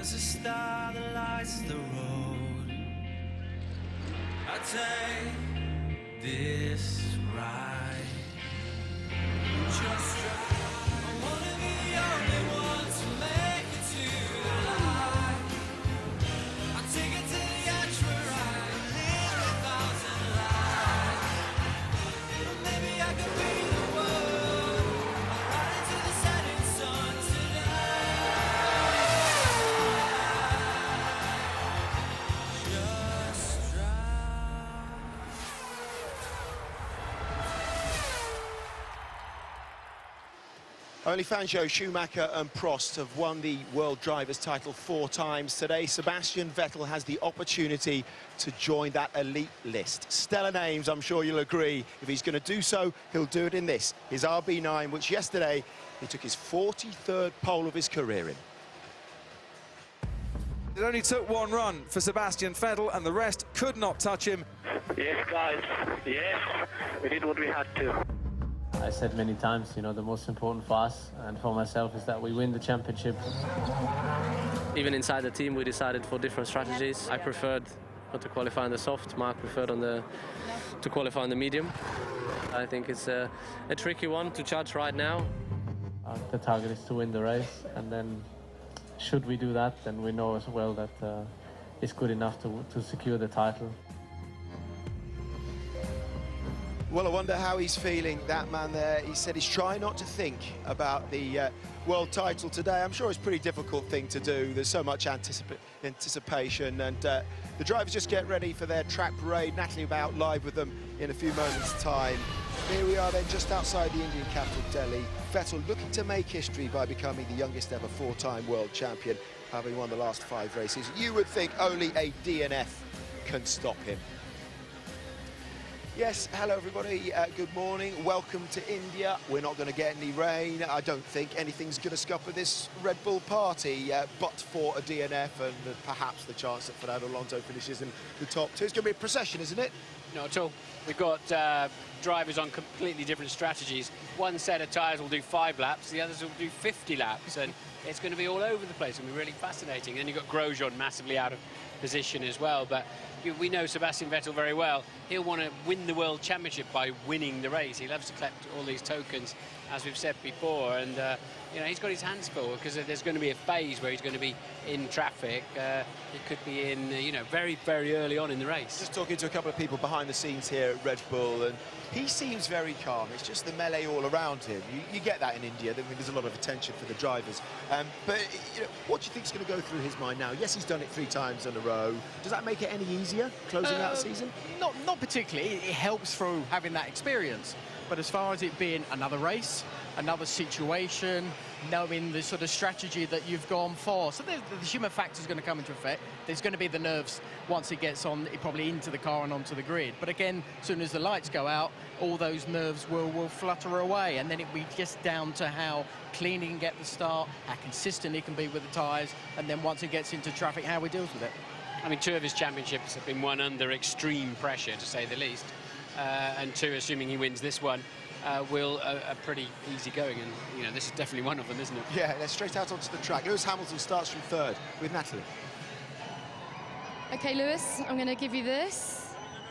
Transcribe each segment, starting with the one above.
There's a star that lights the road. I take this ride. Just drive. I wanna be the only one to make it to the light. I take it to the edge where I live 1,000 lives. Maybe I could be the one. I'm riding to the setting sun tonight. Just drive. Only Fangio, Schumacher and Prost have won the World Drivers' title 4 times. Today, Sebastian Vettel has the opportunity to join that elite list. Stellar names, I'm sure you'll agree. If he's going to do so, he'll do it in this, his RB9, which yesterday he took his 43rd pole of his career in. It only took one run for Sebastian Vettel, and the rest could not touch him. Yes, guys. Yes, we did what we had to. I said many times, you know, the most important for us and for myself is that we win the championship. Even inside the team, we decided for different strategies. I preferred not to qualify on the soft. Mark preferred to qualify on the medium. I think it's a tricky one to judge right now. The target is to win the race, and then should we do that, then we know as well that it's good enough to secure the title. Well, I wonder how he's feeling, that man there. He said he's trying not to think about the world title today. I'm sure it's a pretty difficult thing to do. There's so much anticipation, and the drivers just get ready for their track parade. Natalie will be out live with them in a few moments' time. Here we are then, just outside the Indian capital, Delhi. Vettel looking to make history by becoming the youngest ever 4-time world champion, having won the last 5 races. You would think only a DNF can stop him. Yes, hello everybody, good morning, welcome to India. We're not going to get any rain. I don't think anything's going to scupper this Red Bull party, but for a DNF and perhaps the chance that Fernando Alonso finishes in the top 2. It's going to be a procession, isn't it? Not at all. We've got drivers on completely different strategies. One set of tyres will do 5 laps, the others will do 50 laps, and it's going to be all over the place. It'll be really fascinating. And then you've got Grosjean massively out of position as well, but we know Sebastian Vettel very well. He'll want to win the World Championship by winning the race. He loves to collect all these tokens, as we've said before, and you know, he's got his hands full because there's going to be a phase where he's going to be in traffic. He could be in, you know, very, very early on in the race. Just talking to a couple of people behind the scenes here at Red Bull, and he seems very calm. It's just the melee all around him. You get that in India. I mean, there's a lot of attention for the drivers. But you know, what do you think is going to go through his mind now? Yes, he's done it 3 times in a row. Does that make it any easier closing out the season? Not particularly. It helps through having that experience. But as far as it being another race, another situation, knowing the sort of strategy that you've gone for, so the human factor is going to come into effect. There's going to be the nerves once it gets on, probably into the car and onto the grid. But again, as soon as the lights go out, all those nerves will flutter away, and then it'll be just down to how clean he can get the start, how consistent he can be with the tyres, and then once it gets into traffic, how he deals with it. I mean, 2 of his championships have been won under extreme pressure, to say the least. And 2, assuming he wins this one, will are pretty easy going, and you know, this is definitely one of them, isn't it? Yeah, they're straight out onto the track. Lewis Hamilton starts from 3rd with Natalie. Okay, Lewis, I'm going to give you this.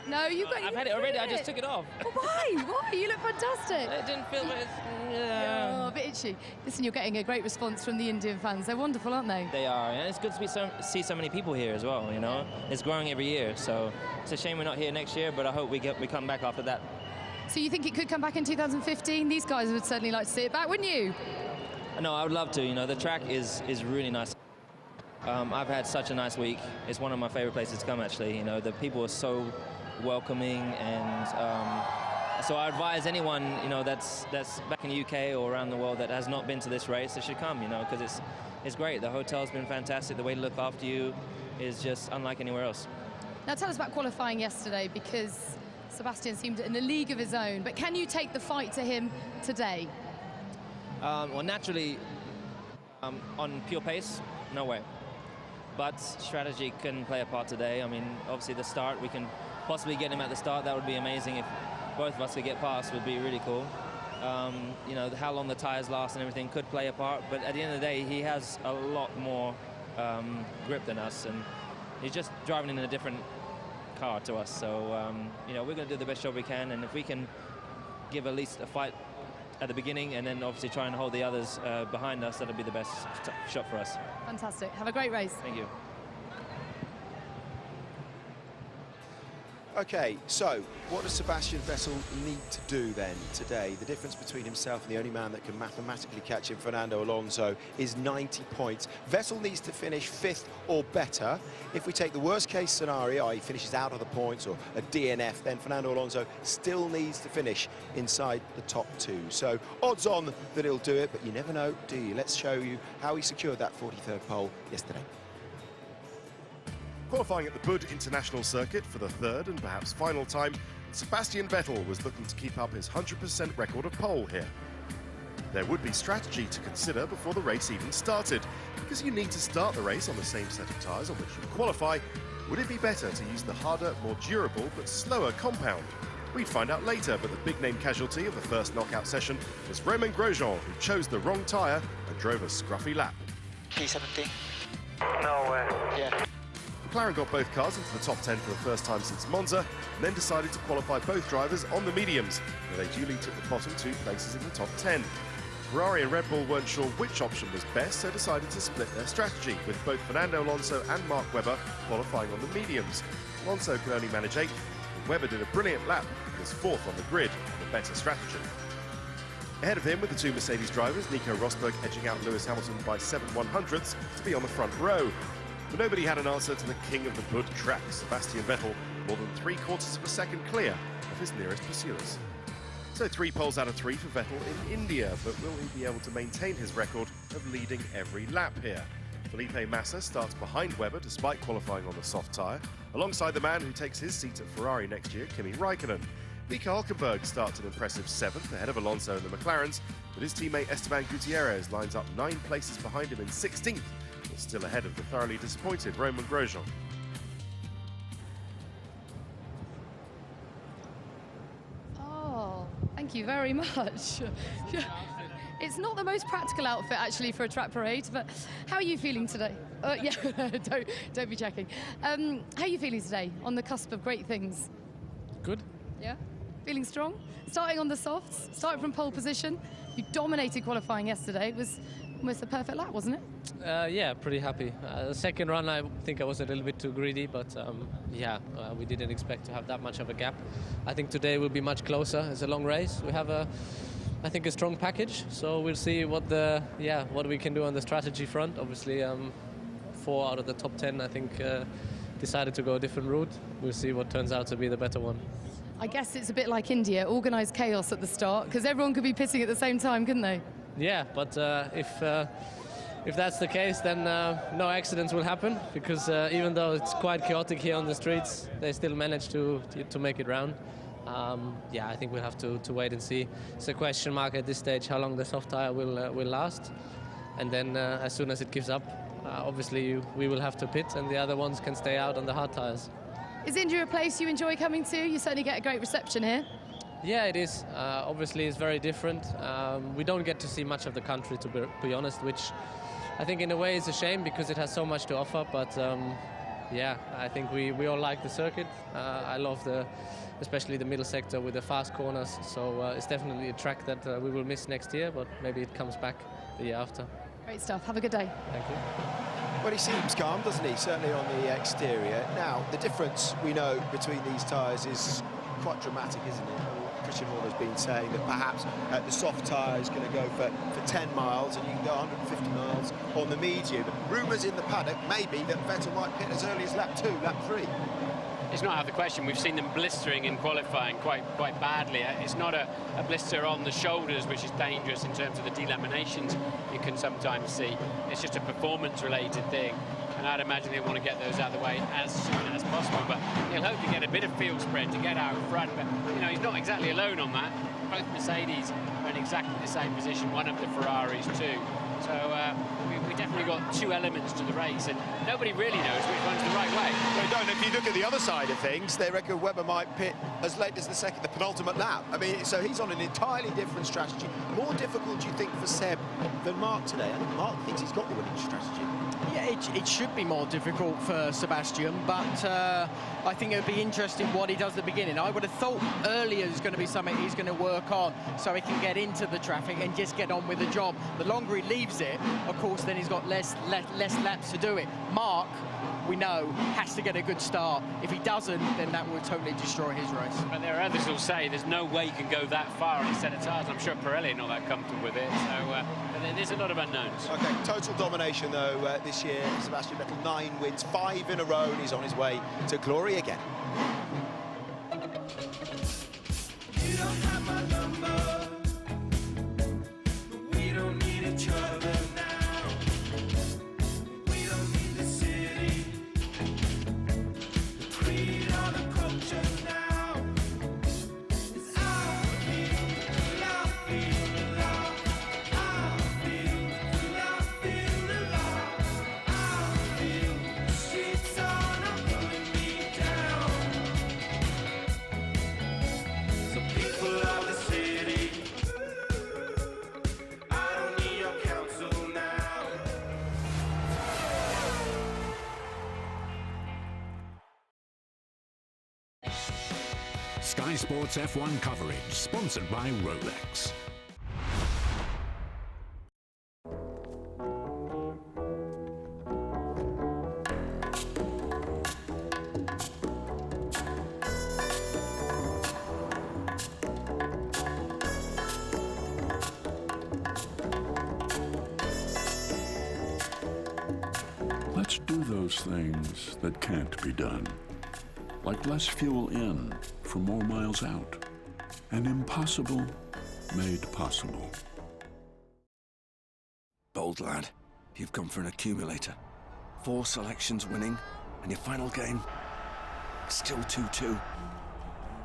No, you've got. I've had it already. I just took it off. Well, why? Why? You look fantastic. It didn't feel like. Oh, a bit itchy. Listen, you're getting a great response from the Indian fans. They're wonderful, aren't they? They are, and it's good to see so many people here as well. You know, it's growing every year, so it's a shame we're not here next year. But I hope we come back after that. So you think it could come back in 2015? These guys would certainly like to see it back, wouldn't you? No, I would love to. You know, the track is really nice. I've had such a nice week. It's one of my favorite places to come, actually. You know, the people are so welcoming, and so I advise anyone, you know, that's back in the UK or around the world that has not been to this race, they should come, you know, because it's great. The hotel's been fantastic. The way to look after you is just unlike anywhere else. Now tell us about qualifying yesterday, because Sebastian seemed in a league of his own, but can you take the fight to him today? Well, naturally, on pure pace, no way. But strategy can play a part today. I mean, obviously the start, we can possibly get him at the start. That would be amazing. If both of us could get past, would be really cool. You know, how long the tires last and everything could play a part. But at the end of the day, he has a lot more grip than us, and he's just driving in a different car to us. So, you know, we're going to do the best job we can, and if we can give at least a fight at the beginning and then obviously try and hold the others behind us, that'll be the best shot for us. Fantastic. Have a great race. Thank you. Okay, so what does Sebastian Vettel need to do then today? The difference between himself and the only man that can mathematically catch him, Fernando Alonso, is 90 points. Vettel needs to finish 5th or better. If we take the worst case scenario, he finishes out of the points or a DNF, then Fernando Alonso still needs to finish inside the top 2. So odds on that he'll do it, but you never know, do you? Let's show you how he secured that 43rd pole yesterday. Qualifying at the Bud International Circuit for the 3rd and perhaps final time, Sebastian Vettel was looking to keep up his 100% record of pole here. There would be strategy to consider before the race even started, because you need to start the race on the same set of tyres on which you qualify. Would it be better to use the harder, more durable but slower compound? We'd find out later, but the big-name casualty of the first knockout session was Romain Grosjean, who chose the wrong tyre and drove a scruffy lap. P17. No way. Yeah. McLaren got both cars into the top 10 for the first time since Monza, and then decided to qualify both drivers on the mediums, where they duly took the bottom 2 places in the top 10. Ferrari and Red Bull weren't sure which option was best, so decided to split their strategy, with both Fernando Alonso and Mark Webber qualifying on the mediums. Alonso could only manage 8th, and Webber did a brilliant lap and was 4th on the grid, with a better strategy. Ahead of him were the 2 Mercedes drivers, Nico Rosberg edging out Lewis Hamilton by 7/100ths to be on the front row. But nobody had an answer to the king of the Bud track, Sebastian Vettel, more than 3/4 of a second clear of his nearest pursuers. So 3 poles out of 3 for Vettel in India, but will he be able to maintain his record of leading every lap here? Felipe Massa starts behind Webber despite qualifying on the soft tyre, alongside the man who takes his seat at Ferrari next year, Kimi Raikkonen. Nico Hülkenberg starts an impressive 7th ahead of Alonso and the McLarens, but his teammate Esteban Gutierrez lines up 9 places behind him in 16th, but still ahead of the thoroughly disappointed Romain Grosjean. Oh, thank you very much. It's not the most practical outfit actually for a track parade, but how are you feeling today? Yeah, don't be checking. How are you feeling today on the cusp of great things? Good. Yeah? Feeling strong? Starting on the softs, starting from pole position. You dominated qualifying yesterday. It was almost a perfect lap, wasn't it? Yeah, pretty happy. The second run, I think I was a little bit too greedy, but we didn't expect to have that much of a gap. I think today will be much closer. It's a long race. We have I think a strong package, so we'll see what we can do on the strategy front. Obviously, 4 out of the top 10, I think, decided to go a different route. We'll see what turns out to be the better one. I guess it's a bit like India, organised chaos at the start, because everyone could be pitting at the same time, couldn't they? Yeah, but if that's the case, then no accidents will happen, because even though it's quite chaotic here on the streets, they still manage to make it round. I think we'll have to wait and see. It's a question mark at this stage how long the soft tyre will last, and then as soon as it gives up, obviously we will have to pit, and the other ones can stay out on the hard tyres. Is India a place you enjoy coming to? You certainly get a great reception here. Yeah, it is. Obviously, it's very different. We don't get to see much of the country, to be honest, which I think in a way is a shame because it has so much to offer. But I think we all like the circuit. I love especially the middle sector with the fast corners. So it's definitely a track that we will miss next year, but maybe it comes back the year after. Great stuff. Have a good day. Thank you. Well, he seems calm, doesn't he? Certainly on the exterior. Now, the difference we know between these tyres is quite dramatic, isn't it? Christian Horner's been saying that perhaps the soft tyre is going to go for 10 miles and you can go 150 miles on the medium. Rumours in the paddock maybe that Vettel might pit as early as lap 2, lap 3. It's not out of the question. We've seen them blistering in qualifying quite badly. It's not a blister on the shoulders, which is dangerous in terms of the delaminations you can sometimes see. It's just a performance-related thing. And I'd imagine they want to get those out of the way as soon as possible. But he'll hope to get a bit of field spread to get out front. But, you know, he's not exactly alone on that. Both Mercedes are in exactly the same position, one of the Ferraris too. So we definitely got 2 elements to the race, and nobody really knows which one's the right way. They don't. If you look at the other side of things, they reckon Webber might pit as late as the penultimate lap. I mean, so he's on an entirely different strategy. More difficult, do you think, for Seb than Mark today? I think Mark thinks he's got the winning strategy. Yeah, it should be more difficult for Sebastian, but I think it would be interesting what he does at the beginning. I would have thought earlier is going to be something he's going to work on so he can get into the traffic and just get on with the job. The longer he leaves it, of course, then he's got less laps to do it. Mark, we know, has to get a good start. If he doesn't, then that will totally destroy his race. But there are others who'll say there's no way you can go that far on a set of tyres. I'm sure Pirelli not that comfortable with it. So but there's a lot of unknowns. Okay, total domination though this year. Sebastian Vettel, 9 wins, 5 in a row, and he's on his way to glory again. You don't have my number, but we don't need each other now. We don't need the city, the creed or the culture now. It's I feel love, I feel the love. I feel the streets are not pulling me down. So people of the city, I don't need your counsel now. Sky Sports F1 coverage, sponsored by Rolex. Let's do those things that can't be done. Like less fuel in for more miles out. An impossible made possible. Bold lad, you've gone for an accumulator. 4 selections winning, and your final game, still 2-2.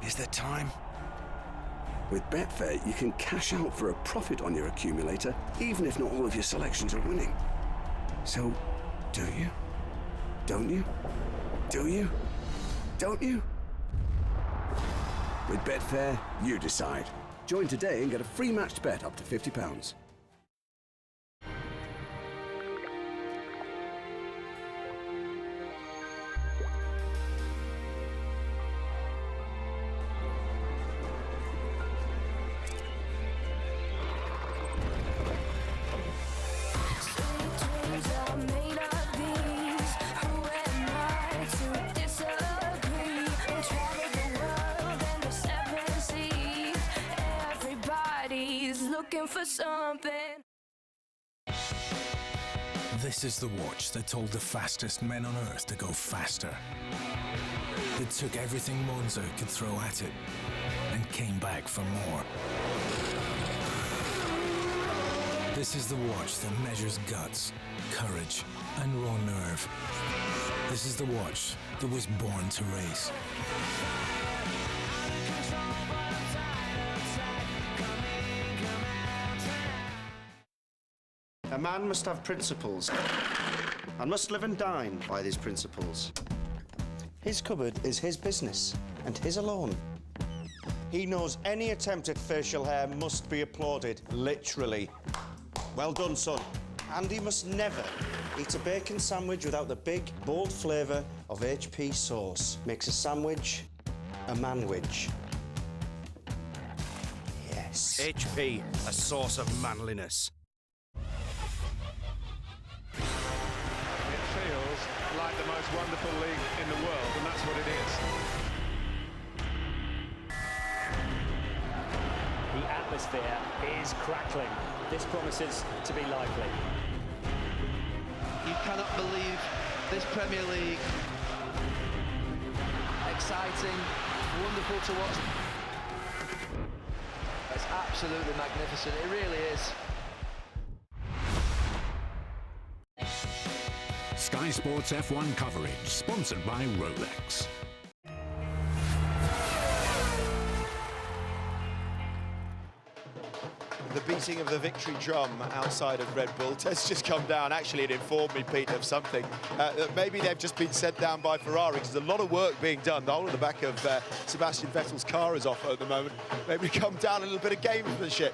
Is there time? With Betfair, you can cash out for a profit on your accumulator, even if not all of your selections are winning. So, do you? Don't you? Do you? Don't you? With Betfair, you decide. Join today and get a free matched bet up to £50. Looking for something. This is the watch that told the fastest men on Earth to go faster. It took everything Monza could throw at it and came back for more. This is the watch that measures guts, courage, and raw nerve. This is the watch that was born to race. A man must have principles and must live and dine by these principles. His cupboard is his business and his alone. He knows any attempt at facial hair must be applauded, literally. Well done, son. And he must never eat a bacon sandwich without the big, bold flavour of HP sauce. Makes a sandwich a manwich. Yes. HP, a source of manliness. Like the most wonderful league in the world, and that's what it is. The atmosphere is crackling. This promises to be lively. You cannot believe this Premier League. Exciting, wonderful to watch. It's absolutely magnificent, it really is. Sky Sports F1 coverage, sponsored by Rolex. The beating of the victory drum outside of Red Bull has just come down. Actually, it informed me, Pete, of something. That maybe they've just been sent down by Ferrari, because there's a lot of work being done. The whole of the back of Sebastian Vettel's car is off at the moment. Maybe come down a little bit of gamesmanship.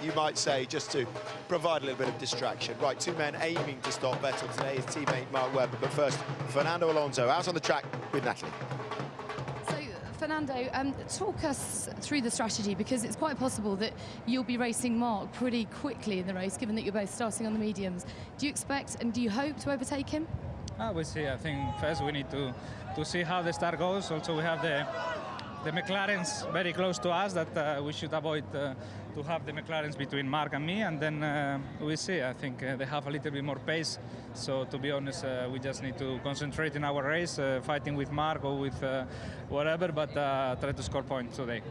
you might say, just to provide a little bit of distraction. Right, two men aiming to stop Vettel today, his teammate Mark Webber. But first, Fernando Alonso out on the track with Natalie. Fernando, talk us through the strategy, because it's quite possible that you'll be racing Mark pretty quickly in the race, given that you're both starting on the mediums. Do you expect and do you hope to overtake him? We'll see. I think first we need to see how the start goes. Also, we have the McLarens very close to us that we should avoid to have the McLarens between Mark and me, and then we'll see. I think they have a little bit more pace, so to be honest, we just need to concentrate in our race, fighting with Mark or with whatever, but try to score points today.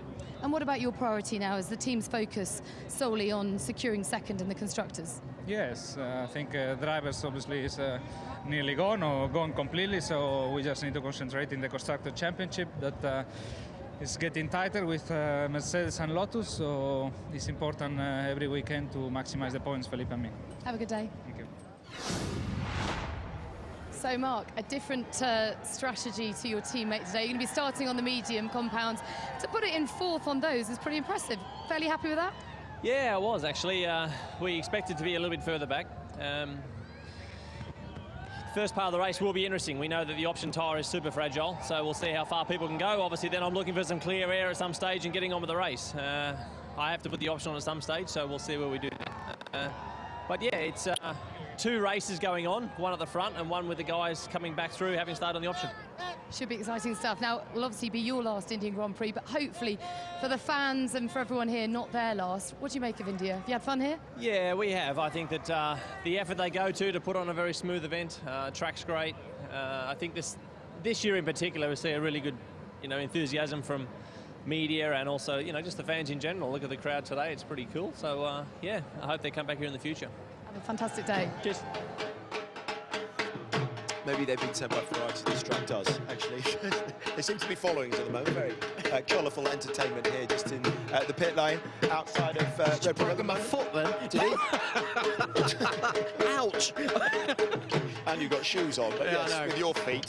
And what about your priority now? Is the team's focus solely on securing second in the constructors? Yes, I think drivers obviously is nearly gone or gone completely, so we just need to concentrate in the Constructor Championship that is getting tighter with Mercedes and Lotus, so it's important every weekend to maximize the points, Felipe and me. Have a good day. Thank you. So, Mark, a different strategy to your teammate today. You're going to be starting on the medium compounds. To put it in fourth on those is pretty impressive. Fairly happy with that? Yeah, I was actually. We expected to be a little bit further back. First part of the race will be interesting. We know that the option tyre is super fragile, so we'll see how far people can go. Obviously, then I'm looking for some clear air at some stage and getting on with the race. I have to put the option on at some stage, so we'll see where we do. But yeah, it's two races going on, one at the front and one with the guys coming back through, having started on the option. Should be exciting stuff. Now, it'll obviously be your last Indian Grand Prix, but hopefully for the fans and for everyone here, not their last. What do you make of India? Have you had fun here? Yeah, we have. I think that the effort they go to put on a very smooth event, track's great. I think this year in particular, we see a really good, enthusiasm from media and also, just the fans in general. Look at the crowd today; it's pretty cool. So yeah, I hope they come back here in the future. Have a fantastic day. Cheers. Maybe they've been sent by Ferrari, this track does, actually. They seem to be following us at the moment. Very colourful entertainment here, just in the pit lane, outside of Red Bull. Broke my foot then. Did he? Ouch! And you've got shoes on, but yeah, yes, with your feet.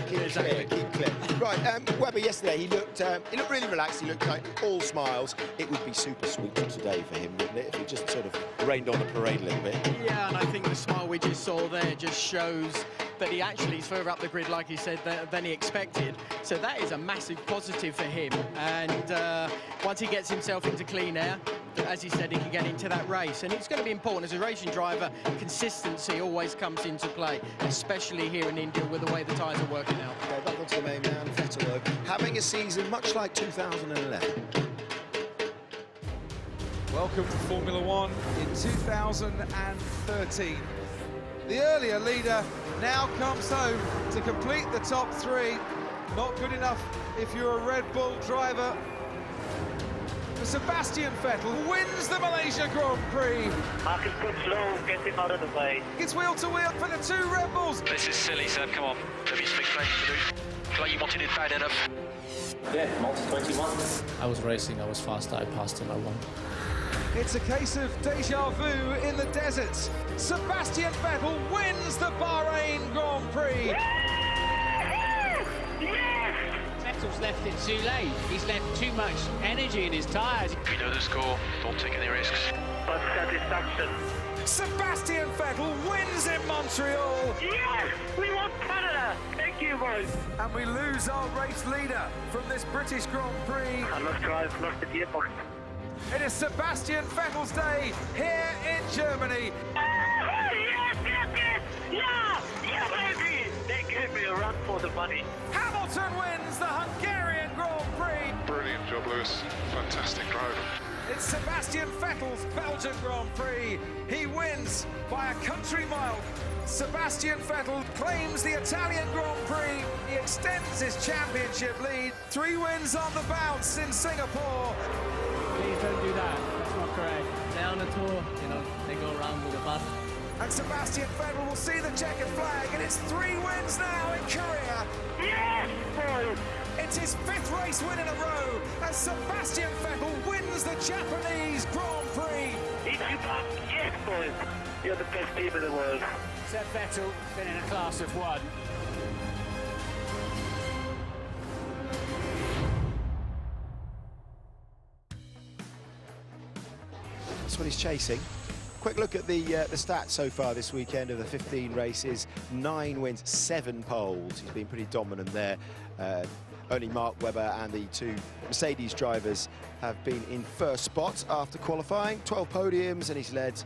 Keep clear. Right, Webber yesterday, he looked really relaxed. He looked like all smiles. It would be super sweet today for him, wouldn't it, if he just sort of rained on the parade a little bit. Yeah, and I think the smile we just saw there just shows that he actually is further up the grid, like he said, than he expected. So that is a massive positive for him. And once he gets himself into clean air, as he said, he can get into that race. And it's going to be important as a racing driver. Consistency always comes into play, especially here in India with the way the tyres are working out. Okay, back onto the main man, Vettel, having a season much like 2011. Welcome to Formula One in 2013. The earlier leader now comes home to complete the top three. Not good enough if you're a Red Bull driver. Sebastian Vettel wins the Malaysia Grand Prix. Marcus, put slow, get him out of the way. It's wheel to wheel for the two Red Bulls. This is silly, Seb, come on. There is big things to do. Like you wanted it bad enough. Yeah, multi-21. I was racing, I was fast, I passed him, I won. It's a case of deja vu in the desert. Sebastian Vettel wins the Bahrain Grand Prix. Vettel's left it too late. He's left too much energy in his tyres. We know the score, don't take any risks. But satisfaction. Sebastian Vettel wins in Montreal. Yes, we won Canada. Thank you, boys. And we lose our race leader from this British Grand Prix. I lost the gearbox. It is Sebastian Vettel's day here in Germany. Yes, yeah, baby. They gave me a run for the money. Hamilton wins the Hungarian Grand Prix. Brilliant job, Lewis. Fantastic drive. It's Sebastian Vettel's Belgian Grand Prix. He wins by a country mile. Sebastian Vettel claims the Italian Grand Prix. He extends his championship lead. 3 wins on the bounce in Singapore. Please don't do that. That's not correct. They're on a tour, they go around with a bus. And Sebastian Vettel will see the checkered flag, and it's 3 wins now in Korea. Yes, boys! It's his 5th race win in a row, as Sebastian Vettel wins the Japanese Grand Prix. Yes, boys! You're the best team in the world. Seb Vettel, been in a class of one. when he's chasing. Quick look at the stats so far this weekend of the 15 races. 9 wins, 7 poles. He's been pretty dominant there. Only Mark Webber and the 2 Mercedes drivers have been in first spot after qualifying. 12 podiums, and he's led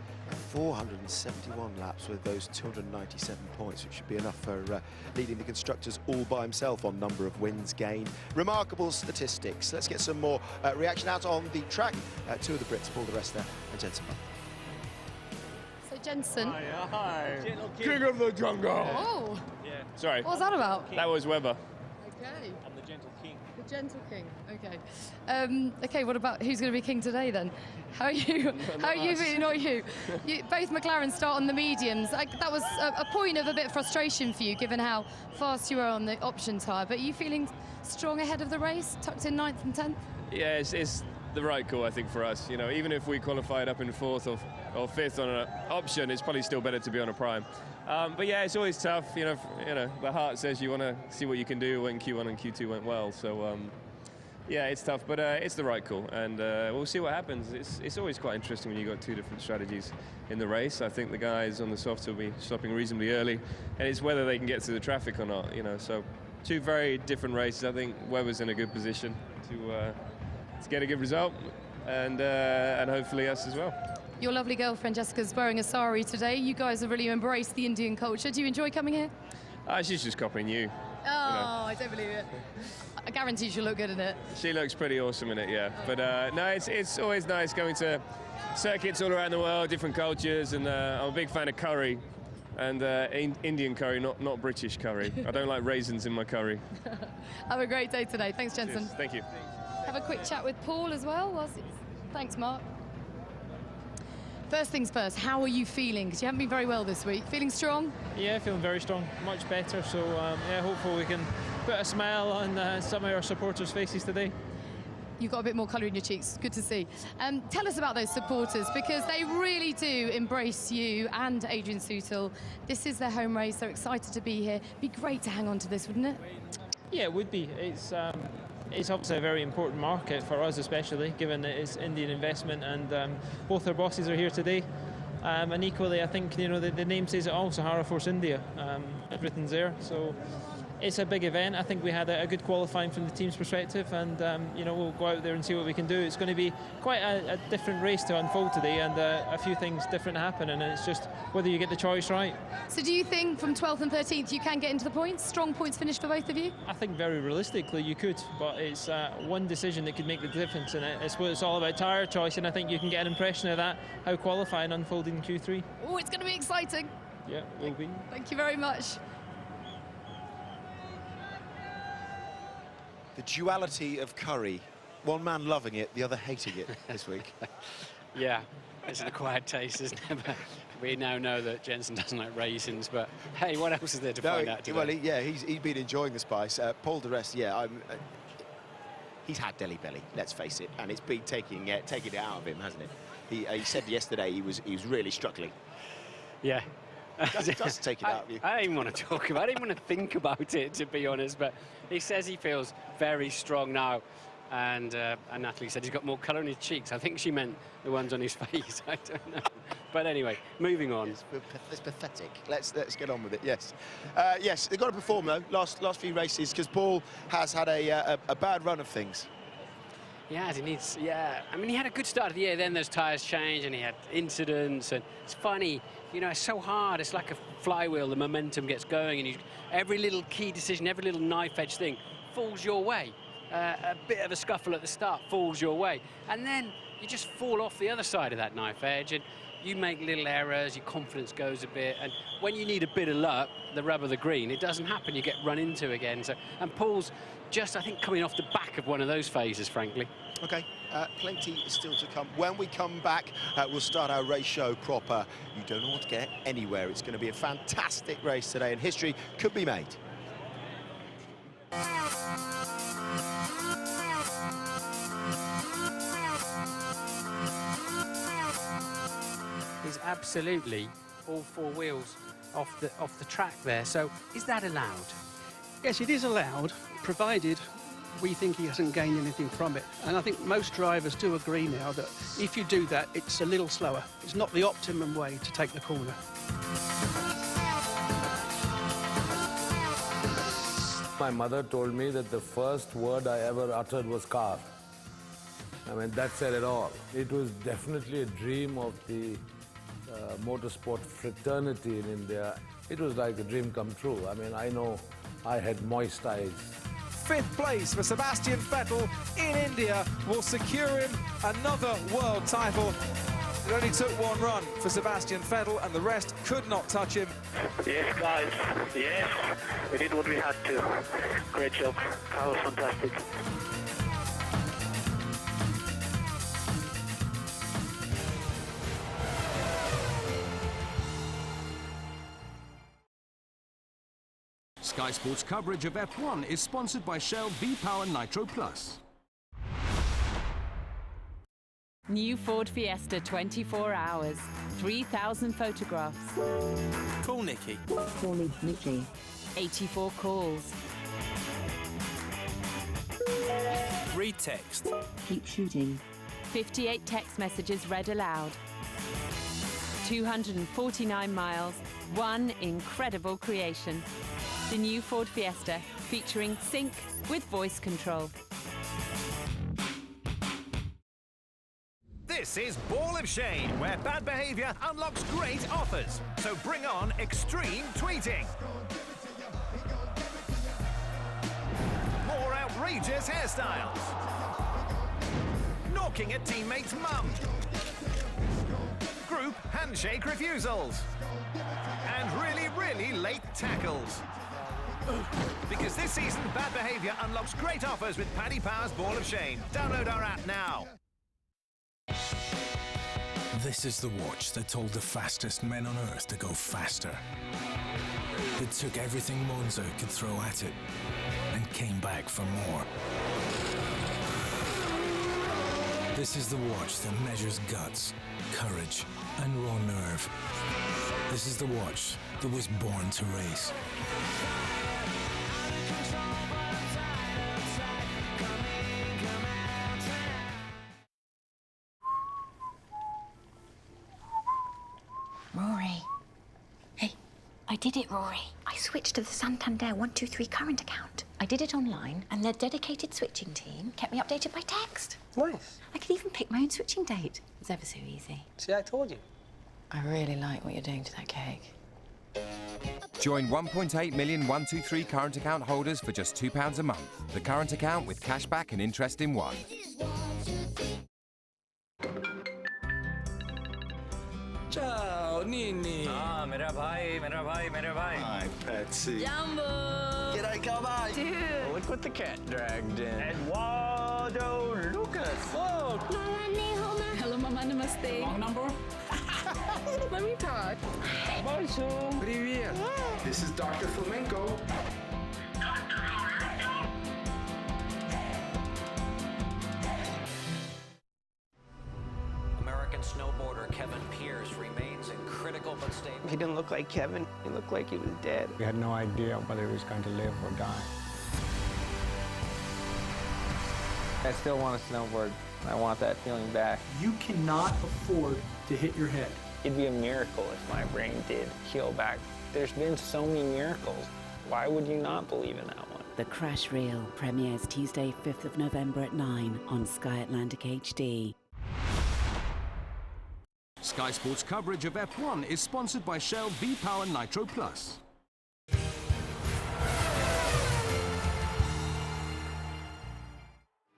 471 laps with those 297 points, which should be enough for leading the constructors all by himself on number of wins gained. Remarkable statistics. Let's get some more reaction out on the track. 2 of the Brits, Paul di Resta and Jensen. So Jensen. Hi. King of the jungle. Oh. Yeah. Sorry. What was that about? That was Webber. Okay. I'm the gentle king. The gentle king. Okay. Okay. What about who's going to be king today then? How are you? How are you feeling? Not you. Both McLaren start on the mediums. That was a point of a bit of frustration for you, given how fast you were on the option tyre. But are you feeling strong ahead of the race, tucked in 9th and 10th? Yeah, it's the right call, I think, for us. You know, even if we qualified up in 4th or 5th on an option, it's probably still better to be on a prime. But yeah, it's always tough. You know, the heart says you want to see what you can do when Q1 and Q2 went well. So yeah, it's tough, but it's the right call, and we'll see what happens. It's always quite interesting when you've got 2 different strategies in the race. I think the guys on the softs will be stopping reasonably early, and it's whether they can get through the traffic or not. You know, so 2 very different races. I think Webber's in a good position to get a good result, and hopefully us as well. Your lovely girlfriend Jessica's wearing a sari today. You guys have really embraced the Indian culture. Do you enjoy coming here? She's just copying you. Oh, I don't believe it. I guarantee she'll look good in it. She looks pretty awesome in it, yeah. But no, it's always nice going to circuits all around the world, different cultures, and I'm a big fan of curry, and Indian curry, not British curry. I don't like raisins in my curry. Have a great day today. Thanks, Jensen. Cheers. Thank you. Have a quick chat with Paul as well. Thanks, Mark. First things first, how are you feeling? Because you haven't been very well this week. Feeling strong? Yeah, feeling very strong, much better. So yeah, hopefully we can put a smile on some of our supporters' faces today. You've got a bit more colour in your cheeks. Good to see. Tell us about those supporters, because they really do embrace you and Adrian Sutil. This is their home race. They're excited to be here. It'd be great to hang on to this, wouldn't it? Yeah, it would be. It's obviously a very important market for us, especially given that it's Indian investment, and both our bosses are here today. And equally, I think, you know, the name says it all, Sahara Force India. Everything's there, so it's a big event. I think we had a good qualifying from the team's perspective, and you know, we'll go out there and see what we can do. It's going to be quite a different race to unfold today, and a few things different happen, and it's just whether you get the choice right. So do you think from 12th and 13th you can get into the points? Strong points finish for both of you? I think very realistically you could, but it's one decision that could make the difference, and it's what it's all about, tyre choice, and I think you can get an impression of that, how qualifying unfolded in Q3. Oh, it's going to be exciting. Yeah, will be. Thank you very much. The duality of curry. One man loving it, the other hating it this week. Yeah, it's an acquired taste, isn't it? But we now know that Jensen doesn't like raisins, but hey, what else is there to find out today? Well, he's been enjoying the spice. Paul di Resta, yeah, he's had Delhi belly, let's face it, and it's been taking it out of him, hasn't it? He said yesterday he was really struggling. Yeah. It does take it out of you. I don't even want to talk about it. I don't even want to think about it, to be honest. But he says he feels very strong now. And Natalie said he's got more colour in his cheeks. I think she meant the ones on his face. I don't know. But anyway, moving on. It's pathetic. Let's get on with it. Yes. Yes, they've got to perform, though, last few races, because Paul has had a bad run of things. Yeah, he needs. Yeah, I mean, he had a good start of the year. Then those tyres changed, and he had incidents. And it's funny, you know, it's so hard. It's like a flywheel. The momentum gets going, and every little key decision, every little knife edge thing falls your way. A bit of a scuffle at the start falls your way, and then you just fall off the other side of that knife edge, and you make little errors. Your confidence goes a bit, and when you need a bit of luck, the rub of the green, it doesn't happen. You get run into again. So, and Paul's just, I think, coming off the back of one of those phases, frankly. OK, plenty still to come. When we come back, we'll start our race show proper. You don't want to get anywhere. It's going to be a fantastic race today, and history could be made. Is absolutely all 4 wheels off the track there. So is that allowed? Yes, it is allowed, provided we think he hasn't gained anything from it. And I think most drivers do agree now that if you do that, it's a little slower. It's not the optimum way to take the corner. My mother told me that the first word I ever uttered was car. I mean, that said it all. It was definitely a dream of the motorsport fraternity in India. It was like a dream come true. I mean, I know I had moist eyes. 5th place for Sebastian Vettel in India will secure him another world title. It only took one run for Sebastian Vettel and the rest could not touch him. Yes, guys. Yes. We did what we had to. Great job. That was fantastic. Sky Sports coverage of F1 is sponsored by Shell V-Power Nitro Plus. New Ford Fiesta 24 hours, 3,000 photographs. Call Nikki. Call me Nikki. 84 calls. Read text. Keep shooting. 58 text messages read aloud. 249 miles, one incredible creation. The new Ford Fiesta, featuring sync with voice control. This is Ball of Shame, where bad behaviour unlocks great offers. So bring on extreme tweeting. More outrageous hairstyles. Knocking a teammate's mum. Group handshake refusals. And really, really late tackles. Because this season, bad behaviour unlocks great offers with Paddy Power's Ball of Shame. Download our app now. This is the watch that told the fastest men on Earth to go faster. That took everything Monza could throw at it and came back for more. This is the watch that measures guts, courage, and raw nerve. This is the watch that was born to race. Rory. Hey, I did it, Rory. I switched to the Santander 123 current account. I did it online, and their dedicated switching team kept me updated by text. Nice. I could even pick my own switching date. It's ever so easy. See, I told you. I really like what you're doing to that cake. Join 1.8 million 123 current account holders for just £2 a month. The current account with cashback and interest in one. Ciao, Nini. Ah, mera bhai. Hi, Patsy. Jumbo. G'day, cowboy. Dude. Oh, look what the cat dragged in. Eduardo Lucas. Whoa. Hello, Mama. Namaste. Wrong number? Let me talk. Bonjour. Привет. This is Dr. Flamenco. American snowboarder Kevin Pierce remains in critical but stable. He didn't look like Kevin. He looked like he was dead. We had no idea whether he was going to live or die. I still want to snowboard. I want that feeling back. You cannot afford to hit your head. It'd be a miracle if my brain did heal back. There's been so many miracles. Why would you not believe in that one? The Crash Reel premieres Tuesday, 5th of November at 9 on Sky Atlantic HD. Sky Sports coverage of F1 is sponsored by Shell V-Power Nitro Plus.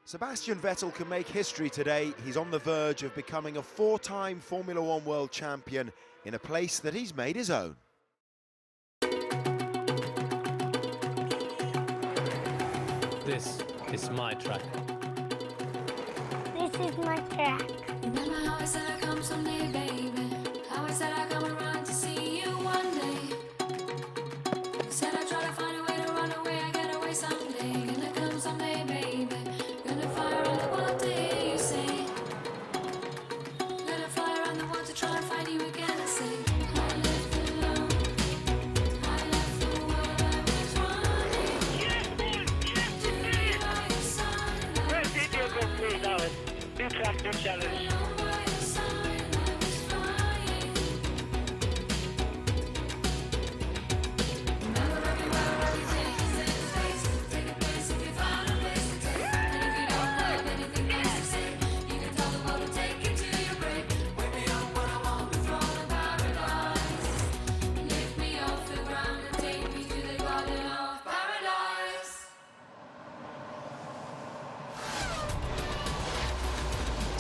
Sebastian Vettel can make history today. He's on the verge of becoming a 4-time Formula One world champion in a place that he's made his own. This is my track. This is my track. Remember how I said I'd come someday, baby? How I said I'd come around to see you one day. Said I'd try to find a way to run away, I get away someday. Gonna come someday, baby. Gonna fly around the world to hear you sing. Gonna fly around the world to try and find you again and sing. I left alone. I left the world I was running. Do you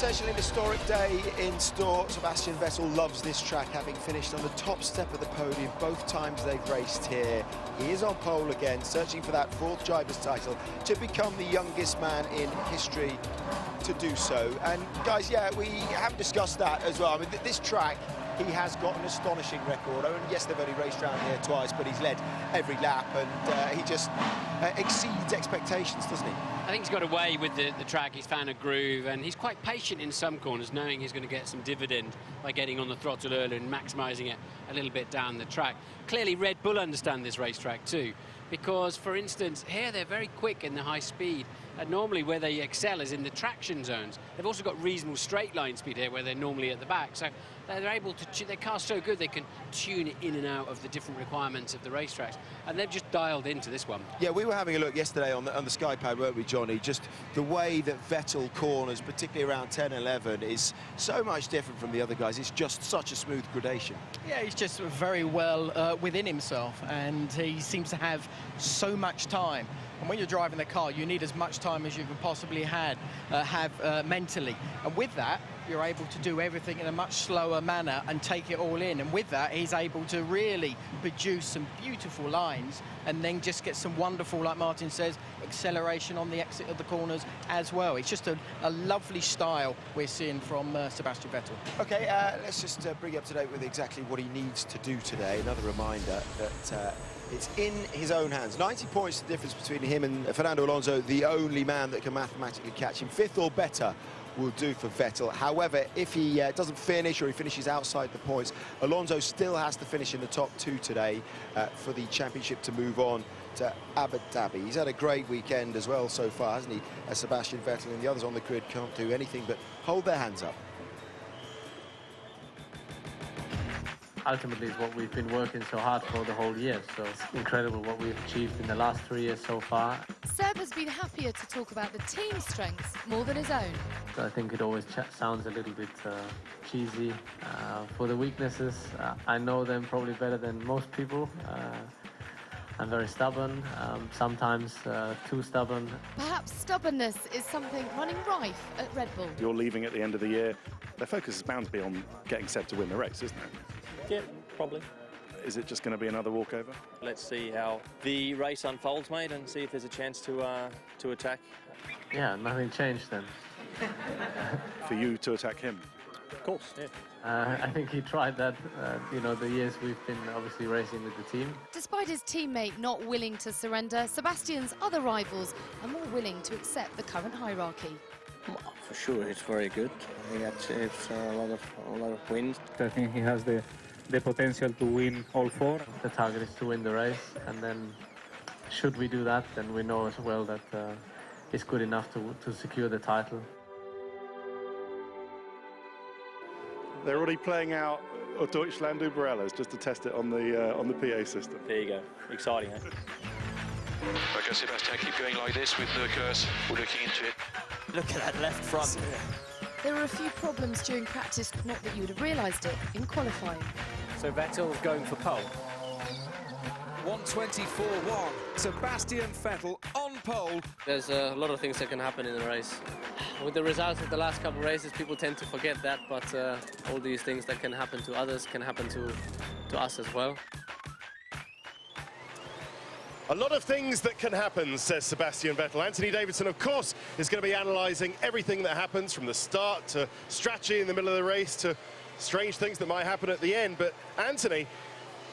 potentially an historic day in store. Sebastian Vettel loves this track, having finished on the top step of the podium both times they've raced here. He is on pole again, searching for that 4th driver's title to become the youngest man in history to do so. And guys, yeah, we haven't discussed that as well. I mean, this track, he has got an astonishing record. And yes, they've only raced around here twice, but he's led every lap, and he just exceeds expectations, doesn't he? I think he's got away with the track. He's found a groove, and he's quite patient in some corners, knowing he's going to get some dividend by getting on the throttle earlier and maximising it a little bit down the track. Clearly, Red Bull understand this racetrack too, because, for instance, here they're very quick in the high speed, and normally where they excel is in the traction zones. They've also got reasonable straight line speed here, where they're normally at the back, so they're able to, their car's so good they can tune it in and out of the different requirements of the racetracks, and they've just dialed into this one. Yeah, we were having a look yesterday on the Sky Pad, weren't we, Johnny? Just the way that Vettel corners, particularly around 10 and 11, is so much different from the other guys. It's just such a smooth gradation. Yeah, he's just very well within himself, and he seems to have so much time. And when you're driving the car, you need as much time as you can possibly have mentally. And with that, you're able to do everything in a much slower manner and take it all in. And with that, he's able to really produce some beautiful lines and then just get some wonderful, like Martin says, acceleration on the exit of the corners as well. It's just a lovely style we're seeing from Sebastian Vettel. OK, let's just bring you up to date with exactly what he needs to do today. Another reminder that it's in his own hands. 90 points the difference between him and Fernando Alonso, the only man that can mathematically catch him. 5th or better will do for Vettel. However, if he doesn't finish, or he finishes outside the points, Alonso still has to finish in the top 2 today for the championship to move on to Abu Dhabi. He's had a great weekend as well so far, hasn't he? Sebastian Vettel, and the others on the grid can't do anything but hold their hands up. Ultimately, it's what we've been working so hard for the whole year, so it's incredible what we've achieved in the last 3 years so far. Seb has been happier to talk about the team strengths more than his own. So I think it always sounds a little bit cheesy. For the weaknesses, I know them probably better than most people. I'm very stubborn, sometimes too stubborn. Perhaps stubbornness is something running rife at Red Bull. You're leaving at the end of the year. Their focus is bound to be on getting Seb to win the race, isn't it? Yeah, probably. Is it just going to be another walkover? Let's see how the race unfolds, mate, and see if there's a chance to attack. Yeah, nothing changed then. For you to attack him? Of course, yeah. I think he tried that, you know, the years we've been obviously racing with the team. Despite his teammate not willing to surrender, Sebastian's other rivals are more willing to accept the current hierarchy. For sure, he's very good. He achieves a lot of wins. I think he has the potential to win all 4. The target is to win the race, and then should we do that, then we know as well that it's good enough to secure the title. They're already playing out Deutschland über alles just to test it on the PA system. There you go. Exciting, eh? Okay, Sebastian, keep going like this with the curse. We're looking into it. Look at that left front. There were a few problems during practice, not that you would have realised it, in qualifying. So Vettel's going for pole. 1:24.1. Sebastian Vettel on pole. There's a lot of things that can happen in a race. With the results of the last couple of races, people tend to forget that, but all these things that can happen to others can happen to us as well. A lot of things that can happen, says Sebastian Vettel. Anthony Davidson, of course, is going to be analysing everything that happens from the start to strategy in the middle of the race to strange things that might happen at the end. But Anthony,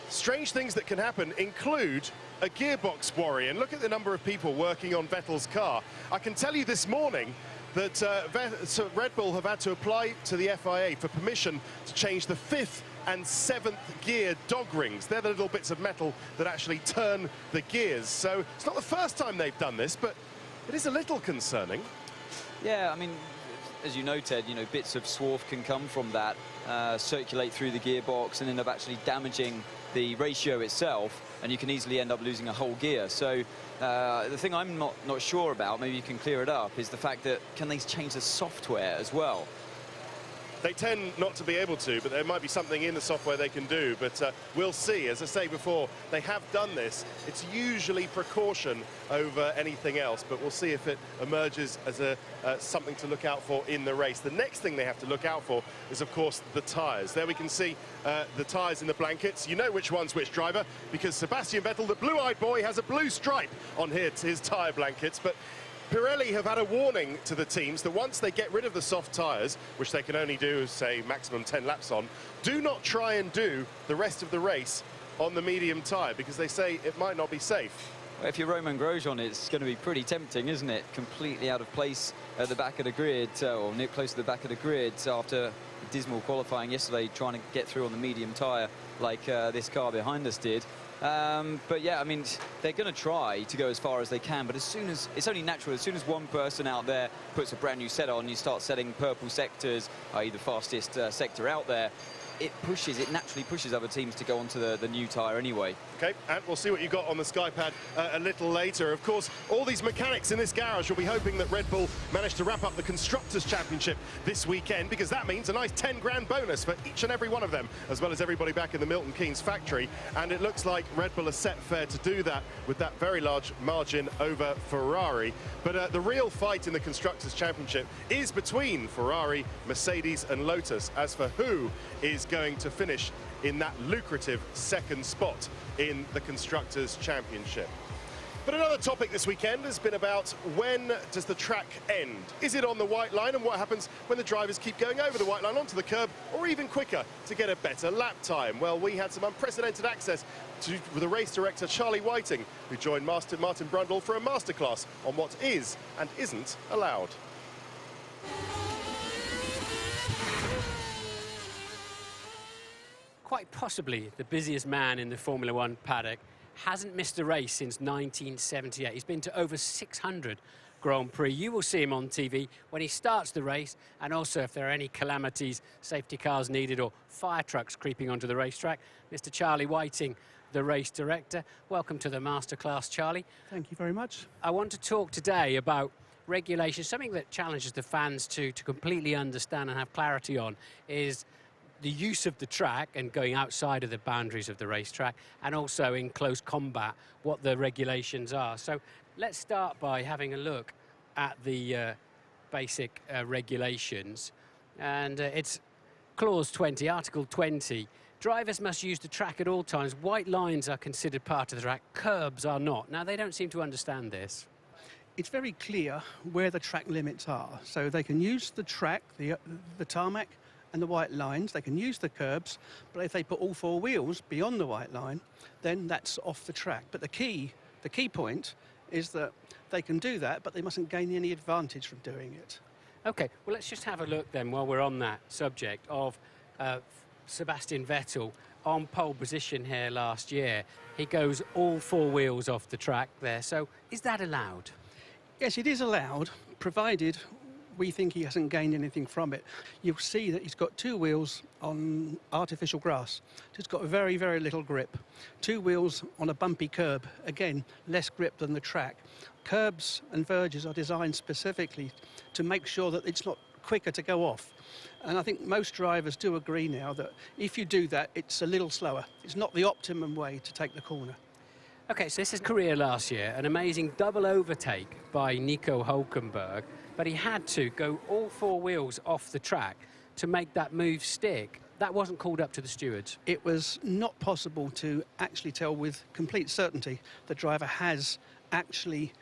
strange things that can happen include a gearbox worry. And look at the number of people working on Vettel's car. I can tell you this morning that Red Bull have had to apply to the FIA for permission to change the 5th and 7th gear dog rings. They're the little bits of metal that actually turn the gears. So it's not the first time they've done this, but it is a little concerning. Yeah, I mean, as you know, Ted, you know, bits of swarf can come from that, circulate through the gearbox and end up actually damaging the ratio itself, and you can easily end up losing a whole gear. So the thing I'm not sure about, maybe you can clear it up, is the fact that can they change the software as well? They tend not to be able to, but there might be something in the software they can do. But we'll see. As I say before, they have done this. It's usually precaution over anything else, but we'll see if it emerges as something to look out for in the race. The next thing they have to look out for is, of course, the tyres. There we can see the tyres in the blankets. You know which one's which driver, because Sebastian Vettel, the blue-eyed boy, has a blue stripe on his tyre blankets. But Pirelli have had a warning to the teams that once they get rid of the soft tyres, which they can only do, say, maximum 10 laps on, do not try and do the rest of the race on the medium tyre, because they say it might not be safe. Well, if you're Romain Grosjean, it's going to be pretty tempting, isn't it? Completely out of place at the back of the grid, or Nick close to the back of the grid after dismal qualifying yesterday, trying to get through on the medium tyre like this car behind us did. But yeah, I mean, they're going to try to go as far as they can, but as soon as it's only natural, as soon as one person out there puts a brand new set on, you start setting purple sectors, i.e. the fastest sector out there, it naturally pushes other teams to go onto the new tyre anyway. Okay, and we'll see what you got on the Skypad a little later. Of course, all these mechanics in this garage will be hoping that Red Bull manage to wrap up the Constructors' Championship this weekend, because that means a nice 10 grand bonus for each and every one of them, as well as everybody back in the Milton Keynes factory. And it looks like Red Bull are set fair to do that with that very large margin over Ferrari. But the real fight in the Constructors' Championship is between Ferrari, Mercedes and Lotus, as for who is going to finish in that lucrative second spot in the Constructors' Championship. But another topic this weekend has been about when does the track end? Is it on the white line, and what happens when the drivers keep going over the white line onto the curb, or even quicker to get a better lap time? Well, we had some unprecedented access to the race director Charlie Whiting, who joined Martin Brundle for a masterclass on what is and isn't allowed. Quite possibly the busiest man in the Formula One paddock, hasn't missed a race since 1978. He's been to over 600 Grand Prix. You will see him on TV when he starts the race, and also if there are any calamities, safety cars needed, or fire trucks creeping onto the racetrack. Mr. Charlie Whiting, the race director. Welcome to the masterclass, Charlie. Thank you very much. I want to talk today about regulation. Something that challenges the fans to completely understand and have clarity on is the use of the track and going outside of the boundaries of the racetrack, and also in close combat what the regulations are. So let's start by having a look at the basic regulations, and it's clause 20, article 20. Drivers must use the track at all times. White lines are considered part of the track, curbs are not. Now, they don't seem to understand this. It's very clear where the track limits are, so they can use the track, the tarmac and the white lines. They can use the curbs, but if they put all four wheels beyond the white line, then that's off the track. But the key point is that they can do that, but they mustn't gain any advantage from doing it. Okay, well, let's just have a look then, while we're on that subject, of Sebastian Vettel on pole position here last year. He goes all four wheels off the track there, so is that allowed? Yes, it is allowed, provided we think he hasn't gained anything from it. You'll see that he's got two wheels on artificial grass. It's got very, very little grip. Two wheels on a bumpy curb, again, less grip than the track. Curbs and verges are designed specifically to make sure that it's not quicker to go off. And I think most drivers do agree now that if you do that, it's a little slower. It's not the optimum way to take the corner. Okay, so this is career last year, an amazing double overtake by Nico Hülkenberg, but he had to go all four wheels off the track to make that move stick. That wasn't called up to the stewards. It was not possible to actually tell with complete certainty the driver has actually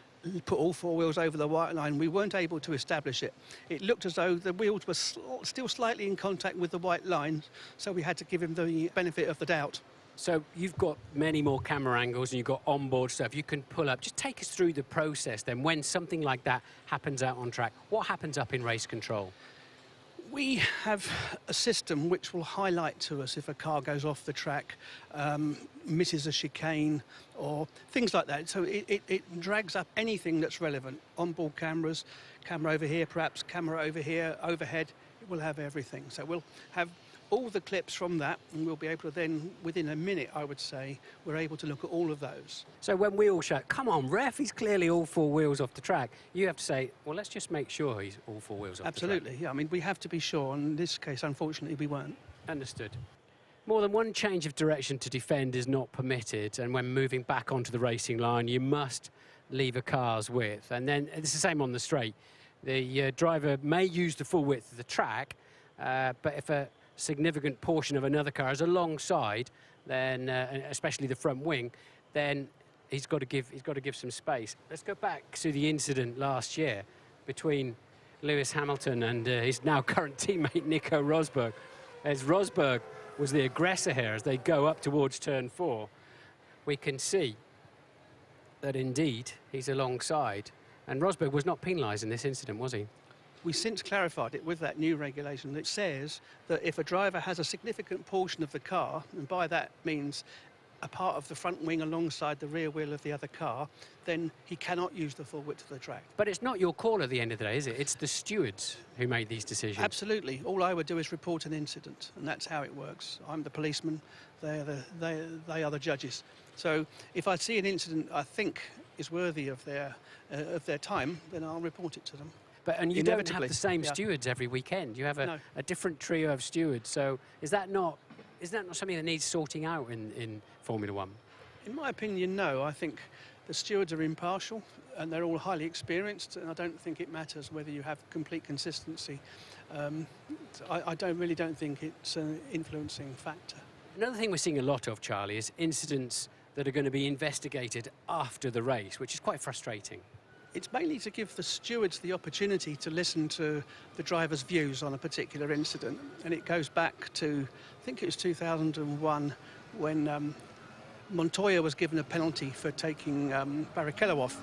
put all four wheels over the white line. We weren't able to establish it. It looked as though the wheels were still slightly in contact with the white line, so we had to give him the benefit of the doubt. So you've got many more camera angles and you've got onboard stuff you can pull up. Just take us through the process then when something like that happens out on track. What happens up in race control? We have a system which will highlight to us if a car goes off the track, misses a chicane or things like that. So it drags up anything that's relevant. Onboard cameras, camera over here perhaps, camera over here, overhead, it will have everything. So we'll have all the clips from that, and we'll be able to then, within a minute, I would say, we're able to look at all of those. So when we all shout, come on, ref, he's clearly all four wheels off the track, you have to say, well, let's just make sure he's all four wheels off the track. Absolutely, yeah. I mean, we have to be sure, and in this case, unfortunately, we weren't. Understood. More than one change of direction to defend is not permitted, and when moving back onto the racing line, you must leave a car's width. And then it's the same on the straight. The driver may use the full width of the track, but if a significant portion of another car is alongside, then especially the front wing, then he's got to give some space. Let's go back to the incident last year between Lewis Hamilton and his now current teammate Nico Rosberg. As Rosberg was the aggressor here as they go up towards turn 4, we can see that indeed he's alongside, and Rosberg was not penalised in this incident, was he? We since clarified it with that new regulation that says that if a driver has a significant portion of the car, and by that means a part of the front wing alongside the rear wheel of the other car, then he cannot use the full width of the track. But it's not your call at the end of the day, is it? It's the stewards who made these decisions. Absolutely. All I would do is report an incident, and that's how it works. I'm the policeman, they are the judges. So if I see an incident I think is worthy of their time, then I'll report it to them. And you don't have the same stewards every weekend. You have a different trio of stewards. So is that not something that needs sorting out in Formula One? In my opinion, no. I think the stewards are impartial and they're all highly experienced, and I don't think it matters whether you have complete consistency. I really don't think it's an influencing factor. Another thing we're seeing a lot of, Charlie, is incidents that are going to be investigated after the race, which is quite frustrating. It's mainly to give the stewards the opportunity to listen to the driver's views on a particular incident. And it goes back to, I think it was 2001, when Montoya was given a penalty for taking Barrichello off.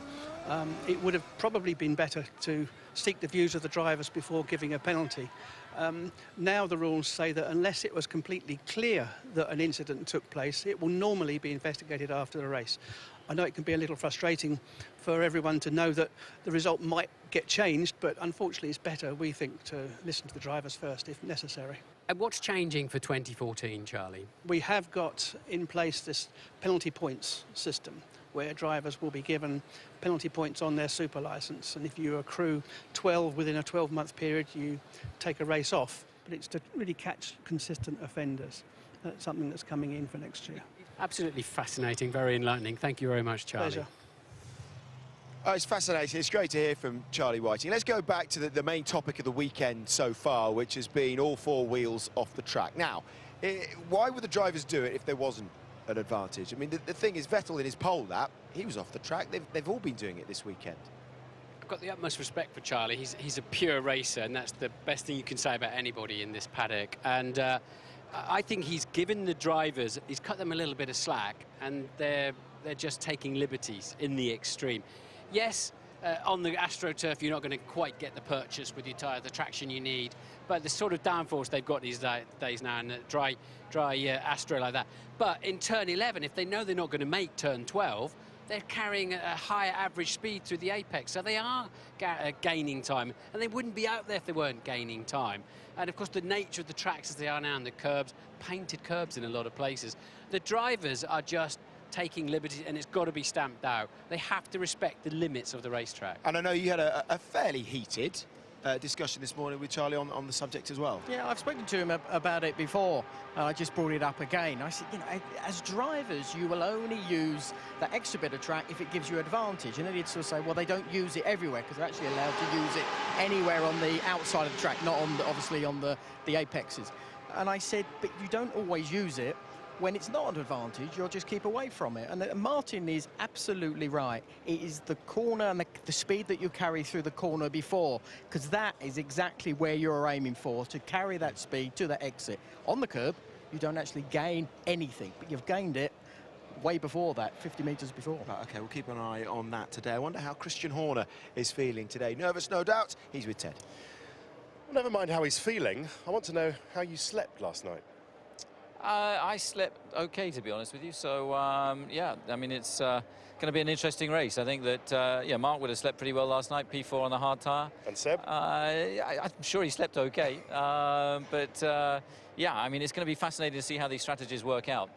It would have probably been better to seek the views of the drivers before giving a penalty. Now the rules say that unless it was completely clear that an incident took place, it will normally be investigated after the race. I know it can be a little frustrating for everyone to know that the result might get changed, but unfortunately it's better, we think, to listen to the drivers first if necessary. And what's changing for 2014, Charlie? We have got in place this penalty points system where drivers will be given penalty points on their super licence, and if you accrue 12 within a 12-month period, you take a race off. But it's to really catch consistent offenders. That's something that's coming in for next year. Absolutely fascinating, very enlightening. Thank you very much, Charlie. Pleasure. Oh, it's fascinating. It's great to hear from Charlie Whiting. Let's go back to the main topic of the weekend so far, which has been all four wheels off the track. Now, why would the drivers do it if there wasn't an advantage? I mean, the thing is, Vettel in his pole lap, he was off the track. They've all been doing it this weekend. I've got the utmost respect for Charlie. He's a pure racer, and that's the best thing you can say about anybody in this paddock. And I think he's given the drivers, he's cut them a little bit of slack, and they're just taking liberties in the extreme. Yes, on the AstroTurf, you're not going to quite get the purchase with your tyre, the traction you need, but the sort of downforce they've got these days now, and dry Astro like that. But in turn 11, if they know they're not going to make turn 12, they're carrying a higher average speed through the apex, so they are gaining time, and they wouldn't be out there if they weren't gaining time. And of course, the nature of the tracks as they are now, and the curbs, painted curbs in a lot of places, the drivers are just taking liberties, and it's got to be stamped out. They have to respect the limits of the racetrack. And I know you had a fairly heated discussion this morning with Charlie on the subject as well. Yeah, I've spoken to him about it before. I just brought it up again. I said, you know, as drivers, you will only use that extra bit of track if it gives you advantage. And then he'd sort of say, well, they don't use it everywhere because they're actually allowed to use it anywhere on the outside of the track, not on obviously on the apexes. And I said, but you don't always use it. When it's not an advantage, you'll just keep away from it. And Martin is absolutely right. It is the corner and the speed that you carry through the corner before, because that is exactly where you're aiming for, to carry that speed to the exit. On the curb, you don't actually gain anything, but you've gained it way before that, 50 metres before. Right, OK, we'll keep an eye on that today. I wonder how Christian Horner is feeling today. Nervous, no doubt. He's with Ted. Well, never mind how he's feeling. I want to know how you slept last night. I slept okay, to be honest with you. So, yeah, I mean, it's going to be an interesting race. I think that, yeah, Mark would have slept pretty well last night, P4 on the hard tyre. And Seb? I'm sure he slept okay. Yeah, I mean, it's going to be fascinating to see how these strategies work out.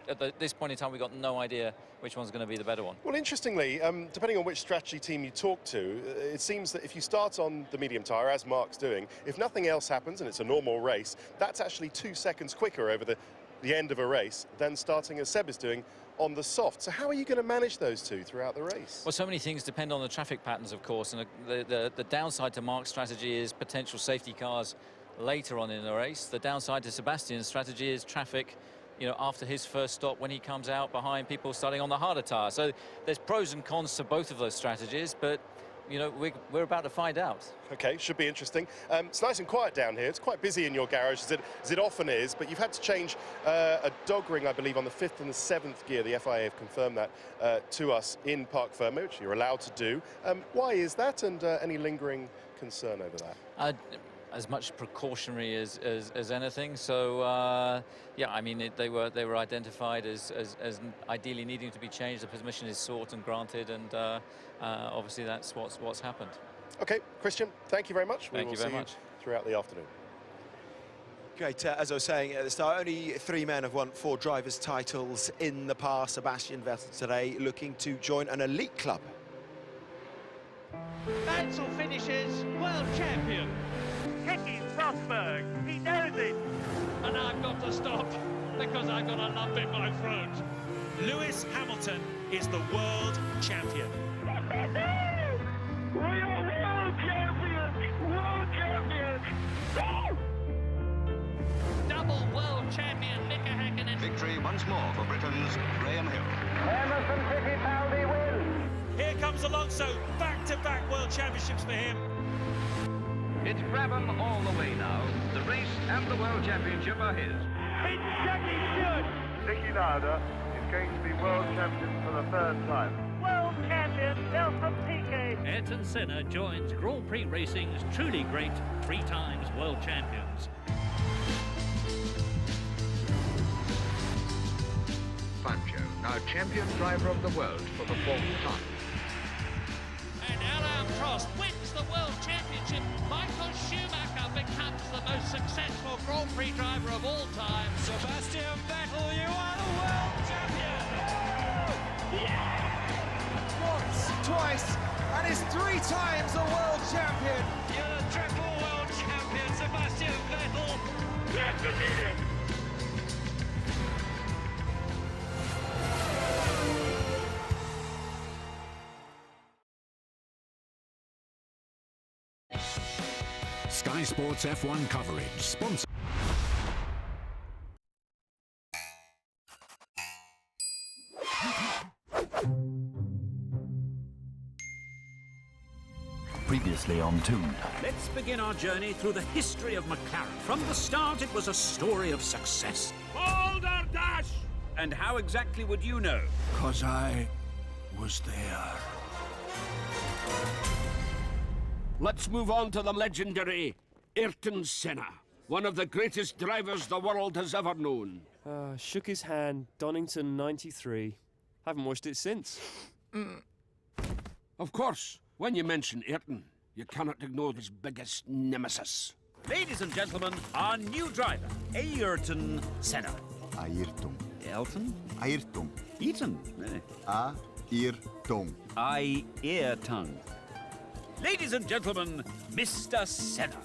At this point in time, we've got no idea which one's going to be the better one. Well, interestingly, depending on which strategy team you talk to, it seems that if you start on the medium tyre, as Mark's doing, if nothing else happens and it's a normal race, that's actually 2 seconds quicker over the end of a race than starting, as Seb is doing, on the soft. So how are you going to manage those two throughout the race? Well, so many things depend on the traffic patterns, of course, and the downside to Mark's strategy is potential safety cars later on in the race. The downside to Sebastian's strategy is traffic, you know, after his first stop when he comes out behind people starting on the harder tyre. So there's pros and cons to both of those strategies, but, you know, we're about to find out. Okay, should be interesting. It's nice and quiet down here. It's quite busy in your garage, as it often is, but you've had to change a dog ring, I believe, on the 5th and the 7th gear. The FIA have confirmed that to us in Parc Ferme, which you're allowed to do. Why is that, and any lingering concern over that? As much precautionary as anything. So yeah, I mean, they were identified as ideally needing to be changed. The permission is sought and granted, and obviously that's what's happened. Okay, Christian, thank you very much. Thank you very much. Throughout the afternoon. Great, as I was saying at the start, only 3 men have won 4 drivers' titles in the past. Sebastian Vettel today looking to join an elite club. Vettel finishes world champion. Kicking Rosberg, he knows it. And I've got to stop because I've got a lump in my throat. Lewis Hamilton is the world champion. We are world champions! World champions! Double world champion Mika Häkkinen. Victory once more for Britain's Graham Hill. Emerson Fittipaldi wins. Here comes Alonso, back-to-back world championships for him. It's Brabham all the way now. The race and the World Championship are his. It's Jackie Stewart. Niki Lauda is going to be world champion for the 3rd time. World champion Nelson Piquet. Ayrton Senna joins Grand Prix Racing's truly great 3 times world champions. Fangio, now champion driver of the world for the 4th time. And Alain Prost wins the World Championship. Michael Schumacher becomes the most successful Grand Prix driver of all time. Sebastian Vettel, you are the world champion! Yeah! Once, twice, and is 3 times a world champion. You're the triple world champion, Sebastian Vettel. Yes, indeed. Sky Sports F1 coverage, sponsored. Previously on Tuned. Let's begin our journey through the history of McLaren. From the start, it was a story of success. Boulder Dash! And how exactly would you know? 'Cause I was there. Let's move on to the legendary Ayrton Senna, one of the greatest drivers the world has ever known. Shook his hand, Donington 93. Haven't watched it since. Of course, when you mention Ayrton, you cannot ignore his biggest nemesis. Ladies and gentlemen, our new driver, Ayrton Senna. Ayrton. Elton? Ayrton. Eaton? Ayrton. Ayrton. Ladies and gentlemen, Mr. Senna.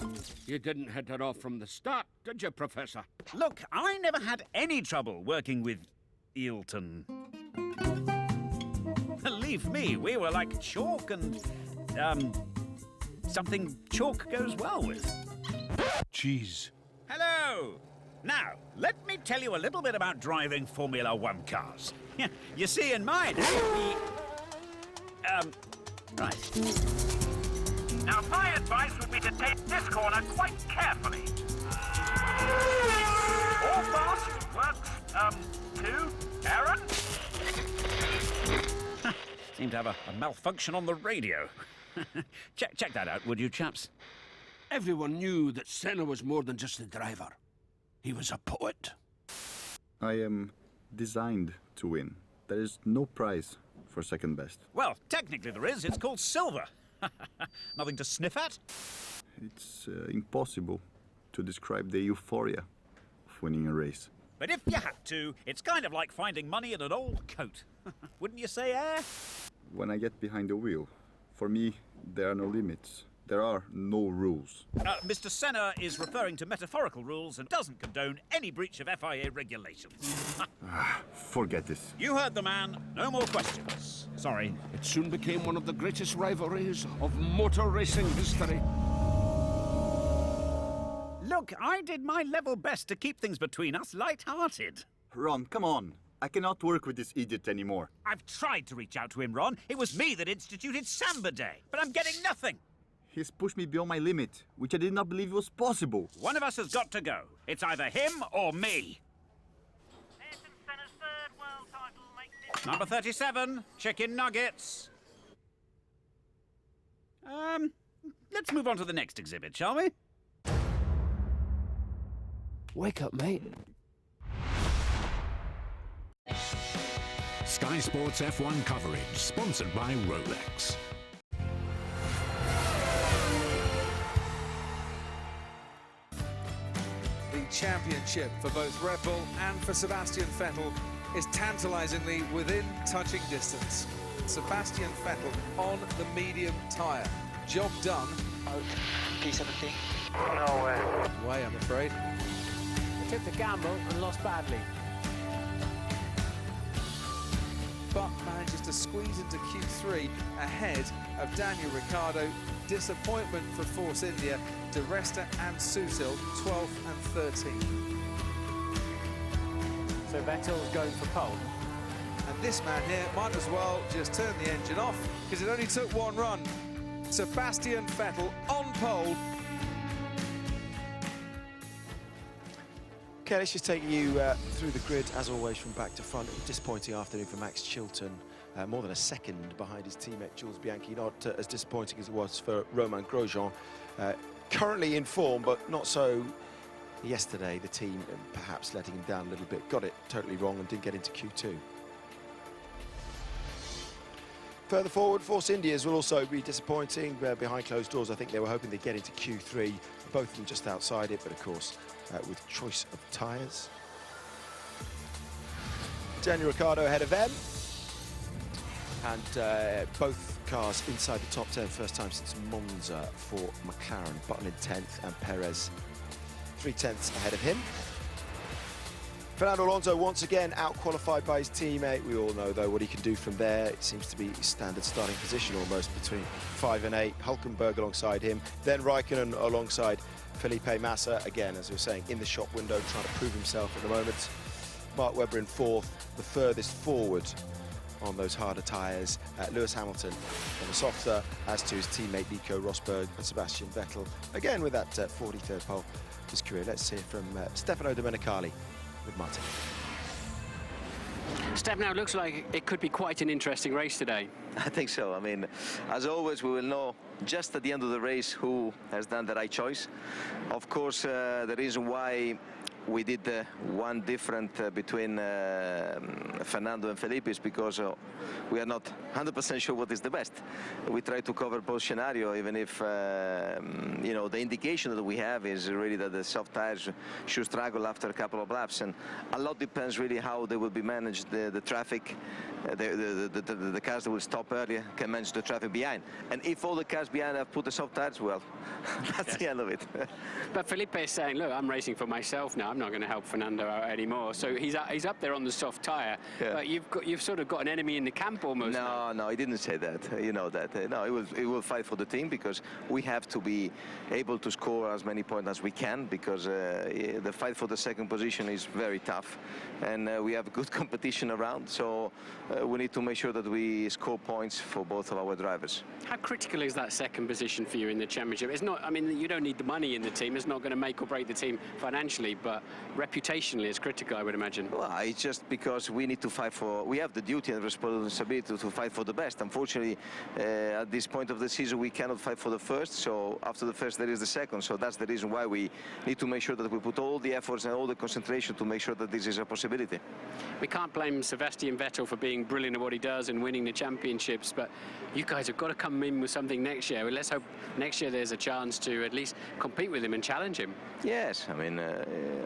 You didn't hit it off from the start, did you, Professor? Look, I never had any trouble working with Ayrton. Believe me, we were like chalk and, something chalk goes well with. Cheese. Hello! Now, let me tell you a little bit about driving Formula One cars. You see, in mine, right. Now, my advice would be to take this corner quite carefully. All fast works, 2, Aaron? Seem to have a malfunction on the radio. check that out, would you, chaps? Everyone knew that Senna was more than just a driver. He was a poet. I am designed to win. There is no prize for second best. Well, technically there is. It's called silver. Nothing to sniff at? It's impossible to describe the euphoria of winning a race. But if you had to, it's kind of like finding money in an old coat. Wouldn't you say, eh? When I get behind the wheel, for me, there are no limits. There are no rules. Mr. Senna is referring to metaphorical rules and doesn't condone any breach of FIA regulations. Forget this. You heard the man. No more questions. Sorry. It soon became one of the greatest rivalries of motor racing history. Look, I did my level best to keep things between us light-hearted. Ron, come on. I cannot work with this idiot anymore. I've tried to reach out to him, Ron. It was me that instituted Samba Day, but I'm getting nothing. He's pushed me beyond my limit, which I did not believe was possible. One of us has got to go. It's either him or me. Number 37, chicken nuggets. Let's move on to the next exhibit, shall we? Wake up, mate. Sky Sports F1 coverage, sponsored by Rolex. The championship for both Red Bull and for Sebastian Vettel is tantalisingly within touching distance. Sebastian Vettel on the medium tyre. Job done. P17. No way, I'm afraid. He took the gamble and lost badly. But manages to squeeze into Q3 ahead of Daniel Ricciardo. Disappointment for Force India, De Resta and Sutil, 12th and 13th. So Vettel's going for pole. And this man here might as well just turn the engine off, because it only took one run. Sebastian Vettel on pole. Okay, let's just take you through the grid, as always, from back to front. A disappointing afternoon for Max Chilton. More than a second behind his teammate Jules Bianchi. Not as disappointing as it was for Romain Grosjean. Currently in form, but not so yesterday. The team perhaps letting him down a little bit. Got it totally wrong and didn't get into Q2. Further forward, Force India's will also be disappointing. Behind closed doors, I think they were hoping they'd get into Q3. Both of them just outside it, but of course, with choice of tyres. Daniel Ricciardo ahead of them. And both cars inside the top 10, first time since Monza for McLaren. Button in 10th and Perez 3/10 ahead of him. Fernando Alonso once again out-qualified by his teammate. We all know, though, what he can do from there. It seems to be his standard starting position almost between 5 and 8. Hulkenberg alongside him, then Raikkonen alongside Felipe Massa. Again, as we were saying, in the shop window, trying to prove himself at the moment. Mark Webber in 4th, the furthest forward on those harder tyres. Lewis Hamilton on the softer, as to his teammate Nico Rosberg and Sebastian Vettel. Again with that 43rd pole of his career. Let's hear from Stefano Domenicali with Martin. Steph, now it looks like it could be quite an interesting race today. I think so. I mean, as always, we will know just at the end of the race who has done the right choice. Of course, the reason why we did one different between Fernando and Felipe is because we are not 100% sure what is the best. We try to cover both scenarios, even if you know, the indication that we have is really that the soft tires should struggle after a couple of laps, and a lot depends really how they will be managed. The traffic, the cars that will stop earlier can manage the traffic behind, and if all the cars behind have put the soft tires, well, that's the end of it. But Felipe is saying, look, I'm racing for myself now. I'm not going to help Fernando out anymore. So he's up there on the soft tyre. Yeah. But you've sort of got an enemy in the camp almost. No, he didn't say that. You know that. No, he will fight for the team, because we have to be able to score as many points as we can, because the fight for the second position is very tough, and we have good competition around. So we need to make sure that we score points for both of our drivers. How critical is that second position for you in the championship? It's not. I mean, you don't need the money in the team. It's not going to make or break the team financially, but reputationally it's critical, I would imagine. Well, it's just because we need to fight for, we have the duty and responsibility to fight for the best. Unfortunately, at this point of the season, we cannot fight for the first, so after the first there is the second, so that's the reason why we need to make sure that we put all the efforts and all the concentration to make sure that this is a possibility. We can't blame Sebastian Vettel for being brilliant at what he does and winning the championships, but you guys have got to come in with something next year. Well, let's hope next year there's a chance to at least compete with him and challenge him. Yes, I mean,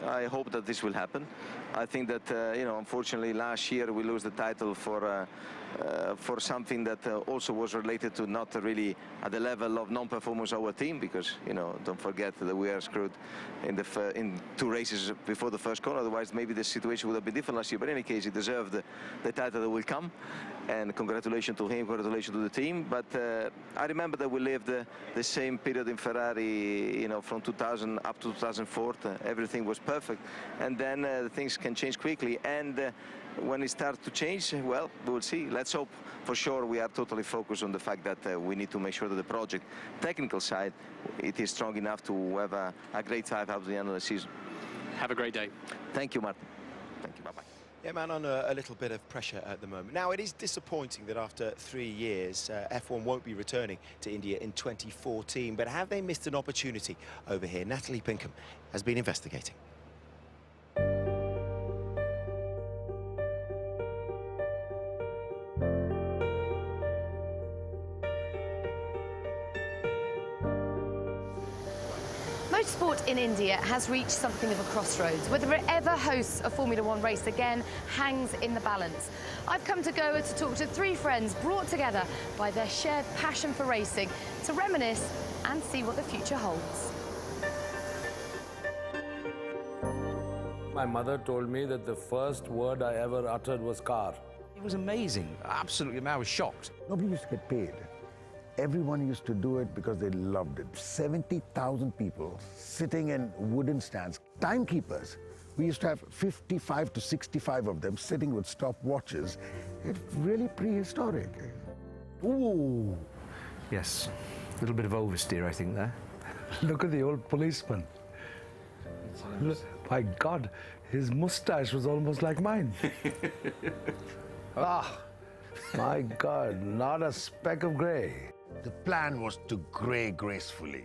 I hope that this will happen. I think that, you know, unfortunately last year we lose the title for something that also was related to not really at the level of non-performance of our team, because, you know, don't forget that we are screwed in 2 races before the first corner. Otherwise, maybe the situation would have been different last year. But in any case, he deserved the title that will come. And congratulations to him, congratulations to the team. But I remember that we lived the same period in Ferrari, you know, from 2000 up to 2004. Everything was perfect. And then things can change quickly. And when it starts to change, well, we will see. Let's hope. For sure, we are totally focused on the fact that we need to make sure that the project, technical side, it is strong enough to have a great time up to the end of the season. Have a great day. Thank you, Martin. Thank you. Bye-bye. Yeah, man, on a little bit of pressure at the moment. Now, it is disappointing that after 3 years, F1 won't be returning to India in 2014. But have they missed an opportunity over here? Natalie Pinkham has been investigating. Motorsport in India has reached something of a crossroads. Whether it ever hosts a Formula One race again hangs in the balance. I've come to Goa to talk to 3 friends brought together by their shared passion for racing to reminisce and see what the future holds. My mother told me that the first word I ever uttered was car. It was amazing, absolutely. I was shocked. Nobody used to get paid. Everyone used to do it because they loved it. 70,000 people sitting in wooden stands, timekeepers. We used to have 55 to 65 of them sitting with stopwatches. It's really prehistoric. Ooh, yes, a little bit of oversteer, I think, there. Look at the old policeman. Look, my God, his mustache was almost like mine. Ah, my God, not a speck of grey. The plan was to grey gracefully.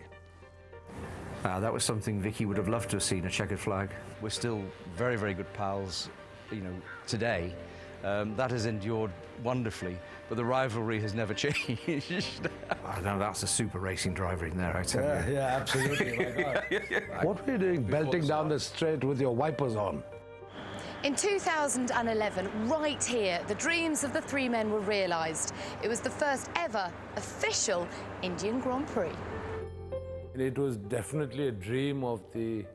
That was something Vicky would have loved to have seen, a checkered flag. We're still very, very good pals, you know, today. That has endured wonderfully, but the rivalry has never changed. Now that's a super racing driver in there, I tell you. Yeah, absolutely, my God. What were you doing belting down the straight with your wipers on? In 2011, right here, the dreams of the 3 men were realised. It was the first ever official Indian Grand Prix. It was definitely a dream of the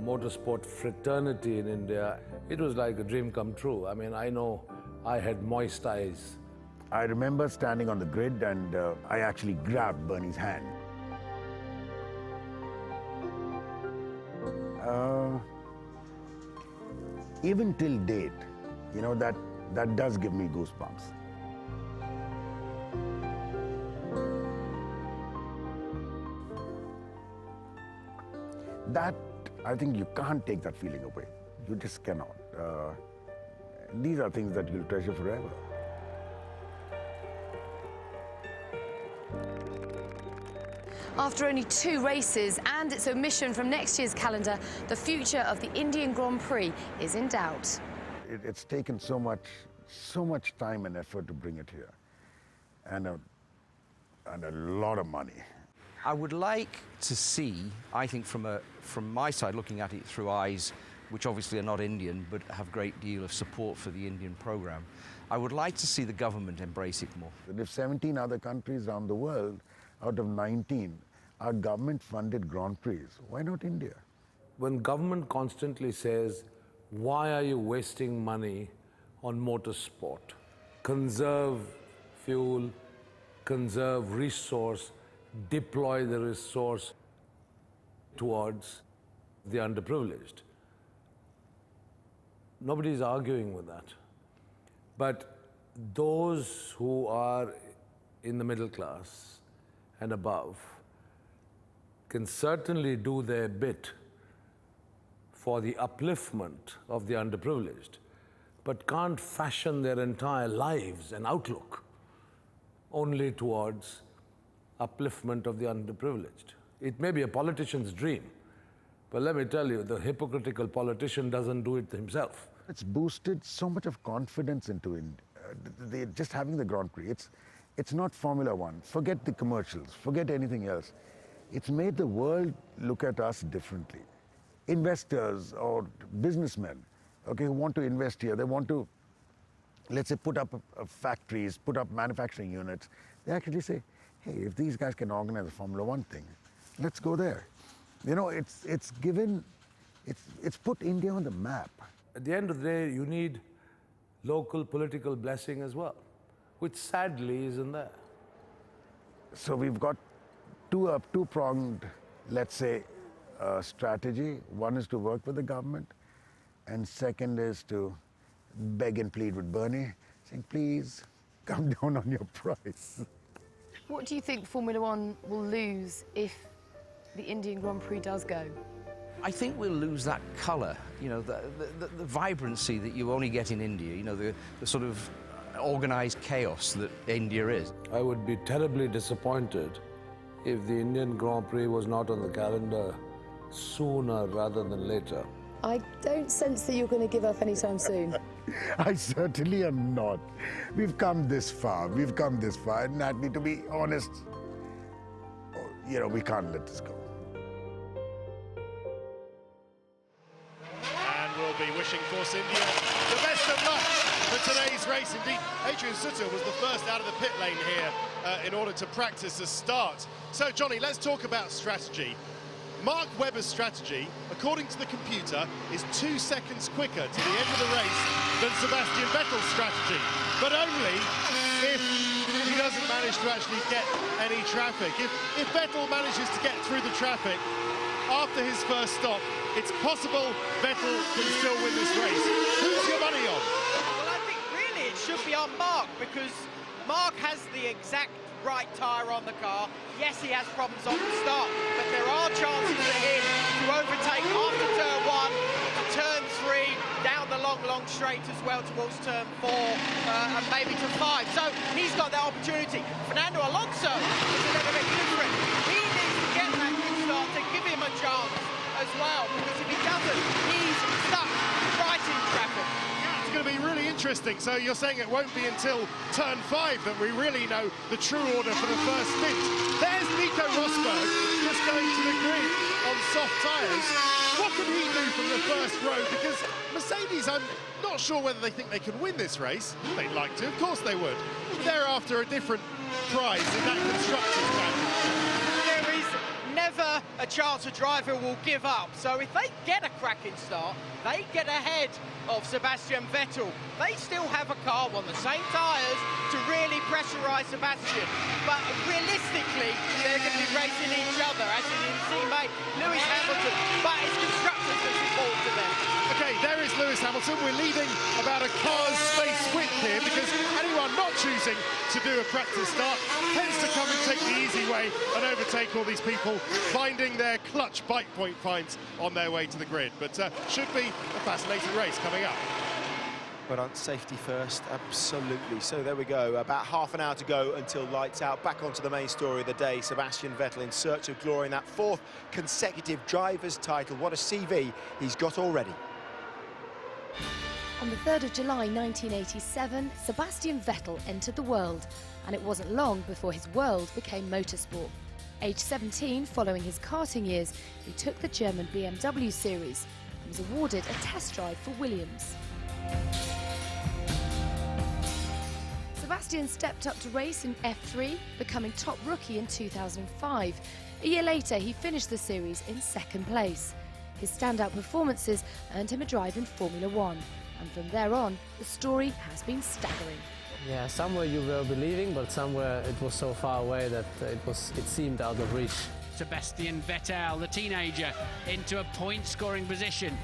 motorsport fraternity in India. It was like a dream come true. I mean, I know I had moist eyes. I remember standing on the grid and I actually grabbed Bernie's hand. Even till date, you know, that does give me goosebumps. That, I think you can't take that feeling away. You just cannot. These are things that you'll treasure forever. After only 2 races and its omission from next year's calendar, the future of the Indian Grand Prix is in doubt. It's taken so much time and effort to bring it here, and a lot of money. I would like to see, I think from my side, looking at it through eyes which obviously are not Indian, but have a great deal of support for the Indian program, I would like to see the government embrace it more. And if 17 other countries around the world, out of 19, are government-funded Grand Prix, why not India? When government constantly says, why are you wasting money on motorsport? Conserve fuel, conserve resource, deploy the resource towards the underprivileged. Nobody's arguing with that. But those who are in the middle class and above can certainly do their bit for the upliftment of the underprivileged, but can't fashion their entire lives and outlook only towards upliftment of the underprivileged. It may be a politician's dream, but let me tell you, the hypocritical politician doesn't do it himself. It's boosted so much of confidence into just having the Grand Prix. It's not Formula One. Forget the commercials, forget anything else. It's made the world look at us differently. Investors or businessmen, okay, who want to invest here, they want to, let's say, put up factories, put up manufacturing units. They actually say, hey, if these guys can organize a Formula One thing, let's go there. You know, it's put India on the map. At the end of the day, you need local political blessing as well, which sadly isn't there. So we've got two-pronged, let's say, strategy. One is to work with the government, and second is to beg and plead with Bernie, saying, please, come down on your price. What do you think Formula One will lose if the Indian Grand Prix does go? I think we'll lose that colour, you know, the vibrancy that you only get in India, you know, the sort of organised chaos that India is. I would be terribly disappointed if the Indian Grand Prix was not on the calendar sooner rather than later. I don't sense that you're going to give up anytime soon. I certainly am not. We've come this far. And Natalie, to be honest, you know, we can't let this go. And we'll be wishing Force India the best of luck for today's race. Indeed, Adrian Sutter was the first out of the pit lane here in order to practice a start. So, Johnny, let's talk about strategy. Mark Webber's strategy, according to the computer, is 2 seconds quicker to the end of the race than Sebastian Vettel's strategy, but only if he doesn't manage to actually get any traffic. If Vettel manages to get through the traffic after his first stop, it's possible Vettel can still win this race. Who's your money on? Well, I think really it should be on Mark, because Mark has the exact right tyre on the car. Yes, he has problems on the start, but there are chances for him to overtake after turn 1, to turn 3, down the long straight as well towards turn 4, and maybe to 5. So he's got that opportunity. Fernando Alonso is a little bit different. He needs to get that good start to give him a chance as well, because if he doesn't, he's stuck right in traffic. It's going to be really interesting. So you're saying it won't be until turn 5 that we really know the true order for the first stint. There's Nico Rosberg just going to the grid on soft tyres. What can he do from the first row? Because Mercedes, I'm not sure whether they think they can win this race. They'd like to, of course they would. They're after a different prize in that constructors championship. There is never a chance a driver will give up. So if they get a cracking start, they get ahead of Sebastian Vettel. They still have a car on the same tyres to really pressurise Sebastian. But realistically, they're going to be racing each other, as in teammate Lewis Hamilton. But it's constructors that's important to them. Okay, there is Lewis Hamilton. We're leaving about a car's space width here, because anyone not choosing to do a practice start tends to come and take the easy way and overtake all these people finding their clutch bike point finds on their way to the grid. But should be a fascinating race coming up. But on safety first, absolutely. So there we go, about half an hour to go until lights out. Back onto the main story of the day, Sebastian Vettel in search of glory in that 4th consecutive driver's title. What a CV he's got already. On the 3rd of July 1987, Sebastian Vettel entered the world, and it wasn't long before his world became motorsport. Aged 17, following his karting years, he took the German BMW series and was awarded a test drive for Williams. Sebastian stepped up to race in F3, becoming top rookie in 2005. A year later, he finished the series in 2nd place. His standout performances earned him a drive in Formula One, and from there on, the story has been staggering. Yeah, somewhere you were believing, but somewhere it was so far away that it seemed out of reach. Sebastian Vettel, the teenager, into a point-scoring position.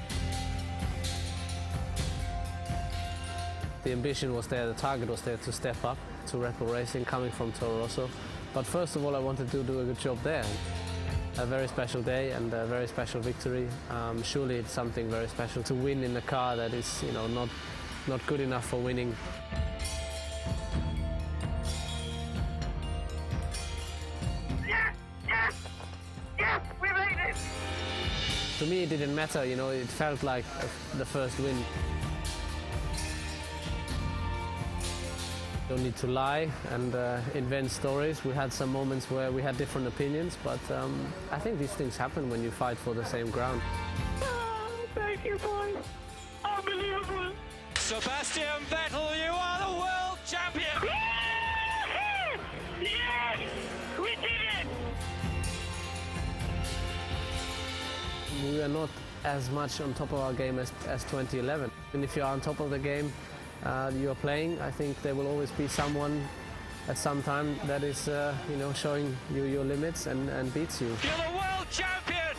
The ambition was there, the target was there to step up to Red Bull Racing, coming from Toro Rosso. But first of all, I wanted to do a good job there. a very special day and a very special victory. Surely it's something very special to win in a car that is, you know, not good enough for winning. Yes! Yes! Yes! We made it! To me, it didn't matter, you know, it felt like the first win. Don't need to lie and invent stories. We had some moments where we had different opinions, but I think these things happen when you fight for the same ground. Oh, thank you, boys. Unbelievable. Sebastian Vettel, you are the world champion! Yes! We did it! We are not as much on top of our game as 2011. And if you are on top of the game you are playing, I think there will always be someone at some time that is you know, showing you your limits and beats you. You're the world champion!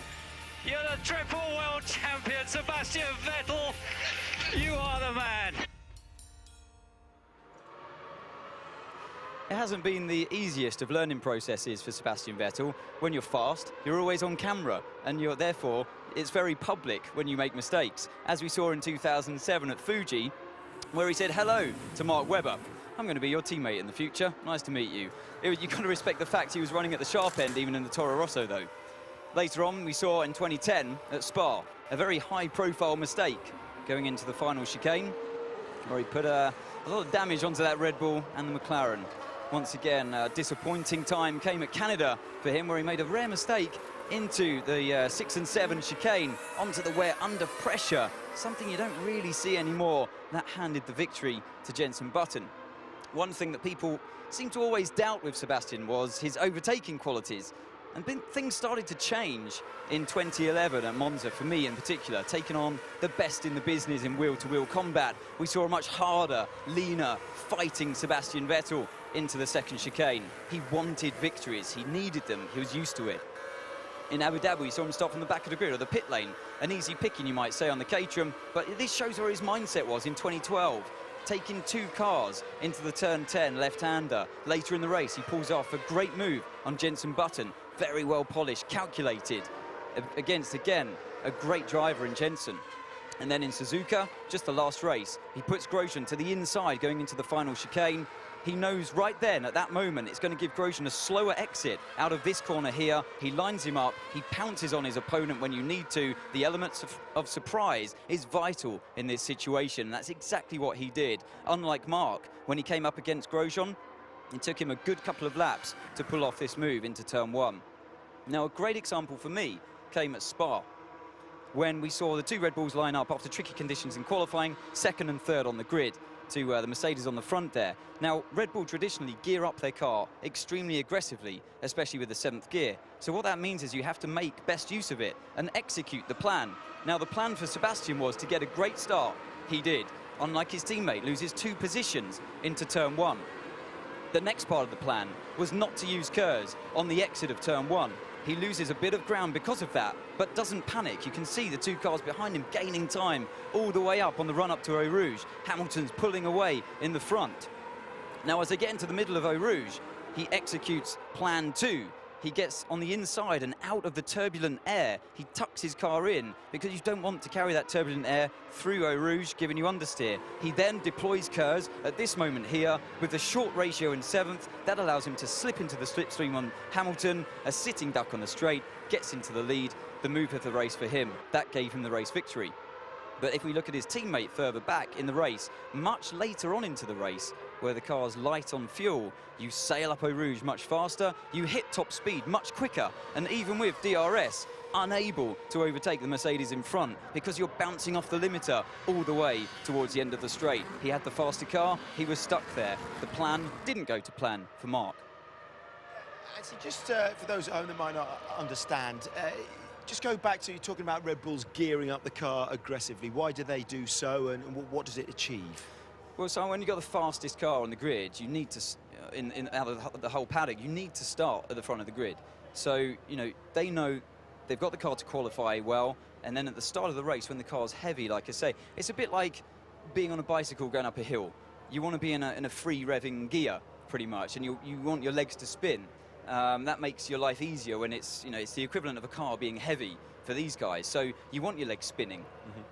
You're the triple world champion, Sebastian Vettel! You are the man! It hasn't been the easiest of learning processes for Sebastian Vettel. When you're fast, you're always on camera, and therefore it's very public when you make mistakes. As we saw in 2007 at Fuji, where he said hello to Mark Webber. I'm going to be your teammate in the future. Nice to meet you. You've got to respect the fact he was running at the sharp end, even in the Toro Rosso, though. Later on, we saw in 2010 at Spa, a very high-profile mistake going into the final chicane, where he put a lot of damage onto that Red Bull and the McLaren. Once again, a disappointing time came at Canada for him, where he made a rare mistake into the 6 and 7 chicane, onto the wet, under pressure, something you don't really see anymore. That handed the victory to Jenson Button. One thing that people seem to always doubt with Sebastian was his overtaking qualities. And things started to change in 2011 at Monza, for me in particular, taking on the best in the business in wheel-to-wheel combat. We saw a much harder, leaner, fighting Sebastian Vettel into the second chicane. He wanted victories, he needed them, he was used to it. In Abu Dhabi, we saw him start from the back of the grid, or the pit lane. An easy picking, you might say, on the Caterham, but this shows where his mindset was in 2012. Taking two cars into the turn 10 left-hander. Later in the race, he pulls off a great move on Jenson Button. Very well polished, calculated. Against, again, a great driver in Jenson. And then in Suzuka, just the last race, he puts Grosjean to the inside going into the final chicane. He knows right then, at that moment, it's going to give Grosjean a slower exit out of this corner here. He lines him up, he pounces on his opponent when you need to. The elements of surprise is vital in this situation. That's exactly what he did. Unlike Mark, when he came up against Grosjean, it took him a good couple of laps to pull off this move into turn 1. Now, a great example for me came at Spa, when we saw the two Red Bulls line up after tricky conditions in qualifying, second and third on the grid, to the Mercedes on the front there. Now, Red Bull traditionally gear up their car extremely aggressively, especially with the 7th gear. So what that means is you have to make best use of it and execute the plan. Now, the plan for Sebastian was to get a great start. He did. Unlike his teammate, loses 2 positions into turn 1. The next part of the plan was not to use KERS on the exit of turn 1. He loses a bit of ground because of that, but doesn't panic. You can see the 2 cars behind him gaining time all the way up on the run-up to Eau Rouge. Hamilton's pulling away in the front. Now, as they get into the middle of Eau Rouge, he executes plan 2. He gets on the inside and out of the turbulent air. He tucks his car in because you don't want to carry that turbulent air through Eau Rouge, giving you understeer. He then deploys KERS at this moment here with the short ratio in 7th. That allows him to slip into the slipstream on Hamilton. A sitting duck on the straight, gets into the lead. The move of the race for him. That gave him the race victory. But if we look at his teammate further back in the race, much later on into the race, where the car's light on fuel, you sail up Eau Rouge much faster, you hit top speed much quicker, and even with DRS, unable to overtake the Mercedes in front because you're bouncing off the limiter all the way towards the end of the straight. He had the faster car, he was stuck there. The plan didn't go to plan for Mark. Actually, just for those at home that might not understand, just go back to you talking about Red Bulls gearing up the car aggressively. Why do they do so, and what does it achieve? Well, so when you've got the fastest car on the grid, you need to, out of the whole paddock, you need to start at the front of the grid. So, you know, they know they've got the car to qualify well, and then at the start of the race, when the car's heavy, like I say, it's a bit like being on a bicycle going up a hill. You want to be in a free revving gear, pretty much, and you want your legs to spin. That makes your life easier when it's, you know, it's the equivalent of a car being heavy for these guys. So you want your legs spinning.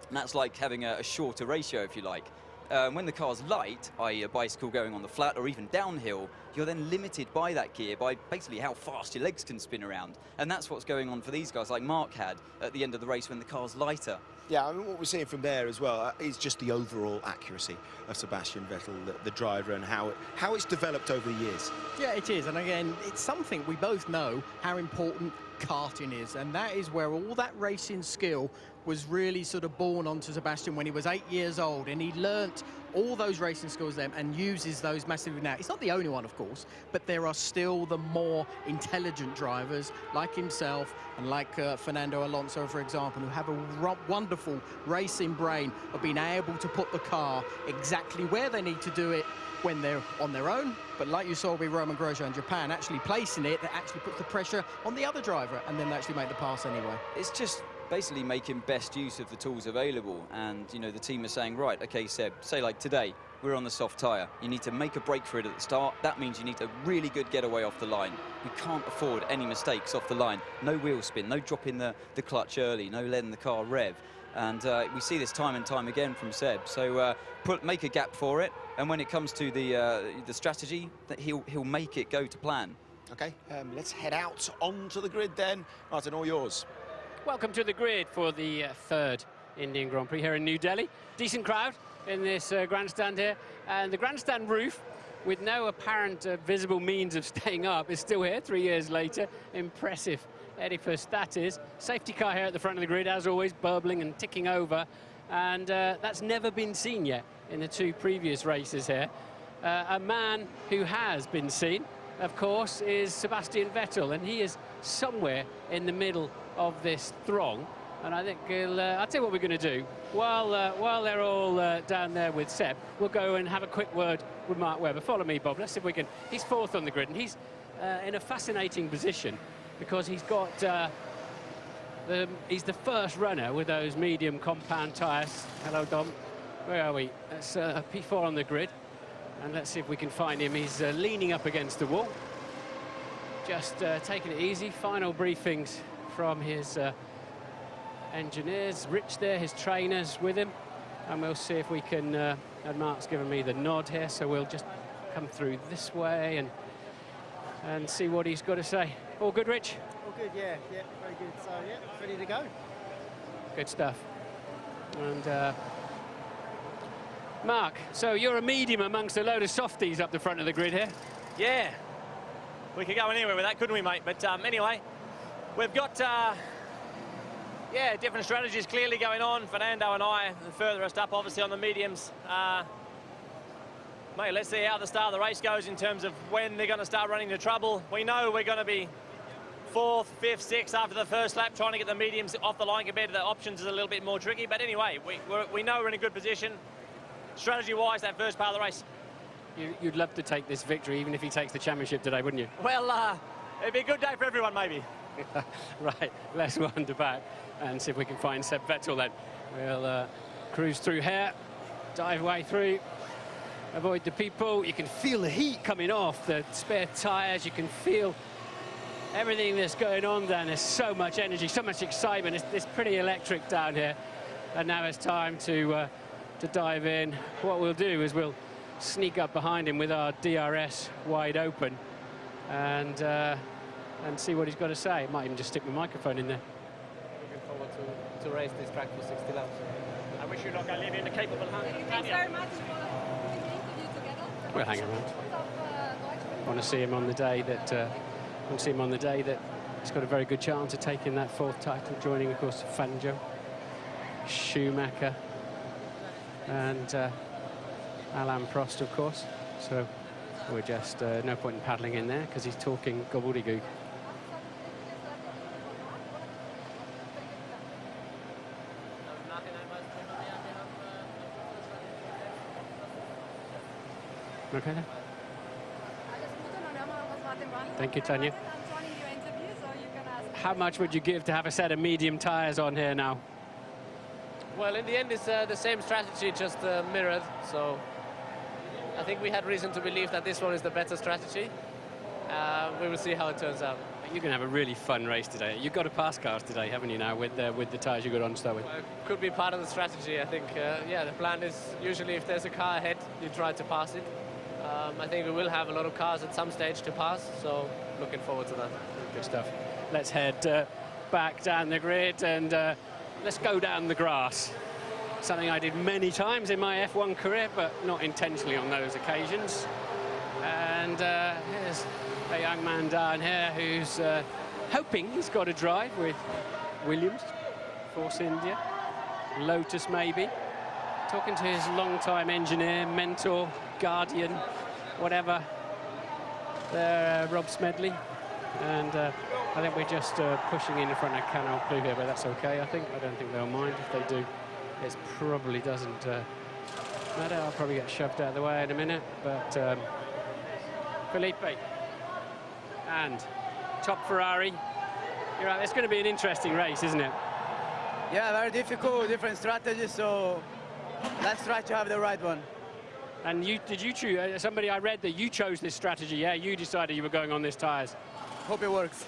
And that's like having a shorter ratio, if you like. When the car's light, i.e. a bicycle going on the flat or even downhill, you're then limited by that gear, by basically how fast your legs can spin around. And that's what's going on for these guys, like Mark had at the end of the race when the car's lighter. Yeah, I mean, what we're seeing from there as well is just the overall accuracy of Sebastian Vettel, the driver, and how it's developed over the years. Yeah, it is. And again, it's something we both know how important karting is. And that is where all that racing skill was really sort of born onto Sebastian when he was 8 years old. And he learnt all those racing skills then and uses those massively now. He's not the only one, of course, but there are still the more intelligent drivers like himself and like Fernando Alonso, for example, who have a wonderful racing brain of being able to put the car exactly where they need to do it when they're on their own. But like you saw with Roman Grosjean in Japan, actually placing it, that actually puts the pressure on the other driver and then they actually make the pass anyway. It's just basically making best use of the tools available. And, you know, the team are saying, right, okay, Seb, say like today, we're on the soft tyre. You need to make a break for it at the start. That means you need a really good getaway off the line. We can't afford any mistakes off the line. No wheel spin, no dropping the clutch early, no letting the car rev. And we see this time and time again from Seb. So make a gap for it. And when it comes to the strategy, that he'll make it go to plan. Okay, let's head out onto the grid then. Martin, all yours. Welcome to the grid for the third Indian Grand Prix here in New Delhi. Decent crowd in this grandstand here. And the grandstand roof, with no apparent visible means of staying up, is still here 3 years later. Impressive edifice that is. Safety car here at the front of the grid, as always, burbling and ticking over. And that's never been seen yet in the two previous races here. A man who has been seen, of course, is Sebastian Vettel, and he is somewhere in the middle of this throng. And I think I'll tell you what we're going to do. While they're all down there with Seb, we'll go and have a quick word with Mark Webber. Follow me, Bob. Let's see if we can. He's fourth on the grid, and he's in a fascinating position because he's got he's the first runner with those medium compound tyres. Hello, Dom. Where are we? That's P4 on the grid, and let's see if we can find him. He's leaning up against the wall, just taking it easy. Final briefings from his engineers. Rich there, his trainers with him, and we'll see if we can, and Mark's given me the nod here, so we'll just come through this way and see what he's got to say. All good, Rich? All good, yeah, very good. So, yeah, ready to go. Good stuff. And Mark, so you're a medium amongst a load of softies up the front of the grid here. Yeah, we could go anywhere with that, couldn't we, mate? But anyway, we've got, yeah, different strategies clearly going on. Fernando and I, the furthest up, obviously, on the mediums. Mate, let's see how the start of the race goes in terms of when they're going to start running into trouble. We know we're going to be 4th, 5th, 6th after the first lap. Trying to get the mediums off the line compared to the options is a little bit more tricky. But anyway, we know we're in a good position. Strategy-wise, that first part of the race. You'd love to take this victory, even if he takes the championship today, wouldn't you? Well, it'd be a good day for everyone, maybe. Right, let's wander back and see if we can find Seb Vettel then. We'll cruise through here, dive way through, avoid the people. You can feel the heat coming off the spare tyres. You can feel everything that's going on down. There's so much energy, so much excitement. It's pretty electric down here. And now it's time to dive in. What we'll do is we'll sneak up behind him with our DRS wide open and see what he's got to say. Might even just stick the microphone in there. Looking forward to race this track for 60 laps. I wish you luck. I leave you in the capable hands. Thanks very much for the interview together. We'll hang around. Want to see him on the day that he's got a very good chance of taking that 4th title, joining, of course, Fangio, Schumacher, and Alain Prost, of course. So we're just no point in paddling in there because he's talking gobbledygook. Okay then. Thank you, Tanya. How much would you give to have a set of medium tyres on here now? Well, in the end, it's the same strategy, just mirrored. So I think we had reason to believe that this one is the better strategy. We will see how it turns out. You're going to have a really fun race today. You've got to pass cars today, haven't you, now, with the tyres you got on to start with? Well, it could be part of the strategy, I think. Yeah, the plan is usually if there's a car ahead, you try to pass it. I think we will have a lot of cars at some stage to pass, so looking forward to that. Good stuff. Let's head back down the grid and let's go down the grass. Something I did many times in my F1 career, but not intentionally on those occasions. And here's a young man down here who's hoping he's got a drive with Williams, Force India, Lotus maybe. Talking to his long-time engineer, mentor, guardian, whatever, there, Rob Smedley. And I think we're just pushing in front of Canal Blue here, but that's okay, I think. I don't think they'll mind if they do. It probably doesn't matter. I'll probably get shoved out of the way in a minute, but Felipe and top Ferrari. You're right, it's going to be an interesting race, isn't it? Yeah, very difficult, different strategies, so let's try to have the right one. And did you choose, somebody I read that you chose this strategy, yeah? You decided you were going on these tyres. Hope it works.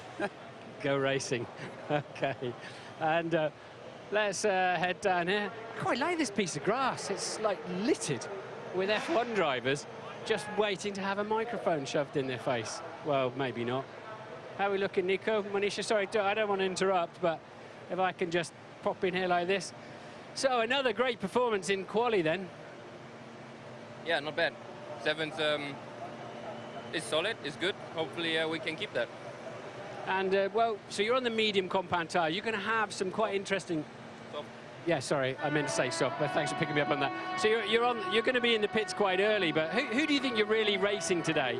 Go racing. Okay. And let's head down here. I quite like this piece of grass. It's like littered with F1 drivers just waiting to have a microphone shoved in their face. Well, maybe not. How are we looking, Nico? Manisha, sorry, I don't want to interrupt, but if I can just pop in here like this. So another great performance in quali then. Yeah, not bad. 7th is solid, is good. Hopefully we can keep that. And well, so you're on the medium compound tyre. You're going to have some quite interesting. Soft. Yeah, sorry, I meant to say soft, but thanks for picking me up on that. So you're going to be in the pits quite early, but who do you think you're really racing today?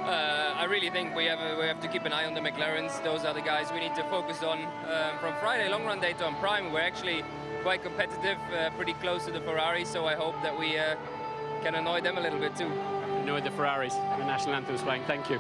I really think we have to keep an eye on the McLarens. Those are the guys we need to focus on. From Friday long run data on Prime, we're actually quite competitive, pretty close to the Ferrari. So I hope that we can annoy them a little bit too. Annoy the Ferraris. The national anthem's playing. Thank you.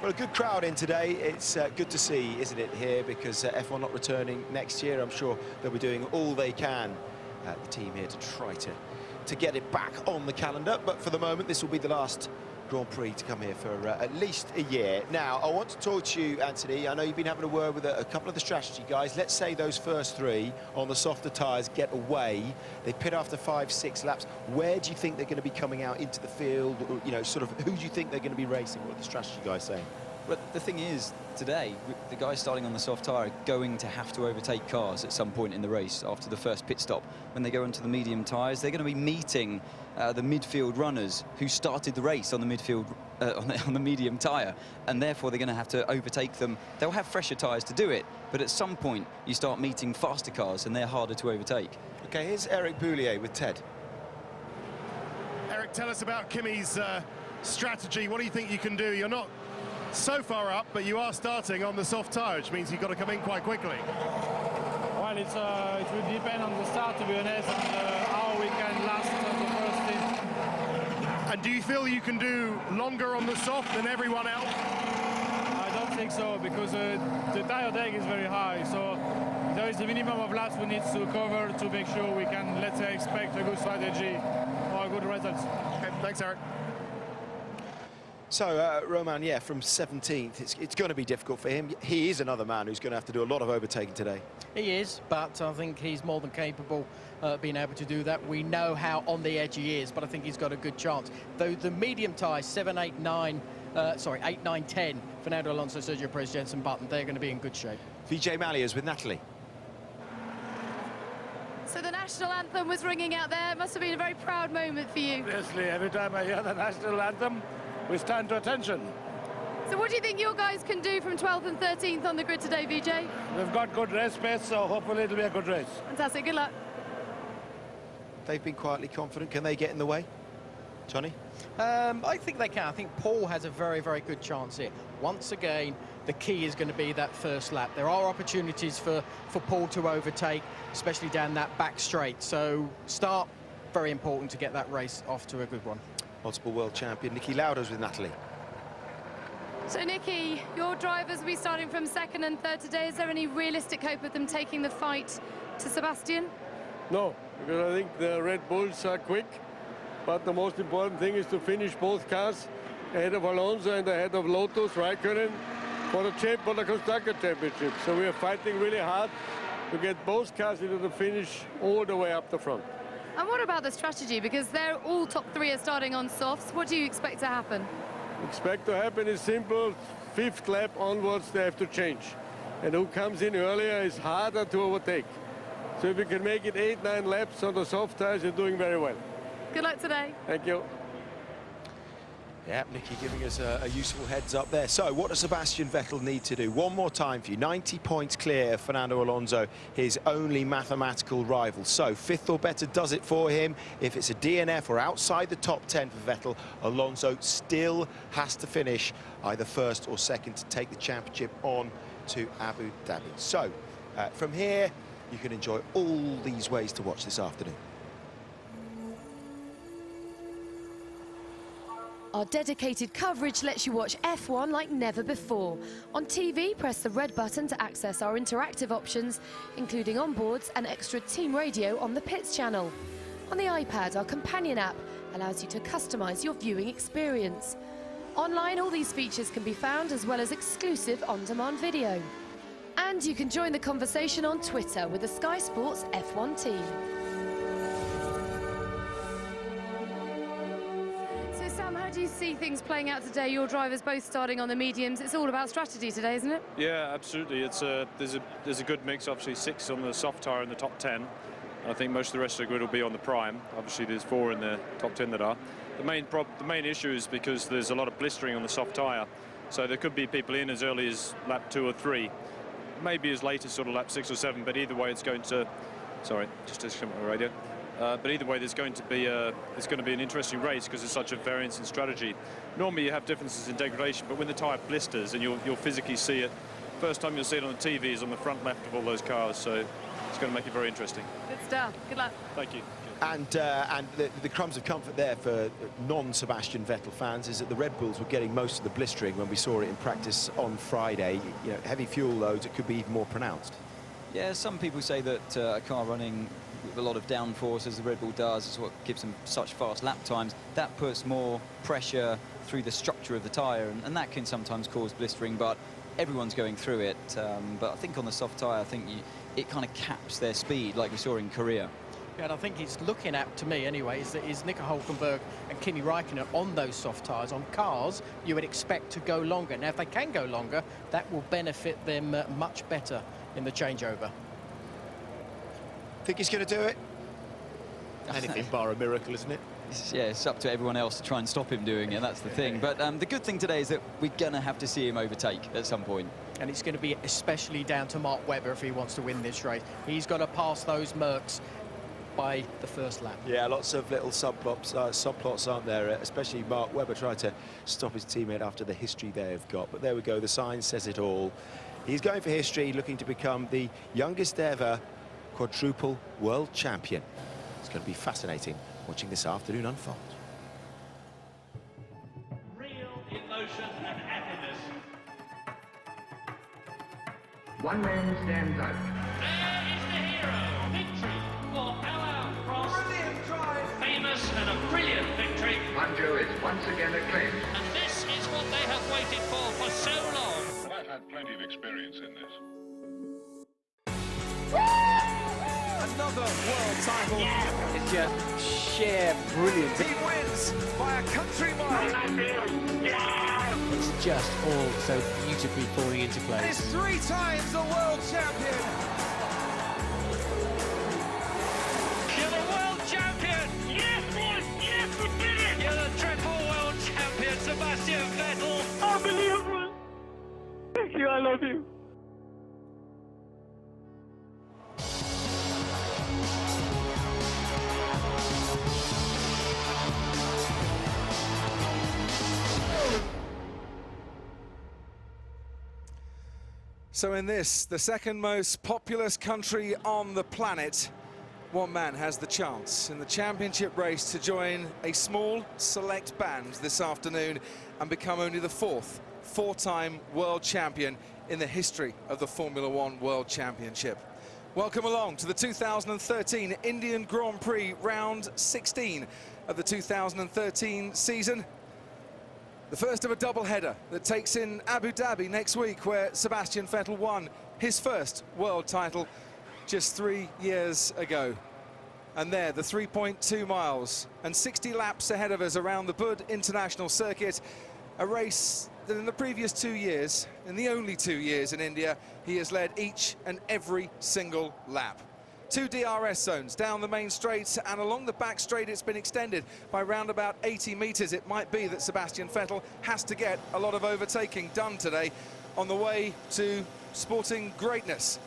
Well, a good crowd in today. It's good to see, isn't it, here, because F1 not returning next year. I'm sure they'll be doing all they can, the team here, to try to get it back on the calendar. But for the moment, this will be the last Grand Prix to come here for at least a year. Now, I want to talk to you, Anthony. I know you've been having a word with a couple of the strategy guys. Let's say those first three on the softer tyres get away. They pit after 5-6 laps. Where do you think they're going to be coming out into the field? Or, you know, sort of, who do you think they're going to be racing? What are the strategy guys saying? But the thing is, today, the guys starting on the soft tyre are going to have to overtake cars at some point in the race after the first pit stop. When they go onto the medium tyres, they're going to be meeting the midfield runners who started the race on the midfield on the medium tyre, and therefore they're going to have to overtake them. They'll have fresher tyres to do it, but at some point you start meeting faster cars and they're harder to overtake. Okay, here's Eric Boulier with Ted. Eric, tell us about Kimi's strategy. What do you think you can do? You're not so far up, but you are starting on the soft tyre, which means you've got to come in quite quickly. Well, it will depend on the start, to be honest, and how we can last the first stint. And do you feel you can do longer on the soft than everyone else? I don't think so, because the tire deck is very high. So there is a minimum of laps we need to cover to make sure we can, let's say, expect a good strategy or a good result. Okay, thanks, Eric. So, Roman, yeah, from 17th, it's going to be difficult for him. He is another man who's going to have to do a lot of overtaking today. He is, but I think he's more than capable of being able to do that. We know how on the edge he is, but I think he's got a good chance. Though the medium tyres, 7, 8, 9, 8, 9, 10, Fernando Alonso, Sergio Perez, Jenson Button, they're going to be in good shape. Vijay Mallya's with Natalie. So the national anthem was ringing out there. It must have been a very proud moment for you. Obviously, every time I hear the national anthem, we stand to attention. So what do you think your guys can do from 12th and 13th on the grid today, Vijay? We've got good race pace, so hopefully it'll be a good race. Fantastic, good luck. They've been quietly confident. Can they get in the way? Johnny? I think they can. I think Paul has a very, very good chance here. Once again, the key is going to be that first lap. There are opportunities for Paul to overtake, especially down that back straight. So start, very important to get that race off to a good one. Multiple world champion Niki Lauda's with Natalie. So, Niki, your drivers will be starting from 2nd and 3rd today. Is there any realistic hope of them taking the fight to Sebastian? No, because I think the Red Bulls are quick, but the most important thing is to finish both cars ahead of Alonso and ahead of Lotus, Raikkonen, for the Constructor Championship. So we are fighting really hard to get both cars into the finish all the way up the front. And what about the strategy? Because they're all top 3 are starting on softs. What do you expect to happen? Expect to happen is simple. 5th lap onwards, they have to change. And who comes in earlier is harder to overtake. So if we can make it 8, 9 laps on the soft tires, you're doing very well. Good luck today. Thank you. Yeah, Niki giving us a useful heads up there. So what does Sebastian Vettel need to do? One more time for you. 90 points clear of Fernando Alonso, his only mathematical rival. So 5th or better does it for him. If it's a DNF or outside the top 10 for Vettel, Alonso still has to finish either 1st or 2nd to take the championship on to Abu Dhabi. So from here, you can enjoy all these ways to watch this afternoon. Our dedicated coverage lets you watch F1 like never before. On TV, press the red button to access our interactive options, including onboards and extra team radio on the Pits channel. On the iPad, our companion app allows you to customize your viewing experience. Online, all these features can be found, as well as exclusive on-demand video. And you can join the conversation on Twitter with the Sky Sports F1 team. How do you see things playing out today? Your drivers both starting on the mediums. It's all about strategy today, isn't it? Yeah, absolutely. It's there's a good mix. Obviously, 6 on the soft tyre in the top 10. I think most of the rest of the grid will be on the prime. Obviously, there's 4 in the top 10 that are. The main issue is because there's a lot of blistering on the soft tyre, so there could be people in as early as lap 2 or 3, maybe as late as sort of lap 6 or 7. But either way, it's going to. Sorry, just to my radio. But either way, it's going to be an interesting race because there's such a variance in strategy. Normally, you have differences in degradation, but when the tyre blisters and you'll physically see it, first time you'll see it on the TV is on the front left of all those cars. So it's going to make it very interesting. Good stuff. Good luck. Thank you. And the crumbs of comfort there for non-Sebastian Vettel fans is that the Red Bulls were getting most of the blistering when we saw it in practice on Friday. You know, heavy fuel loads, it could be even more pronounced. Yeah, some people say that a car running with a lot of downforce, as the Red Bull does, is what gives them such fast lap times. That puts more pressure through the structure of the tyre, and that can sometimes cause blistering, but everyone's going through it. But I think on the soft tyre, I think it kind of caps their speed, like we saw in Korea. Yeah, and I think he's looking at, to me anyway, is Nico Hülkenberg and Kimi Raikkonen on those soft tyres. On cars, you would expect to go longer. Now, if they can go longer, that will benefit them much better in the changeover. Think he's going to do it? Anything bar a miracle, isn't it? Yeah, it's up to everyone else to try and stop him doing it, that's the thing. But the good thing today is that we're going to have to see him overtake at some point. And it's going to be especially down to Mark Webber if he wants to win this race. He's got to pass those Mercs by the first lap. Yeah, lots of little subplots, aren't there? Especially Mark Webber trying to stop his teammate after the history they've got. But there we go, the sign says it all. He's going for history, looking to become the youngest ever quadruple world champion. It's going to be fascinating watching this afternoon unfold. Real emotion and happiness. One man stands out. There is the hero. Victory for Alain Prost. Brilliant drive. Famous and a brilliant victory. Banjo is once again acclaimed. And this is what they have waited for so long. But I've had plenty of experience in this. Another world title. Yeah. It's just sheer brilliance. He wins by a country mile. It's just all so beautifully falling into And place. he's 3 times the world champion. You're the world champion. Yes, boys. Yes, we did it. You're the triple world champion, Sebastian Vettel. Unbelievable. Thank you. I love you. So in this, the second most populous country on the planet, one man has the chance in the championship race to join a small select band this afternoon and become only the 4th 4-time world champion in the history of the Formula One World Championship. Welcome along to the 2013 Indian Grand Prix round 16 of the 2013 season. The first of a double-header that takes in Abu Dhabi next week, where Sebastian Vettel won his first world title just 3 years ago. And there, the 3.2 miles and 60 laps ahead of us around the Bud International Circuit, a race that in the previous 2 years, in the only 2 years in India, he has led each and every single lap. 2 DRS zones down the main straight, and along the back straight it's been extended by round about 80 metres. It might be that Sebastian Vettel has to get a lot of overtaking done today on the way to sporting greatness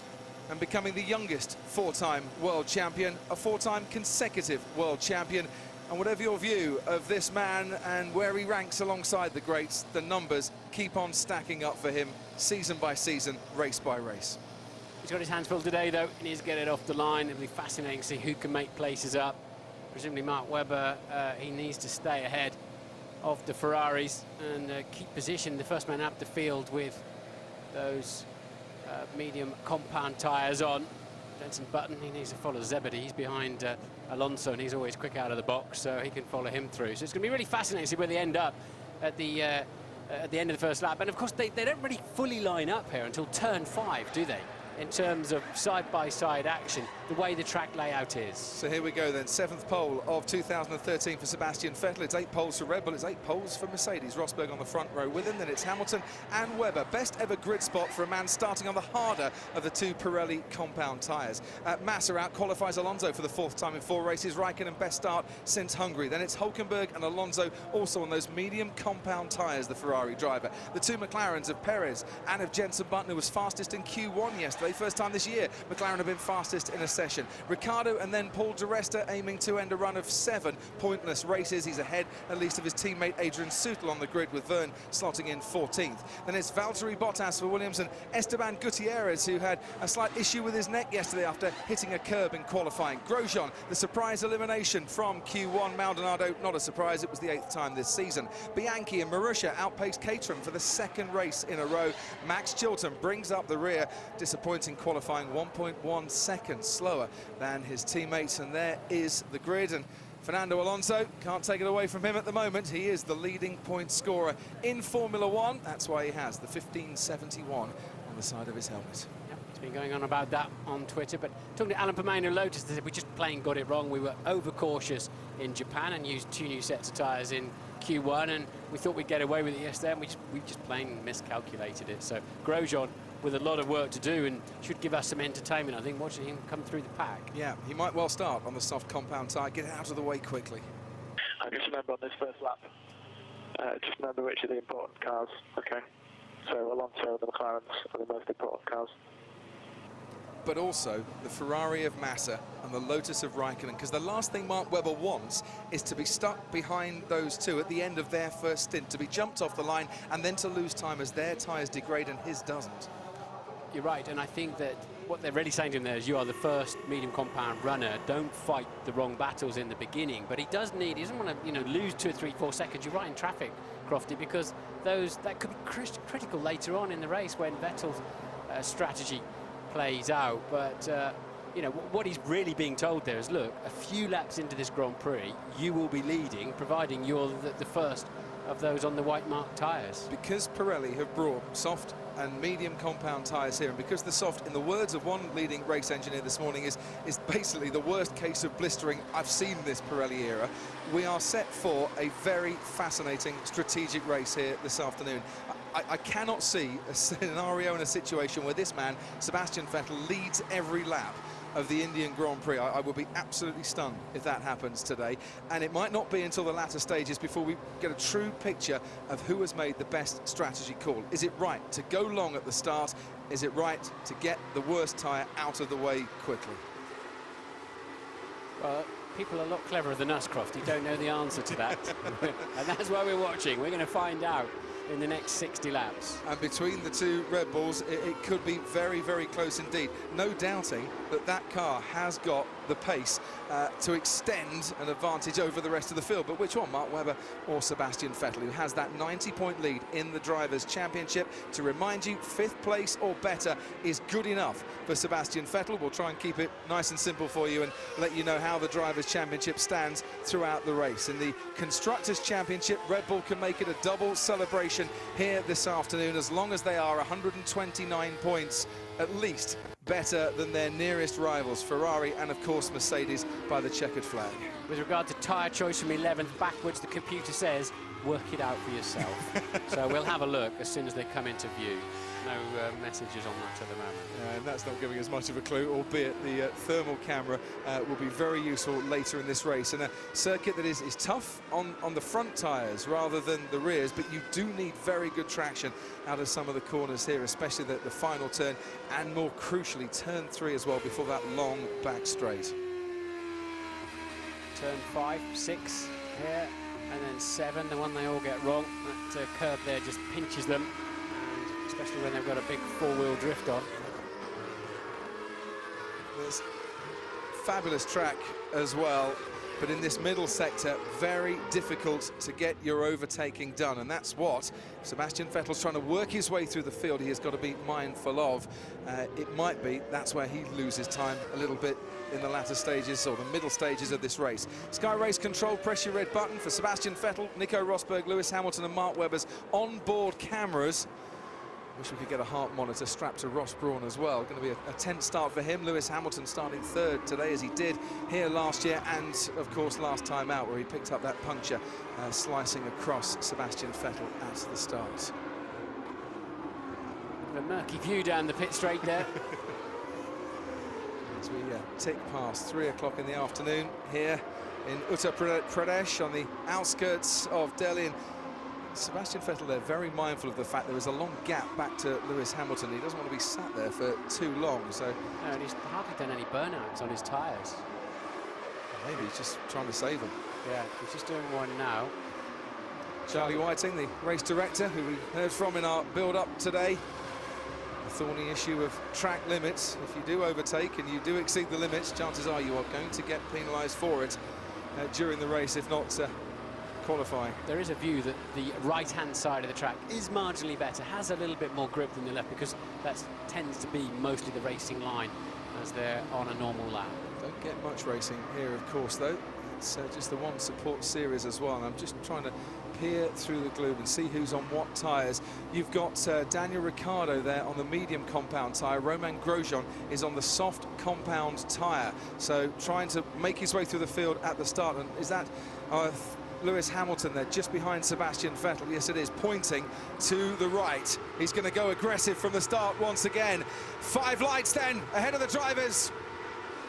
and becoming the youngest 4-time world champion, a 4-time consecutive world champion. And whatever your view of this man and where he ranks alongside the greats, the numbers keep on stacking up for him season by season, race by race. He's got his hands full today, though. He needs to get it off the line. It'll be fascinating to see who can make places up. Presumably Mark Webber, he needs to stay ahead of the Ferraris and keep position. The first man up the field with those medium compound tyres on. Jenson Button, he needs to follow Zebedee. He's behind Alonso, and he's always quick out of the box, so he can follow him through. So it's going to be really fascinating to see where they end up at the end of the first lap. And of course, they don't really fully line up here until turn 5, do they? In terms of side-by-side action, the way the track layout is. So here we go then, 7th pole of 2013 for Sebastian Vettel. It's 8 poles for Red Bull, it's 8 poles for Mercedes. Rosberg on the front row with him, then it's Hamilton and Webber. Best ever grid spot for a man starting on the harder of the 2 Pirelli compound tyres. Massa out-qualifies Alonso for the 4th time in 4 races. Raikkonen best start since Hungary. Then it's Hulkenberg and Alonso also on those medium compound tyres, the Ferrari driver. The 2 McLarens of Perez and of Jenson Button, who was fastest in Q1 yesterday. First time this year McLaren have been fastest in a session. Ricciardo and then Paul di Resta aiming to end a run of 7 pointless races. He's ahead at least of his teammate Adrian Sutil on the grid, with Verne slotting in 14th. Then it's Valtteri Bottas for Williams and Esteban Gutierrez, who had a slight issue with his neck yesterday after hitting a curb in qualifying. Grosjean, the surprise elimination from Q1. Maldonado, not a surprise, it was the 8th time this season. Bianchi and Marussia outpaced Caterham for the 2nd race in a row. Max Chilton brings up the rear, disappointing qualifying 1.1 seconds slower than his teammates, and there is the grid. And Fernando Alonso, can't take it away from him at the moment. He is the leading point scorer in Formula One. That's why he has the 1571 on the side of his helmet. Yep, it's been going on about that on Twitter, but talking to Alan Permain of Lotus, they said we just plain got it wrong. We were overcautious in Japan and used 2 new sets of tyres in Q1, and we thought we'd get away with it yesterday, and we just plain miscalculated it. So Grosjean with a lot of work to do and should give us some entertainment, I think, watching him come through the pack. Yeah, he might well start on the soft compound tyre, get it out of the way quickly. I just remember on this first lap, just remember which are the important cars. Okay, so Alonso and the McLarens are the most important cars. But also the Ferrari of Massa and the Lotus of Raikkonen, because the last thing Mark Webber wants is to be stuck behind those 2 at the end of their first stint, to be jumped off the line and then to lose time as their tyres degrade and his doesn't. You're right, and I think that what they're really saying to him there is, you are the first medium compound runner, don't fight the wrong battles in the beginning. But he doesn't want to, lose 2 or 3, 4 seconds. You're right in traffic, Crofty, because that could be critical later on in the race when Vettel's strategy plays out. But you know, what he's really being told there is, look, a few laps into this Grand Prix, you will be leading, providing you're the first of those on the white mark tyres. Because Pirelli have brought soft and medium compound tyres here, and because the soft, in the words of one leading race engineer this morning, is basically the worst case of blistering I've seen this Pirelli era, we are set for a very fascinating strategic race here this afternoon. I cannot see a scenario and a situation where this man, Sebastian Vettel, leads every lap of the Indian Grand Prix. I will be absolutely stunned if that happens today, and it might not be until the latter stages before we get a true picture of who has made the best strategy call. Is it right to go long at the start? Is it right to get the worst tyre out of the way quickly? Well, people are a lot cleverer than us, Croft. You don't know the answer to that. And that's why we're watching. We're going to find out in the next 60 laps. And between the two Red Bulls, it could be very, very close indeed. No doubting that that car has got the pace to extend an advantage over the rest of the field. But which one, Mark Webber or Sebastian Vettel, who has that 90-point lead in the Drivers' Championship? To remind you, 5th place or better is good enough for Sebastian Vettel. We'll try and keep it nice and simple for you and let you know how the Drivers' Championship stands throughout the race. In the Constructors' Championship, Red Bull can make it a double celebration here this afternoon, as long as they are 129 points at least better than their nearest rivals, Ferrari and of course Mercedes by the checkered flag. With regard to tyre choice from 11th backwards, the computer says work it out for yourself. So we'll have a look as soon as they come into view. No messages on that at the moment. And that's not giving us much of a clue, albeit the thermal camera will be very useful later in this race. And a circuit that is tough on the front tyres rather than the rears, but you do need very good traction out of some of the corners here, especially the final turn, and more crucially, turn 3 as well before that long back straight. Turn 5, 6 here, and then 7, the one they all get wrong. That curve there just pinches them, and especially when they've got a big four-wheel drift on. There's fabulous track as well, but in this middle sector, very difficult to get your overtaking done, and that's what Sebastian Vettel's trying to work his way through the field. He has got to be mindful of. It might be that's where he loses time a little bit in the latter stages or the middle stages of this race. Sky Race Control, press your red button for Sebastian Vettel, Nico Rosberg, Lewis Hamilton and Mark Webber's onboard cameras. Wish we could get a heart monitor strapped to Ross Brawn as well. Going to be a tense start for him. Lewis Hamilton starting 3rd today, as he did here last year, and of course last time out where he picked up that puncture slicing across Sebastian Vettel at the start. A murky view down the pit straight there. As we tick past 3 o'clock in the afternoon here in Uttar Pradesh on the outskirts of Delhi. And Sebastian Vettel there very mindful of the fact there is a long gap back to Lewis Hamilton. He doesn't want to be sat there for too long. So no, and he's hardly done any burnouts on his tyres. Maybe he's just trying to save them. Yeah, he's just doing one now. Charlie Whiting, the race director, who we heard from in our build-up today. The thorny issue of track limits. If you do overtake and you do exceed the limits, chances are you are going to get penalised for it during the race, if not qualifying. There is a view that the right-hand side of the track is marginally better, has a little bit more grip than the left, because that tends to be mostly the racing line as they're on a normal lap. Don't get much racing here, of course, though. It's just the one support series as well. And I'm just trying to peer through the gloom and see who's on what tyres. You've got Daniel Ricciardo there on the medium compound tyre. Romain Grosjean is on the soft compound tyre. So trying to make his way through the field at the start. And is that Lewis Hamilton there just behind Sebastian Vettel? Yes, it is, pointing to the right. He's going to go aggressive from the start once again. 5 lights then ahead of the drivers.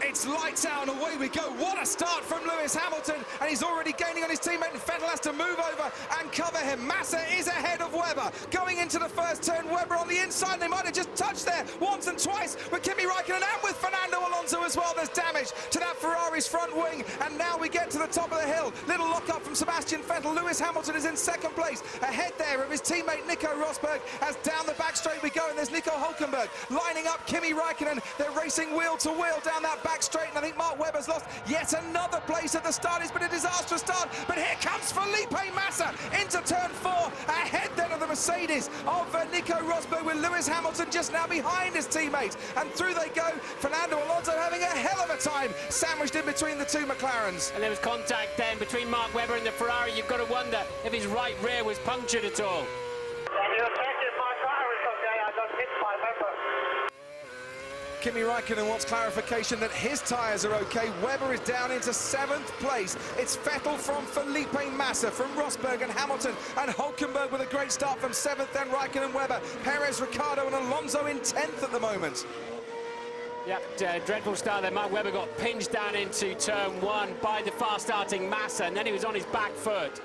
It's lights out and away we go. What a start from Lewis Hamilton, and he's already gaining on his teammate, and Vettel has to move over and cover him. Massa is ahead of Webber. Going into the first turn, Webber on the inside. They might have just touched there once and twice with Kimi Räikkönen and with Fernando Alonso as well. There's damage to that Ferrari his front wing, and now we get to the top of the hill. Little lock-up from Sebastian Vettel. Lewis Hamilton is in second place, ahead there of his teammate Nico Rosberg, as down the back straight we go, and there's Nico Hülkenberg lining up Kimi Räikkönen. They're racing wheel to wheel down that back straight, and I think Mark Webber's lost yet another place at the start. It's been a disastrous start, but here comes Felipe Massa into turn 4, ahead then of the Mercedes of Nico Rosberg, with Lewis Hamilton just now behind his teammate, and through they go. Fernando Alonso having a hell of a time, sandwiched in between the two McLarens. And there was contact then between Mark Webber and the Ferrari. You've got to wonder if his right rear was punctured at all. Kimi Räikkönen wants clarification that his tyres are okay. Webber is down into 7th place. It's Vettel from Felipe Massa, from Rosberg and Hamilton, and Hülkenberg with a great start from 7th, then Räikkönen, Webber, Perez, Ricciardo and Alonso in 10th at the moment. Yep, dreadful start there. Mark Webber got pinched down into turn 1 by the fast-starting Massa, and then he was on his back foot.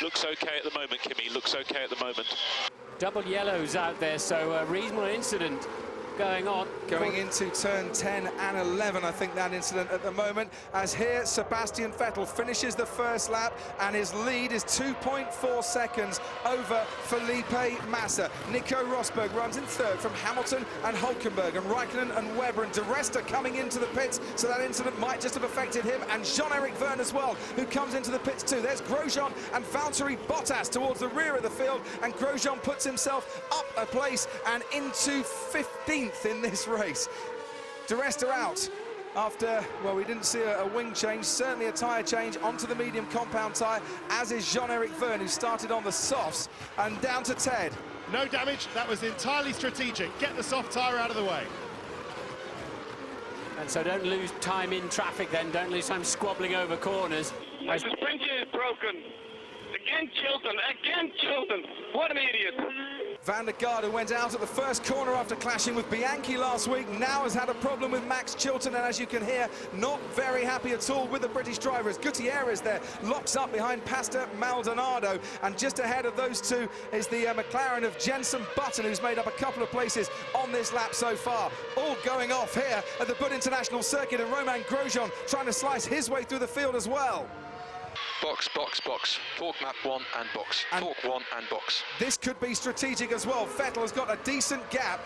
Looks okay at the moment, Kimi. Looks okay at the moment. Double yellows out there, so a reasonable incident going on. Going into turn 10 and 11, I think, that incident at the moment, as here Sebastian Vettel finishes the first lap, and his lead is 2.4 seconds over Felipe Massa. Nico Rosberg runs in 3rd from Hamilton and Hülkenberg, and Räikkönen and Webber, and De Resta coming into the pits, so that incident might just have affected him, and Jean-Eric Vergne as well, who comes into the pits too. There's Grosjean and Valtteri Bottas towards the rear of the field, and Grosjean puts himself up a place and into 15th in this race. De Resta out after, well, we didn't see a wing change, certainly a tyre change onto the medium compound tyre, as is Jean-Eric Vergne, who started on the softs, and down to Ted. No damage, that was entirely strategic. Get the soft tyre out of the way. And so don't lose time in traffic then, don't lose time squabbling over corners. My suspension is broken. Again Chilton, what an idiot. Van der Garde went out at the first corner after clashing with Bianchi last week, now has had a problem with Max Chilton, and as you can hear, not very happy at all with the British drivers. Gutierrez there locks up behind Pastor Maldonado, and just ahead of those two is the McLaren of Jenson Button, who's made up a couple of places on this lap so far. All going off here at the Bud International Circuit, and Romain Grosjean trying to slice his way through the field as well. Box, box, box. Torque map 1 and box. Torque 1 and box. This could be strategic as well. Vettel has got a decent gap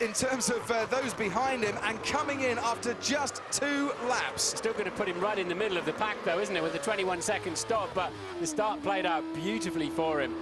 in terms of those behind him, and coming in after just 2 laps. Still going to put him right in the middle of the pack though, isn't it, with the 21-second stop, but the start played out beautifully for him.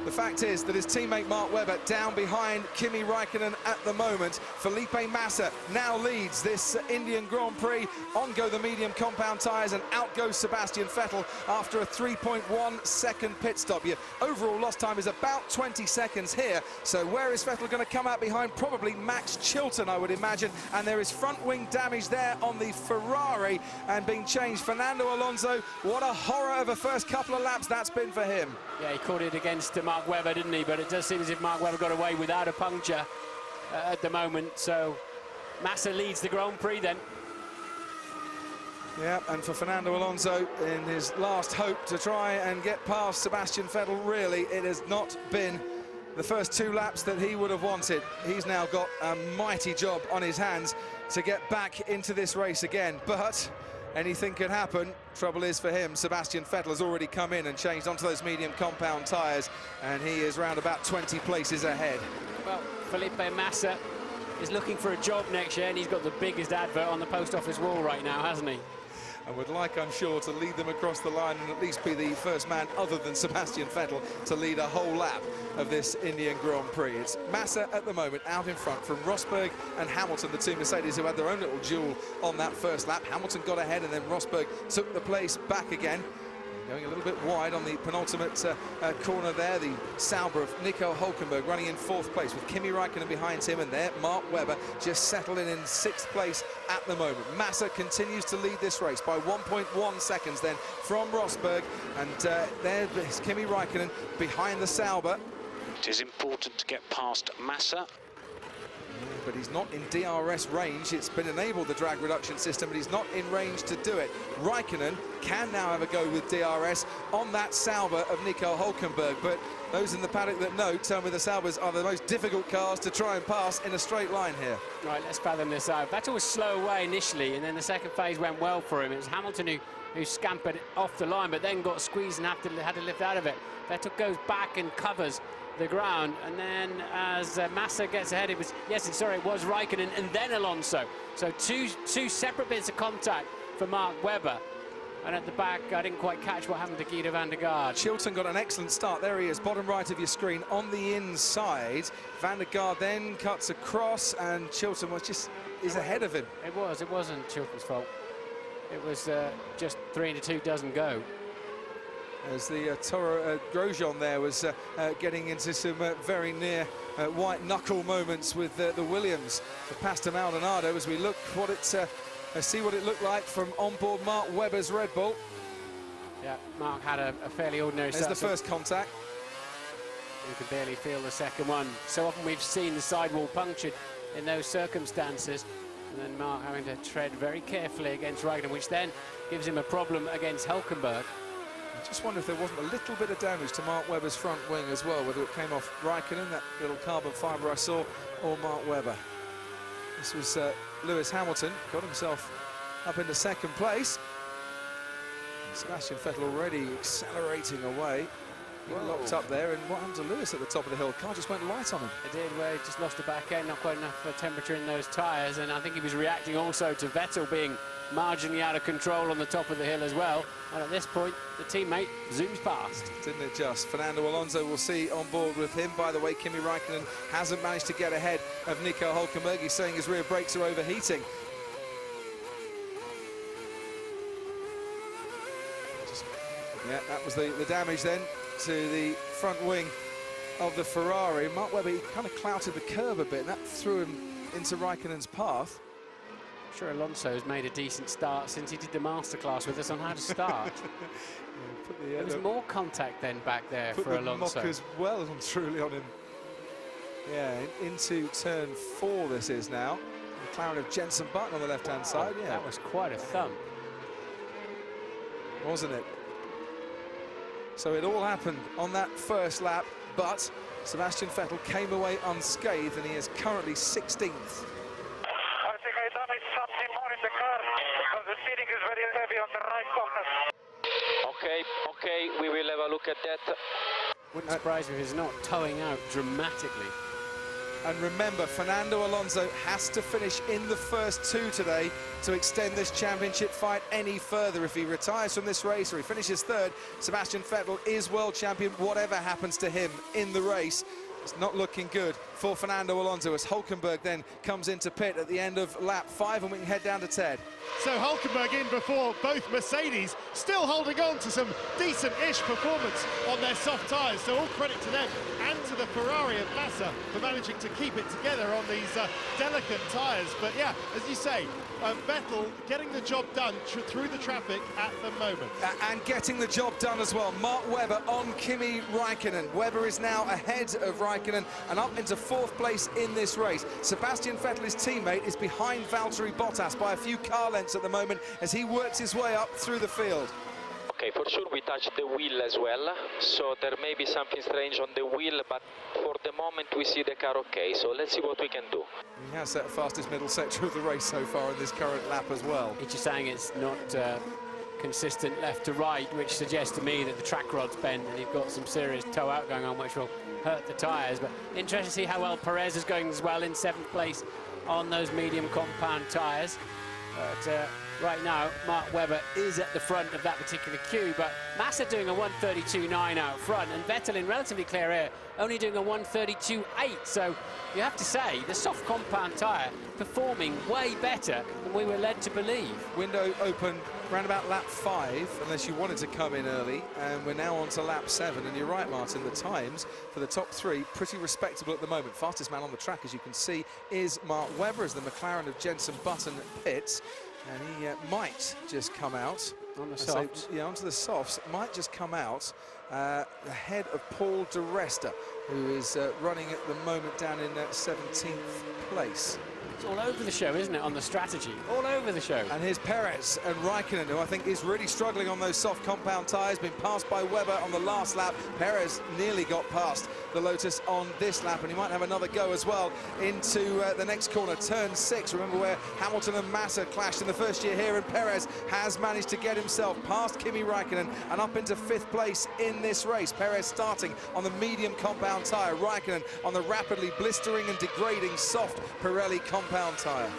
The fact is that his teammate Mark Webber down behind Kimi Räikkönen at the moment. Felipe Massa now leads this Indian Grand Prix. On go the medium compound tyres, and out goes Sebastian Vettel after a 3.1 second pit stop. Your overall lost time is about 20 seconds here. So where is Vettel going to come out behind? Probably Max Chilton, I would imagine. And there is front wing damage there on the Ferrari, and being changed. Fernando Alonso, what a horror of a first couple of laps that's been for him. Yeah, he caught it against Mark Webber, didn't he? But it does seem as if Mark Webber got away without a puncture at the moment. So Massa leads the Grand Prix then. Yeah, and for Fernando Alonso, in his last hope to try and get past Sebastian Vettel, really, it has not been the first 2 laps that he would have wanted. He's now got a mighty job on his hands to get back into this race again. But anything could happen. Trouble is for him, Sebastian Vettel has already come in and changed onto those medium compound tyres, and he is round about 20 places ahead. Well, Felipe Massa is looking for a job next year, and he's got the biggest advert on the post office wall right now, hasn't he? And would like, I'm sure, to lead them across the line and at least be the first man other than Sebastian Vettel to lead a whole lap of this Indian Grand Prix. It's Massa at the moment out in front from Rosberg and Hamilton, the two Mercedes who had their own little duel on that first lap. Hamilton got ahead, and then Rosberg took the place back again. Going a little bit wide on the penultimate corner there, the Sauber of Nico Hülkenberg running in 4th place with Kimi Räikkönen behind him, and there Mark Webber just settled in 6th place at the moment. Massa continues to lead this race by 1.1 seconds then from Rosberg, and there is Kimi Räikkönen behind the Sauber. It is important to get past Massa. but he's not in DRS range. It's been enabled, the drag reduction system, but he's not in range to do it. Raikkonen can now have a go with DRS on that Sauber of Nico Hülkenberg, but those in the paddock that know tell me the Saubers are the most difficult cars to try and pass in a straight line here. Right, let's fathom this out. Vettel was slow away initially, and then the second phase went well for him. It was Hamilton who scampered off the line, but then got squeezed and had to lift out of it. Vettel goes back and covers the ground, and then as Massa gets ahead, it was Raikkonen and then Alonso. So two separate bits of contact for Mark Webber. And at the back, I didn't quite catch what happened to Guido van der Garde. Chilton got an excellent start. There he is, bottom right of your screen, on the inside. Van der Garde then cuts across, and Chilton is ahead of him. It wasn't Chilton's fault. It was just 3-2 doesn't go. As the Toro Grosjean there was getting into some very near white knuckle moments with the Williams. Pastor Maldonado, as we look see what it looked like from onboard Mark Webber's Red Bull. Yeah, Mark had a fairly ordinary start. There's the first contact. You can barely feel the second one. So often we've seen the sidewall punctured in those circumstances, and then Mark having to tread very carefully against Raikkonen, which then gives him a problem against Hülkenberg. I just wonder if there wasn't a little bit of damage to Mark Webber's front wing as well, whether it came off Raikkonen, that little carbon fibre I saw, or Mark Webber. This was Lewis Hamilton, got himself up into second place. And Sebastian Vettel already accelerating away. He locked up there, and what happened to Lewis at the top of the hill? Car just went light on him. It did, where he just lost the back end, not quite enough temperature in those tyres, and I think he was reacting also to Vettel being marginally out of control on the top of the hill as well. And at this point, the teammate zooms past. Didn't it just? Fernando Alonso will see on board with him. By the way, Kimi Raikkonen hasn't managed to get ahead of Nico Hülkenberg. He's saying his rear brakes are overheating. Yeah, that was the damage then to the front wing of the Ferrari. Mark Webber, he kind of clouted the curb a bit, and that threw him into Raikkonen's path. I'm sure Alonso has made a decent start since he did the masterclass with us on how to start. There was more contact then back there for Alonso. Mockers well and truly on him. Yeah, into turn 4 this is now. McLaren of Jenson Button on the left-hand side. Yeah, that was quite a thump, wasn't it? So it all happened on that first lap, but Sebastian Vettel came away unscathed, and he is currently 16th. I think I damaged something more in the car because the steering is very heavy on the right corner. Okay, we will have a look at that. Wouldn't surprise me if he's not towing out dramatically. And remember, Fernando Alonso has to finish in the first 2 today to extend this championship fight any further. If he retires from this race or he finishes 3rd, Sebastian Vettel is world champion, whatever happens to him in the race. It's not looking good for Fernando Alonso as Hülkenberg then comes into pit at the end of lap 5, and we can head down to Ted. So Hülkenberg in before both Mercedes, still holding on to some decent-ish performance on their soft tyres. So all credit to them and to the Ferrari of Massa for managing to keep it together on these delicate tyres. But yeah, as you say, Vettel getting the job done through the traffic at the moment. And getting the job done as well. Mark Webber on Kimi Raikkonen. Webber is now ahead of Raikkonen and up into 4th place in this race. Sebastian Vettel, his teammate, is behind Valtteri Bottas by a few car lengths at the moment as he works his way up through the field. Okay, for sure we touched the wheel as well, so there may be something strange on the wheel, but for the moment we see the car okay, so let's see what we can do. He has set fastest middle sector of the race so far in this current lap as well. It's just saying it's not consistent left to right, which suggests to me that the track rod's bent and you've got some serious tow out going on, which will hurt the tyres. But interesting to see how well Perez is going as well in 7th place on those medium compound tyres. But right now, Mark Webber is at the front of that particular queue, but Massa doing a 132.9 out front, and Vettel in relatively clear air only doing a 132.8. So you have to say, the soft compound tyre performing way better than we were led to believe. Window open around about lap 5, unless you wanted to come in early, and we're now on to lap 7. And you're right, Martin, the times for the top 3 pretty respectable at the moment. Fastest man on the track, as you can see, is Mark Webber as the McLaren of Jenson Button pits. And he might just come out. On the softs. Yeah, onto the softs. Might just come out ahead of Paul de Resta, who is running at the moment down in 17th place. It's all over the show, isn't it, on the strategy? All over the show. And here's Perez and Raikkonen, who I think is really struggling on those soft compound tyres, been passed by Webber on the last lap. Perez nearly got past the Lotus on this lap, and he might have another go as well into the next corner, turn 6. Remember where Hamilton and Massa clashed in the first year here, and Perez has managed to get himself past Kimi Raikkonen and up into 5th place in this race. Perez starting on the medium compound tyre, Raikkonen on the rapidly blistering and degrading soft Pirelli compound tyre.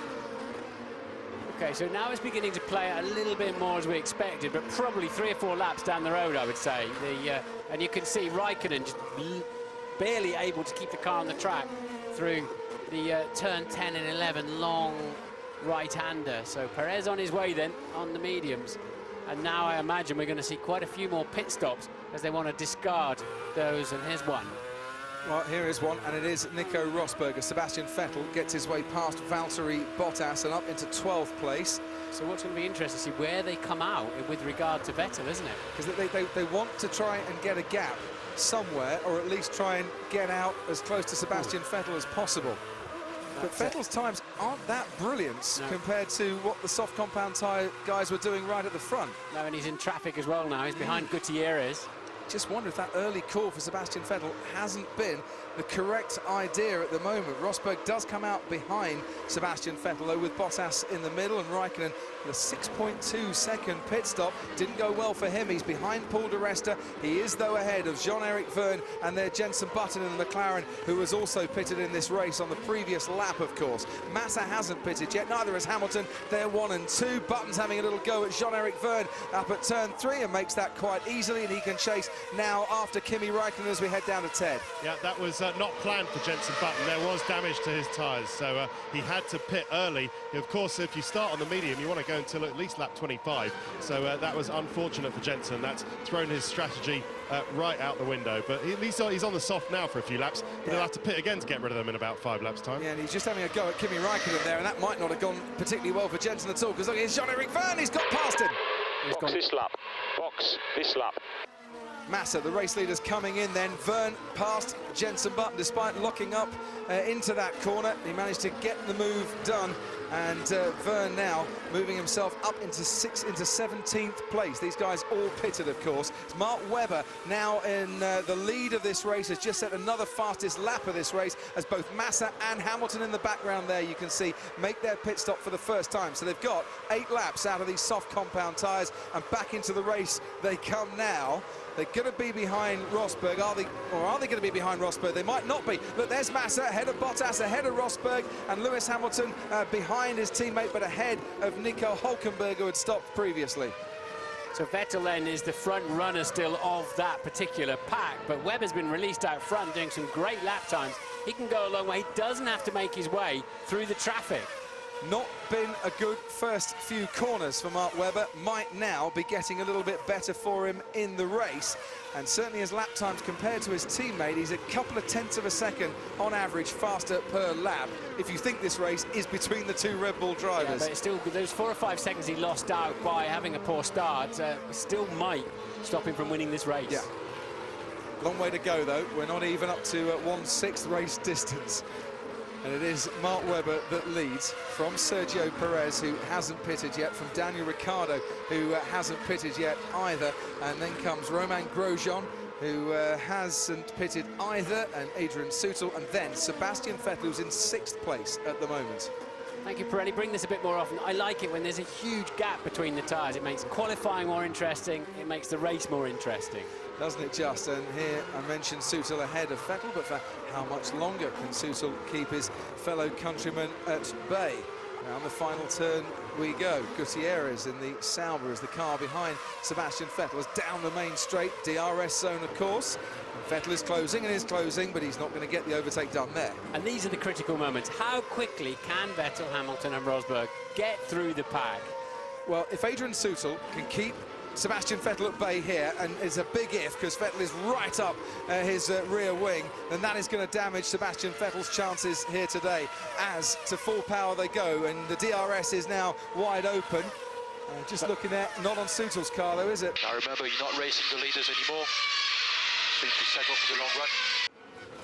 Okay, so now it's beginning to play a little bit more as we expected, but probably 3 or 4 laps down the road, I would say. And you can see Raikkonen just barely able to keep the car on the track through the turn 10 and 11 long right-hander. So Perez on his way then on the mediums. And now I imagine we're going to see quite a few more pit stops as they want to discard those, and here's one. Well, here is one, and it is Nico Rosberg. Sebastian Vettel gets his way past Valtteri Bottas and up into 12th place. So what's going to be interesting to see where they come out with regard to Vettel, isn't it? Because they want to try and get a gap somewhere, or at least try and get out as close to Sebastian Vettel as possible. But Vettel's times aren't that brilliant compared to what the soft compound tyre guys were doing right at the front. No, and he's in traffic as well now. He's behind Gutierrez. Just wonder if that early call for Sebastian Vettel hasn't been the correct idea at the moment. Rosberg does come out behind Sebastian Vettel, though, with Bottas in the middle, and Raikkonen with a 6.2 second pit stop. Didn't go well for him. He's behind Paul de Resta. He is, though, ahead of Jean-Eric Vergne and their Jenson Button in the McLaren, who was also pitted in this race on the previous lap, of course. Massa hasn't pitted yet, neither has Hamilton. They're 1 and 2. Button's having a little go at Jean-Eric Vergne up at turn 3 and makes that quite easily, and he can chase now after Kimi Raikkonen as we head down to Ted. Yeah, that was not planned for Jenson Button. There was damage to his tyres, so he had to pit early. Of course, if you start on the medium, you want to go until at least lap 25. So that was unfortunate for Jenson. That's thrown his strategy right out the window. But at least he's on the soft now for a few laps, but he'll have to pit again to get rid of them in about 5 laps' time. Yeah, and he's just having a go at Kimi Raikkonen there, and that might not have gone particularly well for Jenson at all, because look, here's Jean-Eric Vergne. He's got past him. Box this lap. Box this lap. Massa, the race leader's coming in then. Vergne past Jenson Button despite locking up into that corner. He managed to get the move done, and Vergne now moving himself up into 17th place. These guys all pitted, of course. It's Mark Webber now in the lead of this race, has just set another fastest lap of this race, as both Massa and Hamilton in the background there, you can see, make their pit stop for the first time. So they've got 8 laps out of these soft compound tyres, and back into the race they come now. They're going to be behind Rosberg, are they going to be behind Rosberg? They might not be. Look, there's Massa ahead of Bottas, ahead of Rosberg, and Lewis Hamilton behind his teammate, but ahead of Nico Hülkenberg, who had stopped previously. So Vettel then is the front runner still of that particular pack, but Webber's been released out front doing some great lap times. He can go a long way. He doesn't have to make his way through the traffic. Not been a good first few corners for Mark Webber. Might now be getting a little bit better for him in the race. And certainly his lap times compared to his teammate, he's a couple of tenths of a second on average faster per lap, if you think this race is between the 2 Red Bull drivers. Yeah, but it's still, those 4 or 5 seconds he lost out by having a poor start still might stop him from winning this race. Yeah. Long way to go, though. We're not even up to 1/6 race distance. And it is Mark Webber that leads, from Sergio Perez, who hasn't pitted yet, from Daniel Ricciardo, who hasn't pitted yet either, and then comes Romain Grosjean, who hasn't pitted either, and Adrian Sutil, and then Sebastian Vettel, who's in 6th place at the moment. Thank you, Pirelli. Bring this a bit more often. I like it when there's a huge gap between the tyres. It makes qualifying more interesting. It makes the race more interesting. Doesn't it just? And here I mentioned Sutil ahead of Vettel, but for how much longer can Sutil keep his fellow countryman at bay? Now on the final turn we go. Gutierrez in the Sauber as the car behind Sebastian Vettel is down the main straight, DRS zone of course. And Vettel is closing, but he's not going to get the overtake done there. And these are the critical moments. How quickly can Vettel, Hamilton and Rosberg get through the pack? Well, if Adrian Sutil can keep Sebastian Vettel at bay here, and it's a big if, because Vettel is right up his rear wing, and that is going to damage Sebastian Vettel's chances here today. As to full power they go, and the DRS is now wide open. Just looking at, not on Sutil's car though, is it? Now remember, you're not racing the leaders anymore. Seem to settle for the long run.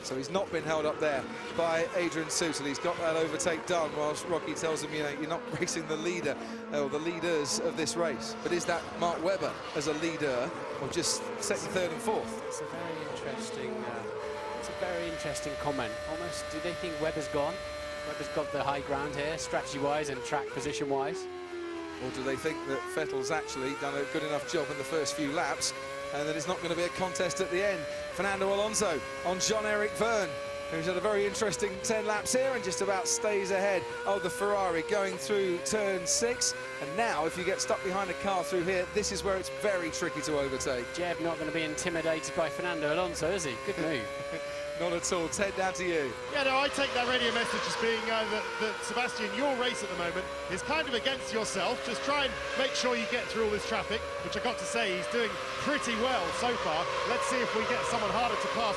So he's not been held up there by Adrian Sutil. He's got that overtake done, whilst Rocky tells him, you know, you're not racing the leader or the leaders of this race. But is that Mark Webber as a leader, or just second, third, and fourth? It's a very interesting comment. Almost, do they think Webber's gone? Webber's got the high ground here, strategy-wise and track position-wise. Or do they think that Vettel's actually done a good enough job in the first few laps and that it's not going to be a contest at the end? Fernando Alonso on Jean-Eric Vergne, who's had a very interesting 10 laps here and just about stays ahead of the Ferrari going through turn 6. And now, if you get stuck behind a car through here, this is where it's very tricky to overtake. Jeb not going to be intimidated by Fernando Alonso, is he? Good move. Not at all. Ted, down to you. Yeah, no, I take that radio message as being that Sebastian, your race at the moment is kind of against yourself. Just try and make sure you get through all this traffic, which I got to say he's doing pretty well so far. Let's see if we get someone harder to pass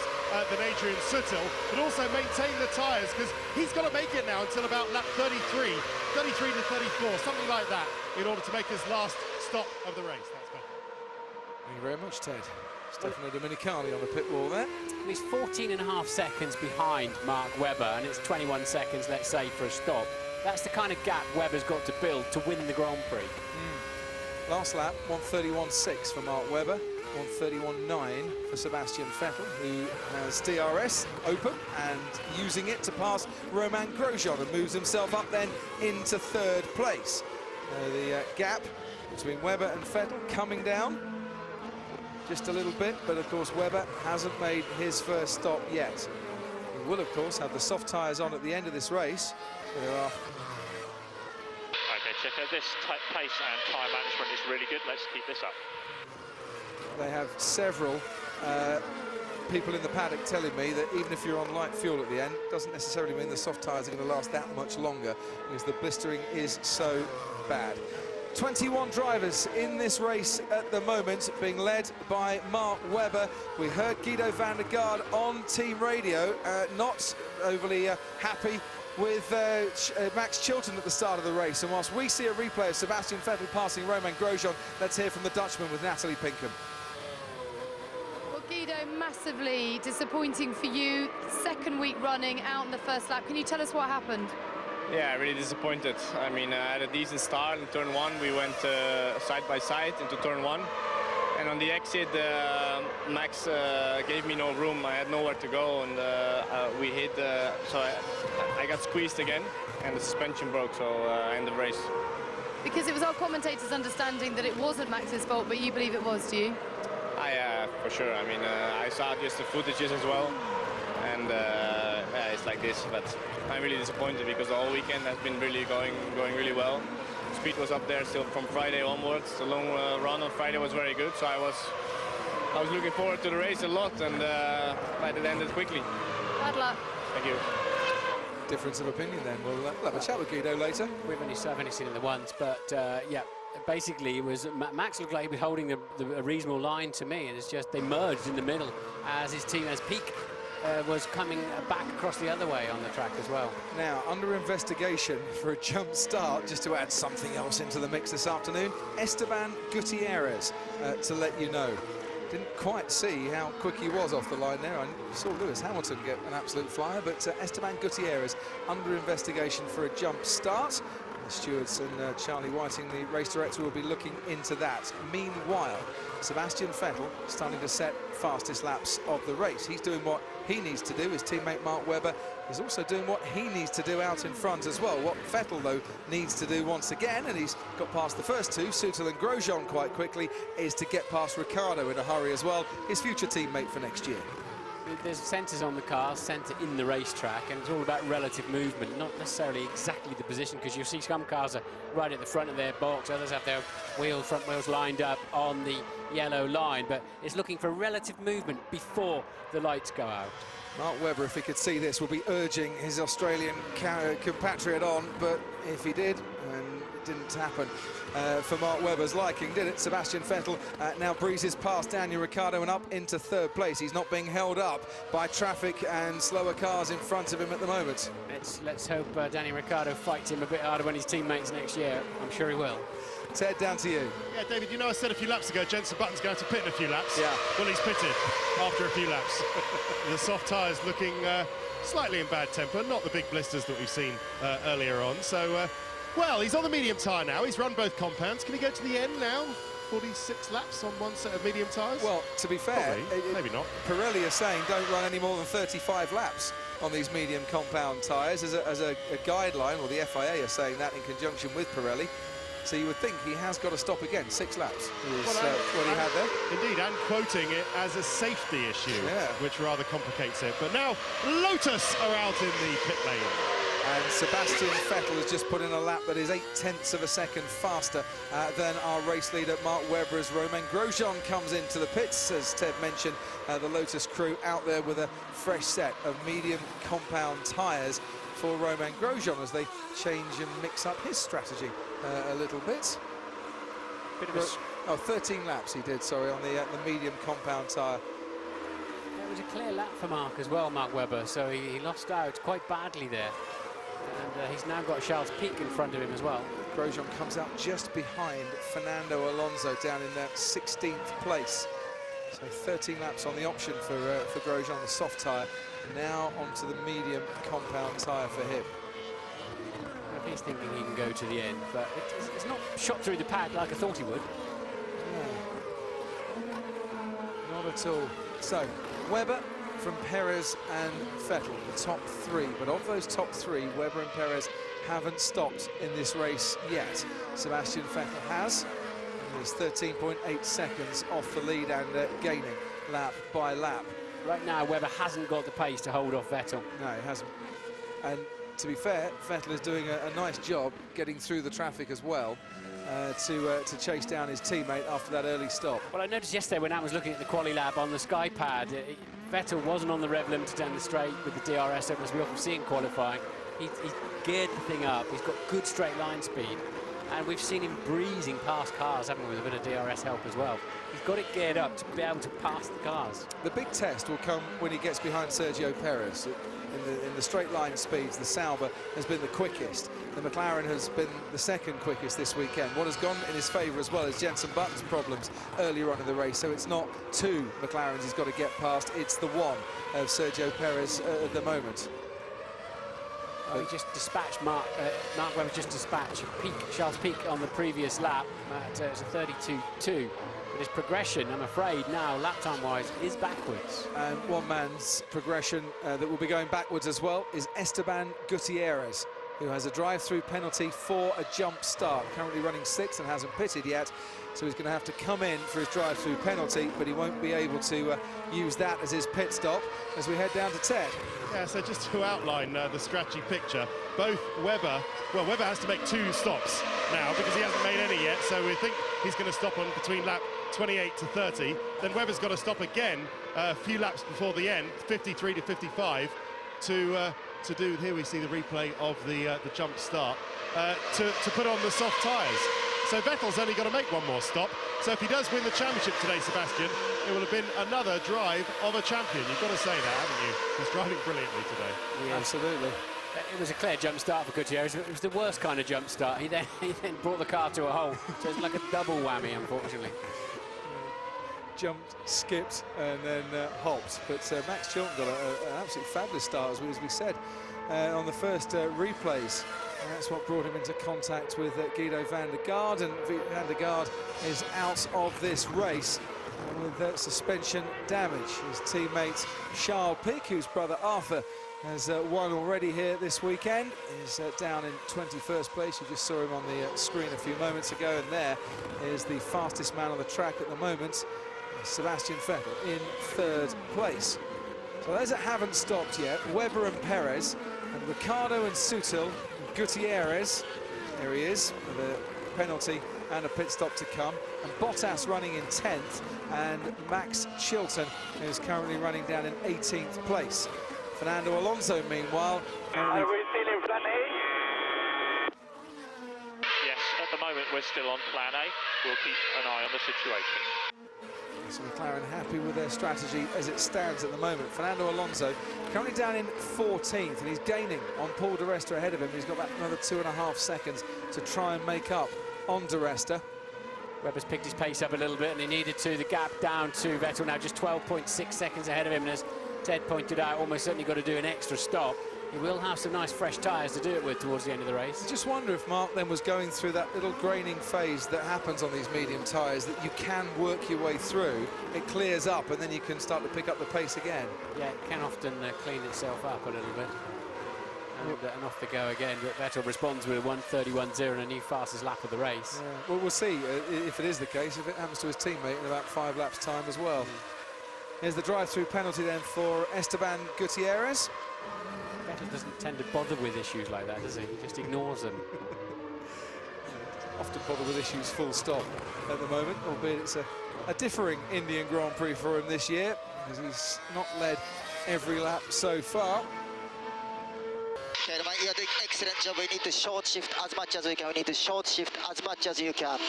than Adrian Sutil, but also maintain the tyres, because he's got to make it now until about lap 33 to 34, something like that, in order to make his last stop of the race. That's better. Thank you very much, Ted. Stefano Domenicali on the pit wall there. He's 14.5 seconds behind Mark Webber, and it's 21 seconds, let's say, for a stop. That's the kind of gap Webber's got to build to win the Grand Prix. Last lap, 1:31.6 for Mark Webber, 1:31.9 for Sebastian Vettel, who has DRS open and using it to pass Romain Grosjean and moves himself up then into third place. The gap between Webber and Vettel coming down just a little bit, but of course Webber hasn't made his first stop yet. He will of course have the soft tyres on at the end of this race. There are... Okay, Checo, this pace and tyre management is really good. Let's keep this up. They have several people in the paddock telling me that even if you're on light fuel at the end, doesn't necessarily mean the soft tyres are going to last that much longer, because the blistering is so bad. 21 drivers in this race at the moment, being led by Mark Webber. We heard Guido van der Garde on team radio, not overly happy with Max Chilton at the start of the race. And whilst we see a replay of Sebastian Vettel passing Romain Grosjean, let's hear from the Dutchman with Natalie Pinkham. Well, Guido, massively disappointing for you. Second week running out in the first lap. Can you tell us what happened? Yeah, really disappointed. I mean, I had a decent start in turn 1. We went side by side into turn 1. And on the exit, Max gave me no room. I had nowhere to go, and we hit. So I got squeezed again, and the suspension broke, so end of race. Because it was our commentator's understanding that it wasn't Max's fault, but you believe it was, do you? Yeah, for sure. I mean, I saw just the footages as well, and yeah, it's like this. But I'm really disappointed because the whole weekend has been really going really well. Speed was up there still from Friday onwards. The long run on Friday was very good, so I was looking forward to the race a lot, and but it ended quickly. Bad luck. Thank you. Difference of opinion then. We'll have a chat with Guido later. I've only seen it once, but yeah, basically it was Max looked like he was holding a reasonable line to me, and it's just they merged in the middle as his team, as Pique was coming back across the other way on the track as well. Now, under investigation for a jump start, just to add something else into the mix this afternoon, Esteban Gutierrez, to let you know. Didn't quite see how quick he was off the line there. I saw Lewis Hamilton get an absolute flyer, but Esteban Gutierrez under investigation for a jump start. The stewards and Charlie Whiting, the race director, will be looking into that. Meanwhile, Sebastian Vettel starting to set fastest laps of the race. He's doing what he needs to do. His teammate Mark Webber is also doing what he needs to do out in front as well. What Vettel, though, needs to do once again, and he's got past the first two, Sutil and Grosjean quite quickly, is to get past Ricciardo in a hurry as well, his future teammate for next year. There's sensors on the car, centre in the racetrack, and it's all about relative movement, not necessarily exactly the position, because you see some cars are right at the front of their box, others have their front wheels lined up on the yellow line, but it's looking for relative movement before the lights go out. Mark Webber, if he could see this, will be urging his Australian compatriot on, but if he did, and it didn't happen for Mark Webber's liking, did it? Sebastian Vettel now breezes past Daniel Ricciardo and up into third place. He's not being held up by traffic and slower cars in front of him at the moment. Let's hope Daniel Ricciardo fights him a bit harder when his teammates next year. I'm sure he will. Ted, down to you. Yeah, David, you know I said a few laps ago Jenson Button's going to pit in a few laps. Yeah. Well, he's pitted after a few laps. The soft tyres looking slightly in bad temper, not the big blisters that we've seen earlier on. So, well, he's on the medium tyre now. He's run both compounds. Can he go to the end now? 46 laps on one set of medium tyres? Well, to be fair, maybe not. Pirelli are saying don't run any more than 35 laps on these medium compound tyres as a guideline, or the FIA are saying that in conjunction with Pirelli. So you would think he has got to stop again. 6 laps is what he had there. Indeed, and quoting it as a safety issue, which rather complicates it. But now Lotus are out in the pit lane. And Sebastian Vettel has just put in a lap that is 0.8 of a second faster than our race leader, Mark Webber, as Romain Grosjean comes into the pits. As Ted mentioned, the Lotus crew out there with a fresh set of medium compound tyres for Romain Grosjean as they change and mix up his strategy a little bit. 13 laps he did, sorry, on the medium compound tyre. It was a clear lap for Mark as well, Mark Webber, so he lost out quite badly there. And he's now got Charles Pic in front of him as well. Grosjean comes out just behind Fernando Alonso down in that 16th place. So 13 laps on the option for Grosjean, the soft tyre. Now onto the medium compound tyre for him. He's thinking he can go to the end, but it's not shot through the pad like I thought he would. No, not at all. So, Webber from Perez and Vettel, the top 3. But of those top 3, Webber and Perez haven't stopped in this race yet. Sebastian Vettel has. He's 13.8 seconds off the lead and gaining lap by lap. Right now, Webber hasn't got the pace to hold off Vettel. No, he hasn't. And to be fair, Vettel is doing a nice job getting through the traffic as well to chase down his teammate after that early stop. Well, I noticed yesterday when I was looking at the quali lap on the Sky pad, Vettel wasn't on the rev limiter down the straight with the DRS, as we often see in qualifying. He geared the thing up. He's got good straight line speed. And we've seen him breezing past cars, haven't we, with a bit of DRS help as well. He's got it geared up to be able to pass the cars. The big test will come when he gets behind Sergio Perez. In the straight line speeds, the Sauber has been the quickest. The McLaren has been the second quickest this weekend. What has gone in his favour as well is Jenson Button's problems earlier on in the race. So it's not 2 McLarens he's got to get past, it's the 1 of Sergio Perez at the moment. He just dispatched Mark Webber just dispatched Charles Pic on the previous lap at a 32.2. But his progression, I'm afraid, now, lap time-wise, is backwards. And one man's progression that will be going backwards as well is Esteban Gutierrez, who has a drive-through penalty for a jump start. Currently running 6th and hasn't pitted yet, so he's going to have to come in for his drive-through penalty, but he won't be able to use that as his pit stop as we head down to Ted. Yeah, so just to outline the scratchy picture, both Webber has to make 2 stops now because he hasn't made any yet, so we think he's going to stop on between lap 28 to 30. Then Webber's got to stop again a few laps before the end, 53 to 55, to do, here we see the replay of the jump start, to put on the soft tyres. So Vettel's only got to make 1 more stop. So if he does win the championship today, Sebastian, it will have been another drive of a champion. You've got to say that, haven't you? He's driving brilliantly today. Yeah. Absolutely. It was a clear jump start for Gutierrez. It was the worst kind of jump start. He then brought the car to a halt. So it's like a double whammy, unfortunately. Jumped, skipped, and then hopped. But Max Chilton got an absolutely fabulous start, as we said, on the first replays. And that's what brought him into contact with Guido van der Garde, and van der Garde is out of this race with suspension damage. His teammate Charles Pic, whose brother Arthur has won already here this weekend, is down in 21st place. You just saw him on the screen a few moments ago, and there is the fastest man on the track at the moment, Sebastian Vettel, in 3rd place. So those that haven't stopped yet, Webber and Perez, and Ricciardo and Sutil, Gutierrez, there he is, with a penalty and a pit stop to come, and Bottas running in 10th, and Max Chilton is currently running down in 18th place. Fernando Alonso, meanwhile... Are we still in front A? Yes, moment, we're still on plan A. We'll keep an eye on the situation. So McLaren happy with their strategy as it stands at the moment. Fernando Alonso currently down in 14th, and he's gaining on Paul di Resta ahead of him. He's got about another 2.5 seconds to try and make up on di Resta. Webber's picked his pace up a little bit, and he needed to. The gap down to Vettel now just 12.6 seconds ahead of him, and as Ted pointed out, almost certainly got to do an extra stop. He will have some nice fresh tyres to do it with towards the end of the race. I just wonder if Mark then was going through that little graining phase that happens on these medium tyres, that you can work your way through, it clears up, and then you can start to pick up the pace again. Yeah, it can often clean itself up a little bit. And off they go again, but Vettel responds with a 1:31.0 and a new fastest lap of the race. Yeah. Well, we'll see if it is the case, if it happens to his teammate in about 5 laps' time as well. Here's the drive-through penalty then for Esteban Gutierrez. Vettel doesn't tend to bother with issues like that, does he? He just ignores them. Often bother with issues full stop at the moment, albeit it's a differing Indian Grand Prix for him this year, because he's not led every lap so far. Okay, you're doing excellent job. We need to short shift as much as we can. We need to short shift as much as you can.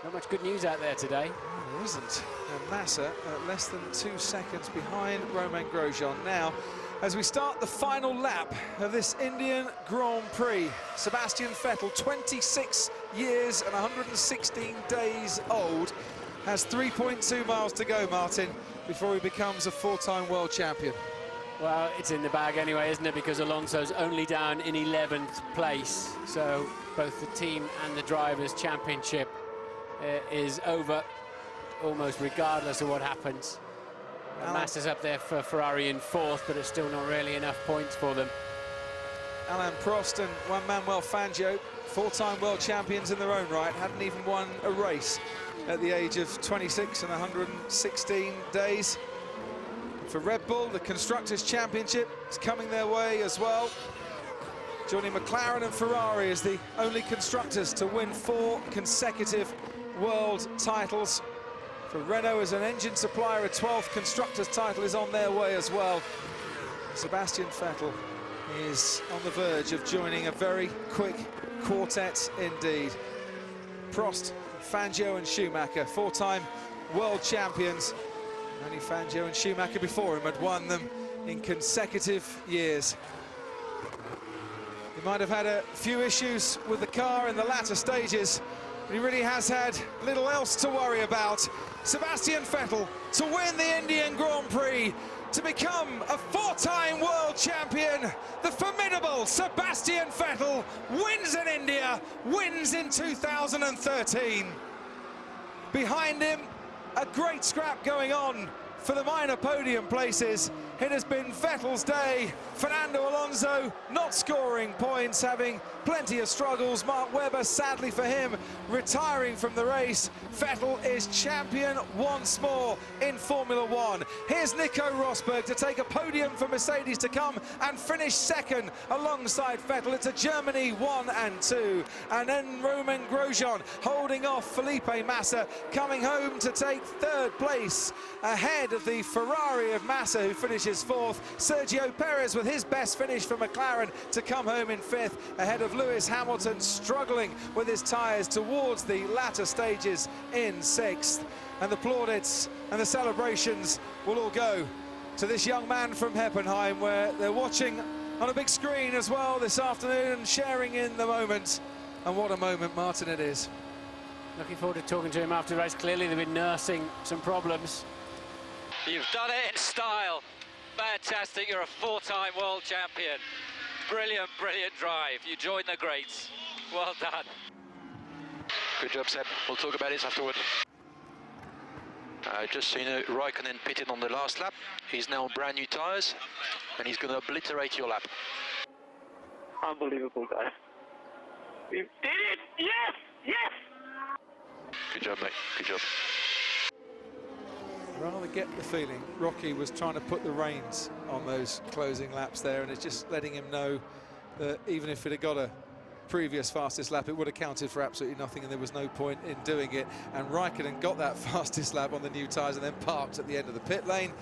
Not much good news out there today. There isn't. And Massa less than 2 seconds behind Romain Grosjean now. As we start the final lap of this Indian Grand Prix, Sebastian Vettel, 26 years and 116 days old, has 3.2 miles to go, Martin, before he becomes a 4-time world champion. Well, it's in the bag anyway, isn't it? Because Alonso's only down in 11th place. So both the team and the drivers' championship is over almost regardless of what happens. Massa's up there for Ferrari in 4th, but it's still not really enough points for them. Alain Prost and Juan Manuel Fangio, 4-time world champions in their own right, hadn't even won a race at the age of 26 and 116 days. For Red Bull, the Constructors' Championship is coming their way as well. Joining McLaren and Ferrari as the only constructors to win 4 consecutive world titles. For Renault as an engine supplier, a 12th Constructors' title is on their way as well. Sebastian Vettel is on the verge of joining a very quick quartet indeed. Prost, Fangio and Schumacher, 4-time world champions. Only Fangio and Schumacher before him had won them in consecutive years. He might have had a few issues with the car in the latter stages, but he really has had little else to worry about. Sebastian Vettel to win the Indian Grand Prix, to become a 4-time world champion. The formidable Sebastian Vettel wins in India, wins in 2013. Behind him, a great scrap going on for the minor podium places. It has been Vettel's day. Fernando Alonso not scoring points, having plenty of struggles. Mark Webber, sadly for him, retiring from the race. Vettel is champion once more in Formula One. Here's Nico Rosberg to take a podium for Mercedes to come and finish second alongside Vettel. It's a Germany 1 and 2. And then Romain Grosjean holding off Felipe Massa, coming home to take 3rd place ahead of the Ferrari of Massa, who finishes 4th. Sergio Perez with his best finish for McLaren to come home in 5th, ahead of Lewis Hamilton, struggling with his tyres towards the latter stages in 6th. And the plaudits and the celebrations will all go to this young man from Heppenheim, where they're watching on a big screen as well this afternoon and sharing in the moment. And what a moment, Martin, it is. Looking forward to talking to him after the race. Clearly they've been nursing some problems. You've done it in style. Fantastic, you're a 4-time world champion. Brilliant, brilliant drive. You joined the greats. Well done. Good job, Seb. We'll talk about it afterward. Just so you know, Raikkonen pitted on the last lap. He's now on brand new tyres, and he's going to obliterate your lap. Unbelievable, guys. We did it! Yes! Yes! Good job, mate. Good job. Rather get the feeling Rocky was trying to put the reins on those closing laps there, and it's just letting him know that even if it had got a previous fastest lap, it would have counted for absolutely nothing, and there was no point in doing it. And Raikkonen got that fastest lap on the new tyres and then parked at the end of the pit lane.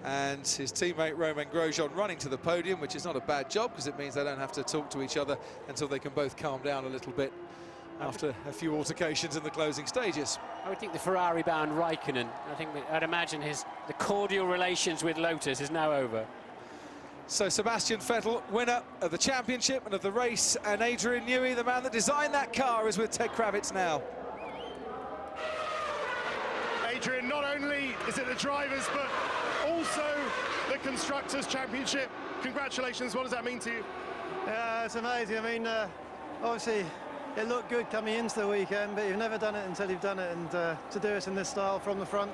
And his teammate Romain Grosjean running to the podium, which is not a bad job, because it means they don't have to talk to each other until they can both calm down a little bit after a few altercations in the closing stages. I would think the Ferrari-bound Raikkonen, I'd imagine the cordial relations with Lotus is now over. So Sebastian Vettel, winner of the championship and of the race, and Adrian Newey, the man that designed that car, is with Ted Kravitz now. Adrian, not only is it the drivers, but also the Constructors' Championship. Congratulations, what does that mean to you? Yeah, it's amazing. I mean, obviously, it looked good coming into the weekend, but you've never done it until you've done it, and to do it in this style from the front,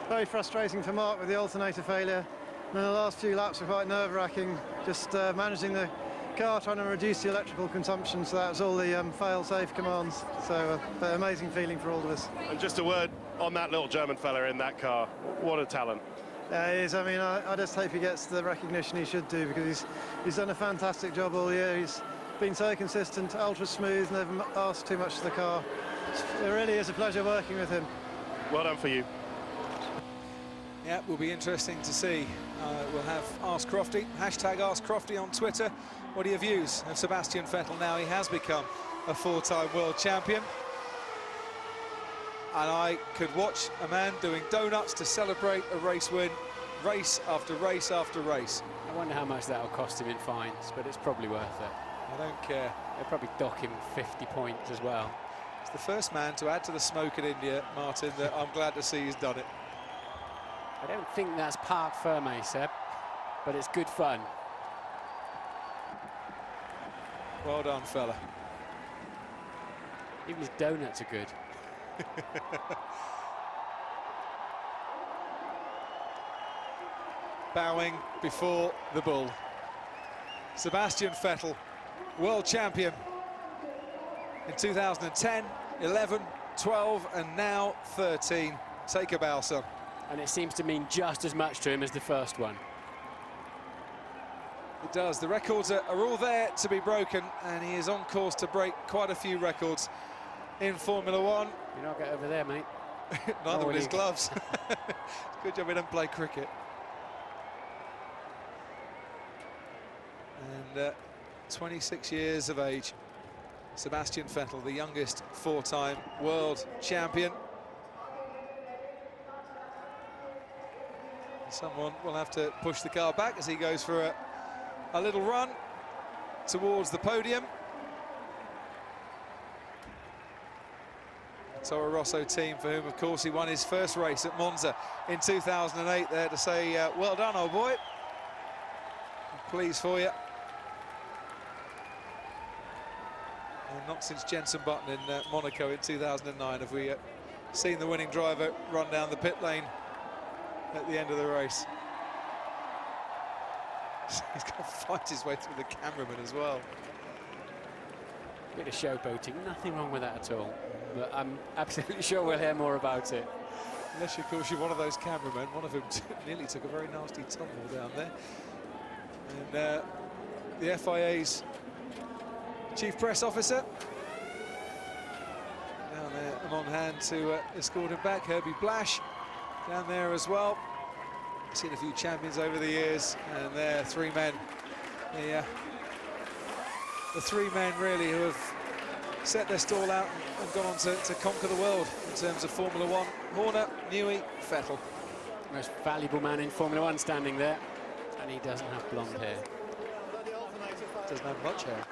very frustrating for Mark with the alternator failure. And then the last few laps were quite nerve-wracking, just managing the car, trying to reduce the electrical consumption, so that was all the fail-safe commands. So, but amazing feeling for all of us. And just a word on that little German fella in that car. What a talent. Yeah, he is. I mean, I just hope he gets the recognition he should do, because he's done a fantastic job all year. He's been so consistent, ultra smooth, never asked too much of the car. It really is a pleasure working with him. Well done for you. Yeah, will be interesting to see. We'll have Ask Crofty, hashtag Ask Crofty on Twitter. What are your views of Sebastian Vettel now he has become a four-time world champion? And I could watch a man doing donuts to celebrate a race win, race after race after race. I wonder how much that'll cost him in fines, but it's probably worth it. I don't care. They'll probably dock him 50 points as well. It's the first man to add to the smoke in India, Martin, that I'm glad to see he's done it. I don't think that's parc fermé, Seb, but it's good fun. Well done, fella. Even his donuts are good. Bowing before the bull. Sebastian Vettel, world champion in 2010, 11, 12, and now 13. Take a bow, son. And it seems to mean just as much to him as the first one. It does. The records are all there to be broken, and he is on course to break quite a few records in Formula One. You're not get over there, mate. Neither with his gloves. Good job he didn't play cricket. And 26 years of age, Sebastian Vettel, the youngest four-time world champion. Someone will have to push the car back as he goes for a little run towards the podium. Toro Rosso team, for whom, of course, he won his first race at Monza in 2008, there to say, well done, old boy. I'm pleased for you. And not since Jenson Button in Monaco in 2009 have we seen the winning driver run down the pit lane at the end of the race. He's got to fight his way through the cameraman as well. Bit of showboating, nothing wrong with that at all. But I'm absolutely sure we'll hear more about it. Unless, of course, you're one of those cameramen, one of whom nearly took a very nasty tumble down there. And the FIA's chief press officer down there and on hand to escort him back. Herbie Blash down there as well. Seen a few champions over the years, and there, three men. The three men really who have set their stall out and gone on to conquer the world in terms of Formula One. Horner, Newey, Vettel. Most valuable man in Formula One standing there, and he doesn't have blonde hair. Doesn't have much hair.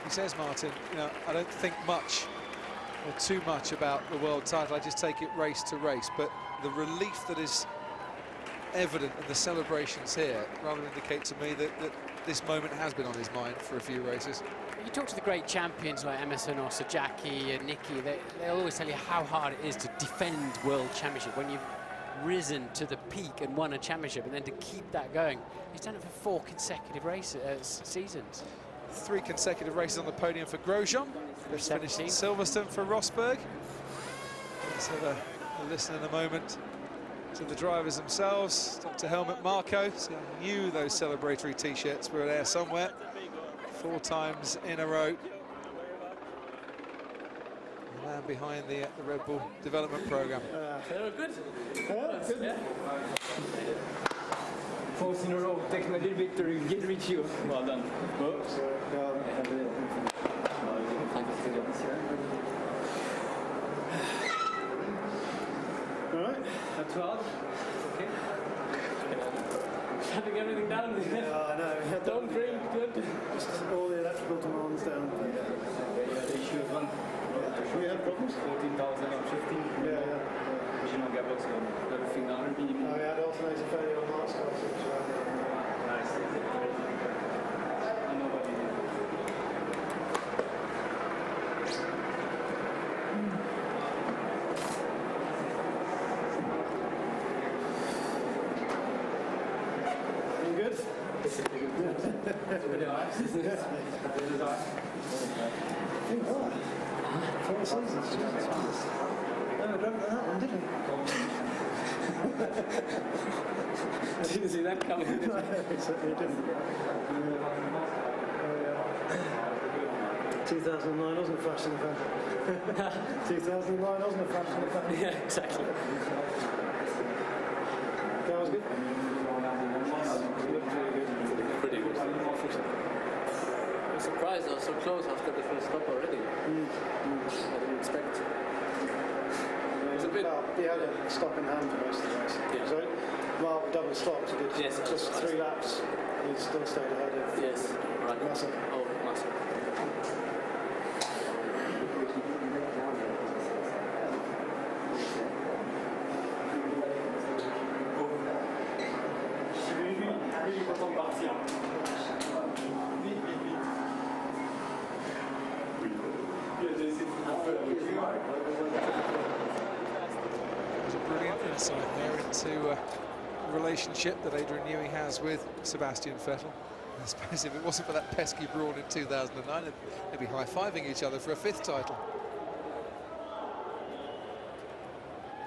He says, Martin, you know, I don't think much or too much about the world title. I just take it race to race. But the relief that is evident in the celebrations here rather indicate to me that this moment has been on his mind for a few races. You talk to the great champions like Emerson or Sajaki and Nicky, they'll always tell you how hard it is to defend world championship when you've risen to the peak and won a championship, and then to keep that going. He's done it for 4 consecutive seasons. 3 consecutive races on the podium for Grosjean. Let's finish in Silverstone for Rosberg. Let's have a listen in a moment to the drivers themselves. Dr. Helmut Marko, so I knew those celebratory T-shirts were there somewhere. 4 times in a row. And man behind the Red Bull development program. Very good. Yeah. Fourth in a row. Takes me a little bit to reach you. Well done. All right. Not too hard. Okay. Shutting everything down. I know. Don't drink. Good. Just all the electrical demands down. The issue is one. We had problems. 14,000 and 15. Yeah. Original gearbox and everything down. We had alternator failure on last car. Nice. I know what you did. Good? Four seasons. No, I don't know that one, did we? Didn't see that coming. No, certainly didn't. 2009 wasn't a flash in the pan. 2009 wasn't a flash in the pan. Yeah, exactly. That was good. Pretty good. I'm surprised I was so close after the first stop already. I didn't expect. It was a bit. Well, he had a stop in hand for most of the race. Yeah. So, while double stopped, he did just 3 laps. He still stayed ahead of Massa. Oh, Massa. There's a brilliant insight there into a relationship that Adrian Newey has with Sebastian Vettel. I suppose if it wasn't for that pesky brawl in 2009, they'd be high-fiving each other for a 5th title.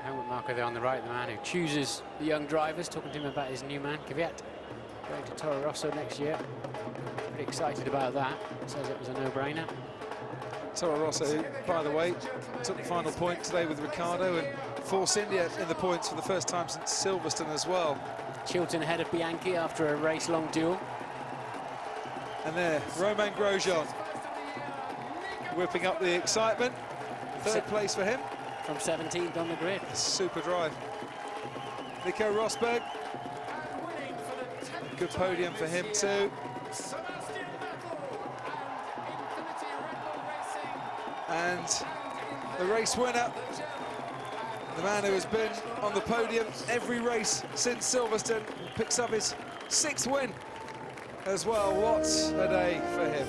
Helmut Marko there on the right, the man who chooses the young drivers, talking to him about his new man, Kvyat, going to Toro Rosso next year. Pretty excited about that. Says it was a no-brainer. Toro Rosso, who, by the way, took the final point today with Ricciardo, and Force India in the points for the first time since Silverstone as well. Chilton ahead of Bianchi after a race-long duel. And there, Romain Grosjean whipping up the excitement. 3rd place for him. From 17th on the grid. Super drive. Nico Rosberg. Good podium for him too. And the race winner, the man who has been on the podium every race since Silverstone, picks up his 6th win as well. What a day for him.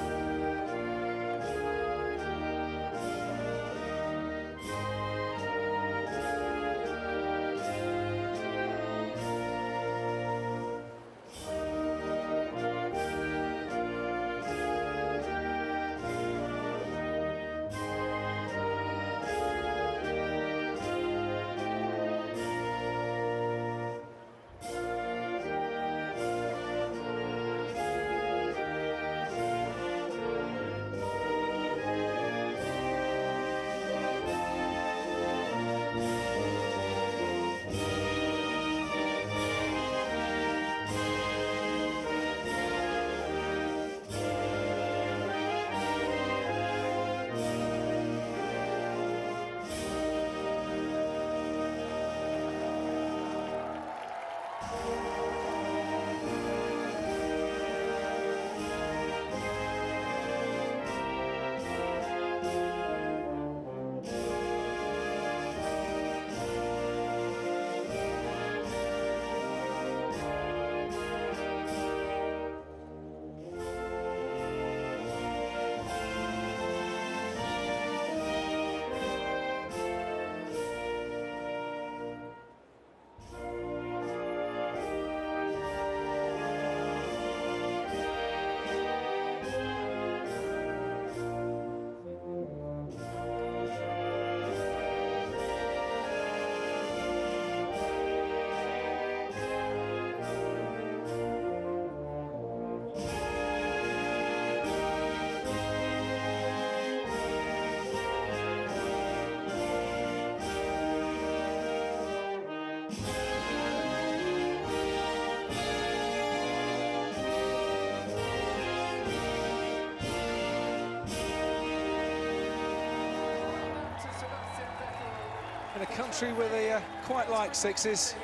in a country where they quite like sixes.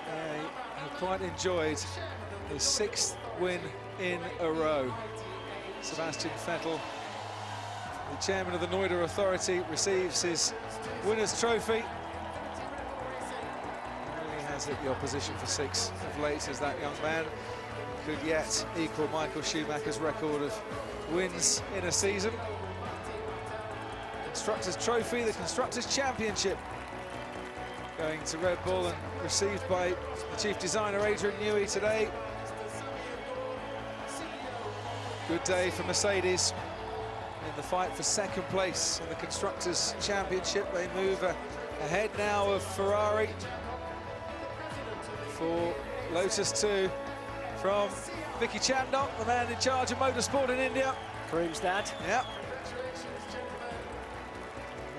They have quite enjoyed his 6th win in a row. Sebastian Vettel, the chairman of the Noida Authority, receives his winner's trophy. He has hit the opposition for 6 of late, as that young man could yet equal Michael Schumacher's record of wins in a season. Constructors' Trophy, the Constructors' Championship, going to Red Bull and received by the chief designer Adrian Newey today. Good day for Mercedes in the fight for 2nd place in the Constructors' Championship. They move ahead now of Ferrari for Lotus 2 from Vicky Chandok, the man in charge of motorsport in India. Kareem's dad. Yep.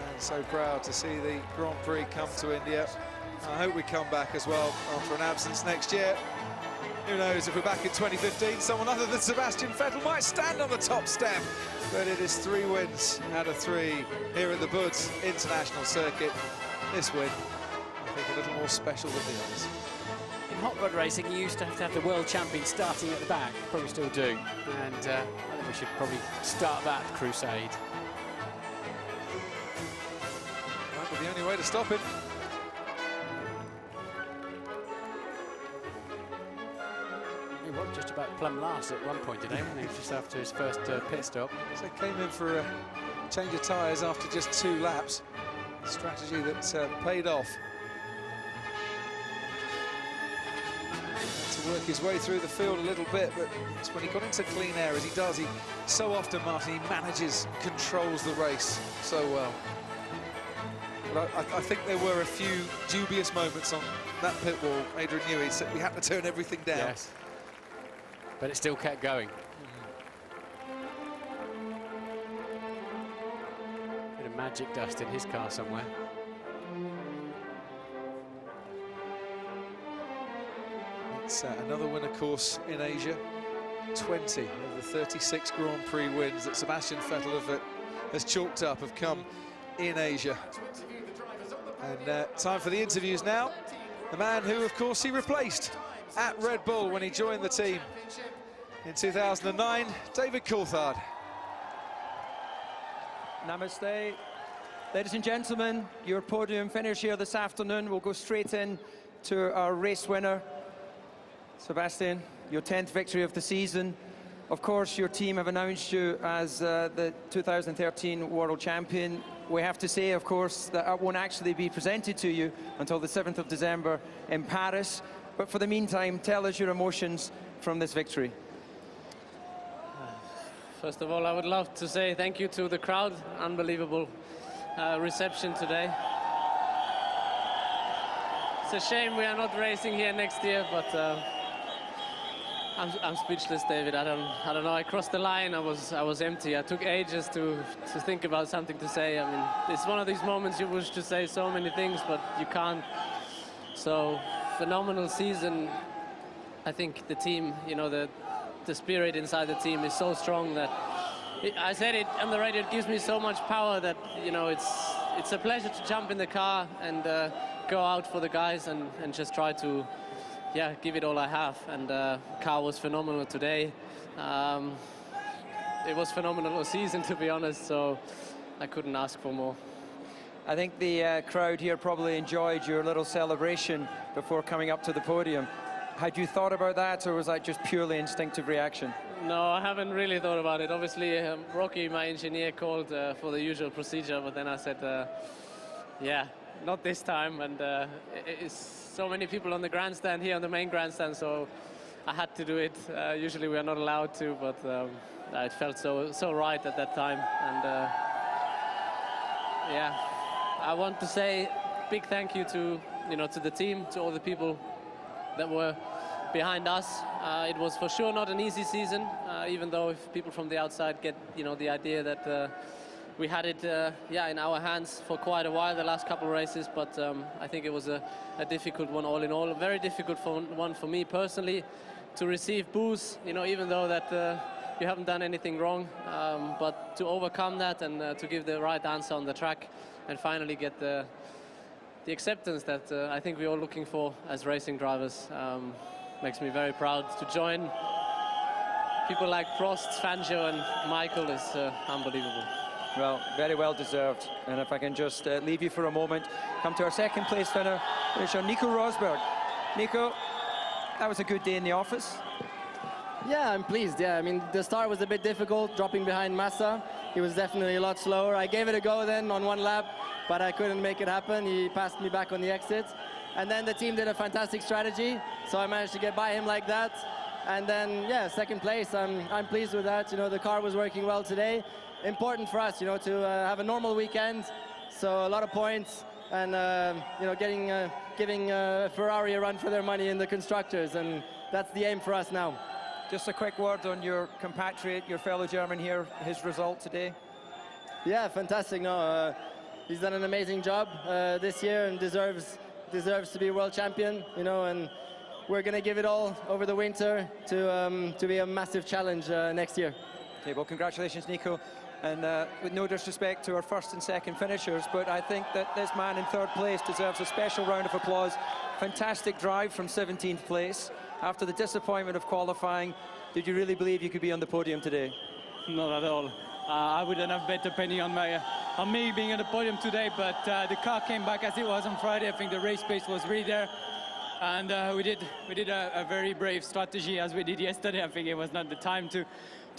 And so proud to see the Grand Prix come to India. I hope we come back as well after an absence next year. Who knows, if we're back in 2015, someone other than Sebastian Vettel might stand on the top step. But it is 3 wins out of 3 here at the Buds International Circuit. This win, I think, a little more special than the others. In hot rod racing, you used to have the world champion starting at the back. Probably still do. And I think we should probably start that crusade. Might be the only way to stop him. He was just about plumb last at one point today, wasn't he? Just after his first pit stop. So he came in for a change of tyres after just 2 laps. A strategy that paid off. Had to work his way through the field a little bit, but it's when he got into clean air, as he does, he so often, Martin, he manages, controls the race so well. But I think there were a few dubious moments on that pit wall. Adrian Newey said we had to turn everything down. Yes. But it still kept going. Bit of magic dust in his car somewhere. It's another win, of course, in Asia. 20 of the 36 Grand Prix wins that Sebastian Vettel has chalked up have come in Asia. And time for the interviews now. The man who, of course, he replaced at Red Bull when he joined the team in 2009, David Coulthard. Namaste. Ladies and gentlemen, your podium finish here this afternoon. We'll go straight in to our race winner. Sebastian, your 10th victory of the season. Of course, your team have announced you as the 2013 World Champion. We have to say, of course, that it won't actually be presented to you until the 7th of December in Paris. But for the meantime, tell us your emotions from this victory. First of all, I would love to say thank you to the crowd. Unbelievable reception today. It's a shame we are not racing here next year, but I'm speechless, David. I don't know. I crossed the line. I was empty. I took ages to think about something to say. I mean, it's one of these moments you wish to say so many things, but you can't. So phenomenal season. I think the team, you know, the spirit inside the team is so strong that I said it on the radio. It gives me so much power that, you know, it's a pleasure to jump in the car and go out for the guys and just try to, yeah, give it all I have. And car was phenomenal today. It was phenomenal season, to be honest, so I couldn't ask for more. I think the crowd here probably enjoyed your little celebration before coming up to the podium. Had you thought about that, or was that just purely instinctive reaction? No, I haven't really thought about it. Obviously, Rocky, my engineer, called for the usual procedure, but then I said, yeah, not this time. And it's so many people on the grandstand here, on the main grandstand, so I had to do it. Usually we are not allowed to, but it felt so right at that time. And yeah, I want to say big thank you to the team, to all the people that were behind us. It was for sure not an easy season, even though if people from the outside get the idea that we had it in our hands for quite a while, the last couple of races. But I think it was a difficult one all in all, a very difficult one for me personally to receive boos, even though that you haven't done anything wrong, but to overcome that and to give the right answer on the track and finally get the acceptance that I think we're all looking for as racing drivers. Makes me very proud to join people like Prost, Fangio and Michael is unbelievable. Well, very well deserved. And if I can just leave you for a moment, come to our second place finisher, Nico Rosberg. Nico, that was a good day in the office. Yeah, I'm pleased. Yeah, I mean, the start was a bit difficult, dropping behind Massa. He was definitely a lot slower. I gave it a go then on one lap, but I couldn't make it happen. He passed me back on the exit. And then the team did a fantastic strategy, so I managed to get by him like that. And then, yeah, second place. I'm pleased with that. You know, the car was working well today. Important for us, you know, to have a normal weekend. So a lot of points and, you know, giving Ferrari a run for their money in the constructors. And that's the aim for us now. Just a quick word on your compatriot, your fellow German here, his result today. Yeah, fantastic. No, he's done an amazing job this year and deserves to be world champion, you know, and we're going to give it all over the winter to be a massive challenge next year. Okay, well, congratulations, Nico. And with no disrespect to our first and second finishers, but I think that this man in third place deserves a special round of applause. Fantastic drive from 17th place. After the disappointment of qualifying, did you really believe you could be on the podium today? Not at all. I wouldn't have bet a penny on me being on the podium today, but the car came back as it was on Friday. I think the race pace was really there, and we did a very brave strategy as we did yesterday. I think it was not the time to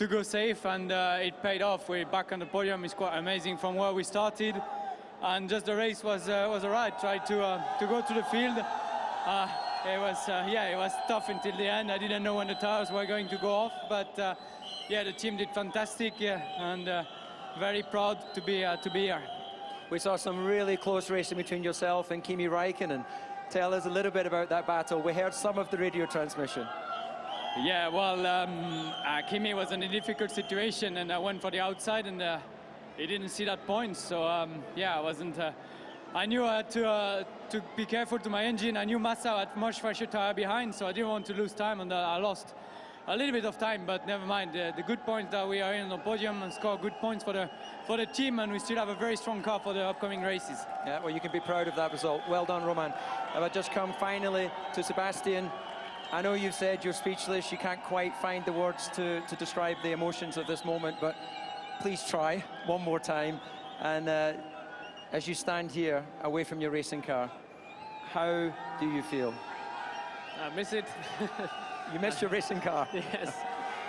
go safe, and it paid off. We're back on the podium. It's quite amazing from where we started, and just the race was alright. Tried to go to the field. It was tough until the end. I didn't know when the tires were going to go off, but yeah, the team did fantastic, and very proud to be here. We saw some really close racing between yourself and Kimi Räikkönen. Tell us a little bit about that battle. We heard some of the radio transmission. Yeah, well, Kimi was in a difficult situation, and I went for the outside, and he didn't see that point. So yeah, I wasn't. I knew I had to be careful to my engine. I knew Massa had much fresher tire behind, so I didn't want to lose time, and I lost a little bit of time. But never mind. The good point that we are in the podium and score good points for the team, and we still have a very strong car for the upcoming races. Yeah, well, you can be proud of that result. Well done, Roman. I'll just come finally to Sebastian. I know you've said you're speechless, you can't quite find the words to describe the emotions of this moment, but please try one more time. And as you stand here, away from your racing car, how do you feel? I miss it. You miss your racing car? Yes.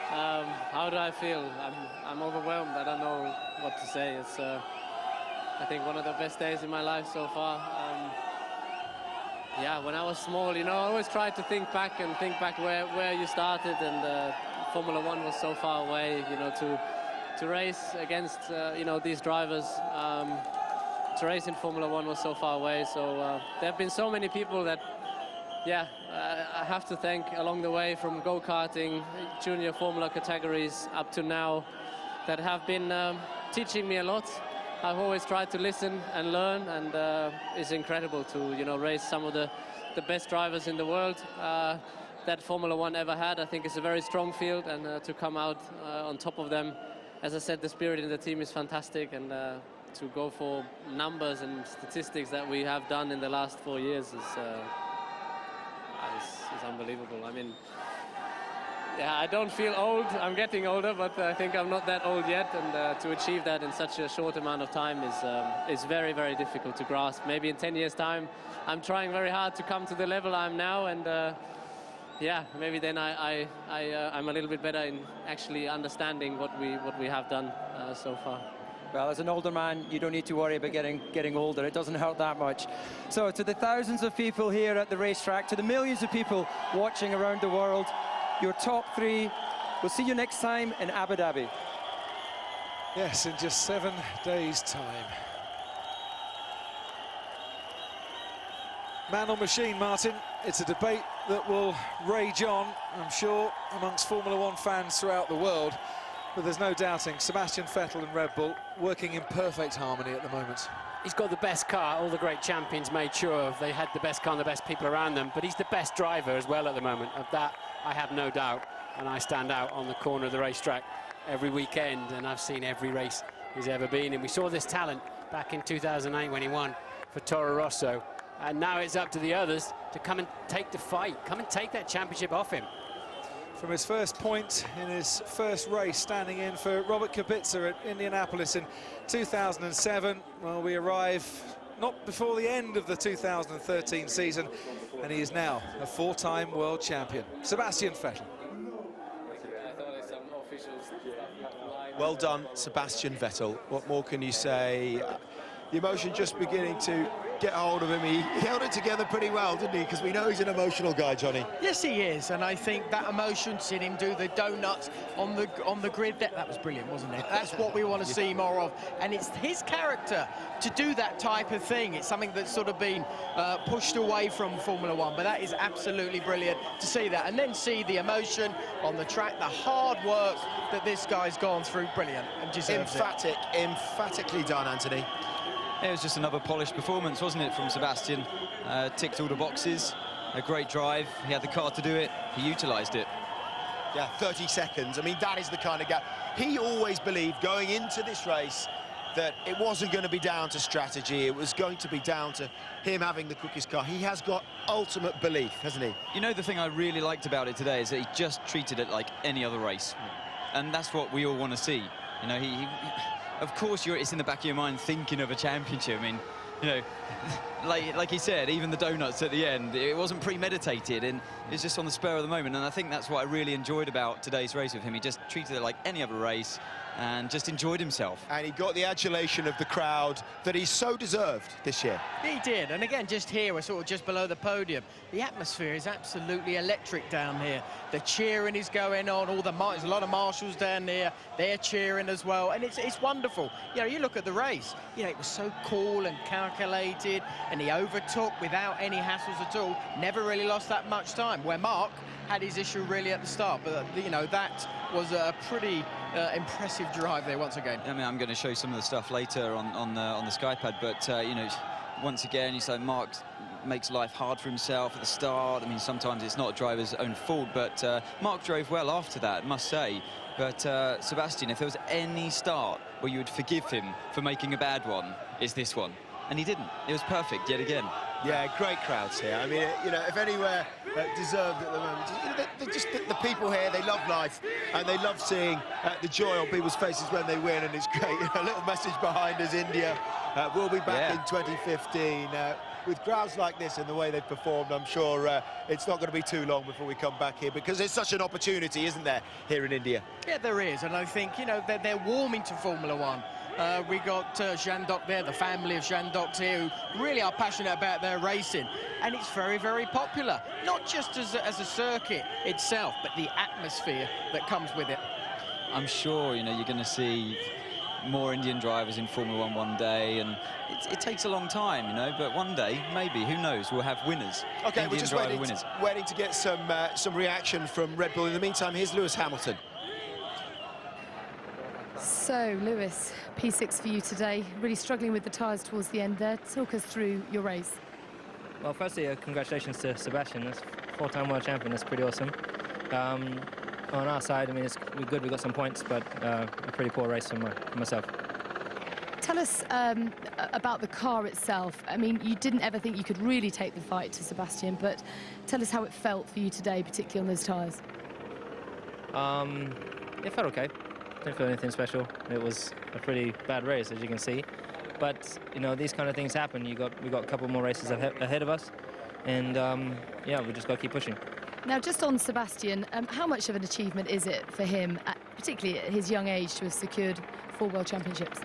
How do I feel? I'm overwhelmed. I don't know what to say. It's, I think, one of the best days in my life so far. Yeah, when I was small, you know, I always tried to think back where you started, and Formula One was so far away, you know, to race against, you know, these drivers. To race in Formula One was so far away, so there have been so many people that, yeah, I have to thank along the way, from go-karting, junior Formula categories up to now, that have been teaching me a lot. I've always tried to listen and learn, and it's incredible to, you know, race some of the best drivers in the world that Formula One ever had. I think it's a very strong field, and to come out on top of them, as I said, the spirit in the team is fantastic, and to go for numbers and statistics that we have done in the last 4 years is unbelievable. I mean, yeah, I don't feel old. I'm getting older, but I think I'm not that old yet. And to achieve that in such a short amount of time is very, very difficult to grasp. Maybe in 10 years' time, I'm trying very hard to come to the level I'm now, and yeah, maybe then I'm a little bit better in actually understanding what we have done so far. Well, as an older man, you don't need to worry about getting older. It doesn't hurt that much. So to the thousands of people here at the racetrack, to the millions of people watching around the world, your top three. We'll see you next time in Abu Dhabi. Yes, in just 7 days' time. Man or machine, Martin? It's a debate that will rage on, I'm sure, amongst Formula One fans throughout the world. But there's no doubting Sebastian Vettel and Red Bull working in perfect harmony at the moment. He's got the best car. All the great champions made sure they had the best car and the best people around them. But he's the best driver as well at the moment. Of that, I have no doubt. And I stand out on the corner of the racetrack every weekend, and I've seen every race he's ever been in. We saw this talent back in 2008 when he won for Toro Rosso. And now it's up to the others to come and take the fight, come and take that championship off him. From his first point in his first race, standing in for Robert Kubica at Indianapolis in 2007. Well, we arrive not before the end of the 2013 season, and he is now a 4-time world champion. Sebastian Vettel. Well done, Sebastian Vettel. What more can you say? The emotion just beginning to get hold of him. He held it together pretty well, didn't he? Because we know he's an emotional guy, Johnny. Yes, he is, and I think that emotion, seeing him do the donuts on the grid, that was brilliant, wasn't it? That's what we want to see more of, and it's his character to do that type of thing. It's something that's sort of been pushed away from Formula One, but that is absolutely brilliant to see that, and then see the emotion on the track, the hard work that this guy's gone through. Brilliant, and deserves it. Emphatically done, Anthony. It was just another polished performance, wasn't it, from Sebastian? Ticked all the boxes, a great drive. He had the car to do it, he utilised it. Yeah, 30 seconds. I mean, that is the kind of gap. He always believed going into this race that it wasn't going to be down to strategy, it was going to be down to him having the quickest car. He has got ultimate belief, hasn't he? You know, the thing I really liked about it today is that he just treated it like any other race. And that's what we all want to see. You know, he of course, it's in the back of your mind thinking of a championship. I mean, you know, like he said, even the donuts at the end, it wasn't premeditated, and it was just on the spur of the moment. And I think that's what I really enjoyed about today's race with him. He just treated it like any other race and just enjoyed himself. And he got the adulation of the crowd that he's so deserved this year. He did, and again, just here, we're sort of just below the podium. The atmosphere is absolutely electric down here. The cheering is going on, there's a lot of marshals down there, they're cheering as well, and it's wonderful. You know, you look at the race, you know, it was so cool and calculated, and he overtook without any hassles at all, never really lost that much time, where Mark had his issue really at the start, but, you know, that was a pretty impressive drive there once again. I mean, I'm going to show some of the stuff later on the SkyPad, but you know, once again, you say Mark makes life hard for himself at the start. I mean, sometimes it's not a driver's own fault, but Mark drove well after that, I must say. But Sebastian, if there was any start where you would forgive him for making a bad one, it's this one. And he didn't. It was perfect yet again. Yeah, great crowds here. I mean, you know, if anywhere deserved at the moment, you know, the people here, they love life, and they love seeing the joy on people's faces when they win, and it's great. You know, a little message behind us, India. We'll be back in 2015. With crowds like this and the way they've performed, I'm sure it's not going to be too long before we come back here, because there's such an opportunity, isn't there, here in India? Yeah, there is, and I think, you know, they're warming to Formula One. We got Jean Doc there, the family of Jean Docs here, who really are passionate about their racing, and it's very, very popular, not just as a circuit itself, but the atmosphere that comes with it. I'm sure, you know, you're going to see more Indian drivers in Formula One one day, and it takes a long time, you know, but one day, maybe, who knows, we'll have winners. Okay, we're just waiting to get some reaction from Red Bull. In the meantime, here's Lewis Hamilton. So, Lewis, P6 for you today. Really struggling with the tyres towards the end there. Talk us through your race. Well, firstly, congratulations to Sebastian. That's 4-time world champion. That's pretty awesome. On our side, I mean, we're good. We got some points, but a pretty poor race for myself. Tell us about the car itself. I mean, you didn't ever think you could really take the fight to Sebastian, but tell us how it felt for you today, particularly on those tyres. It felt okay. Didn't feel anything special. It was a pretty bad race, as you can see. But, you know, these kind of things happen. We got a couple more races ahead of us. And, yeah, we just got to keep pushing. Now, just on Sebastian, how much of an achievement is it for him, particularly at his young age, to have secured 4 world championships?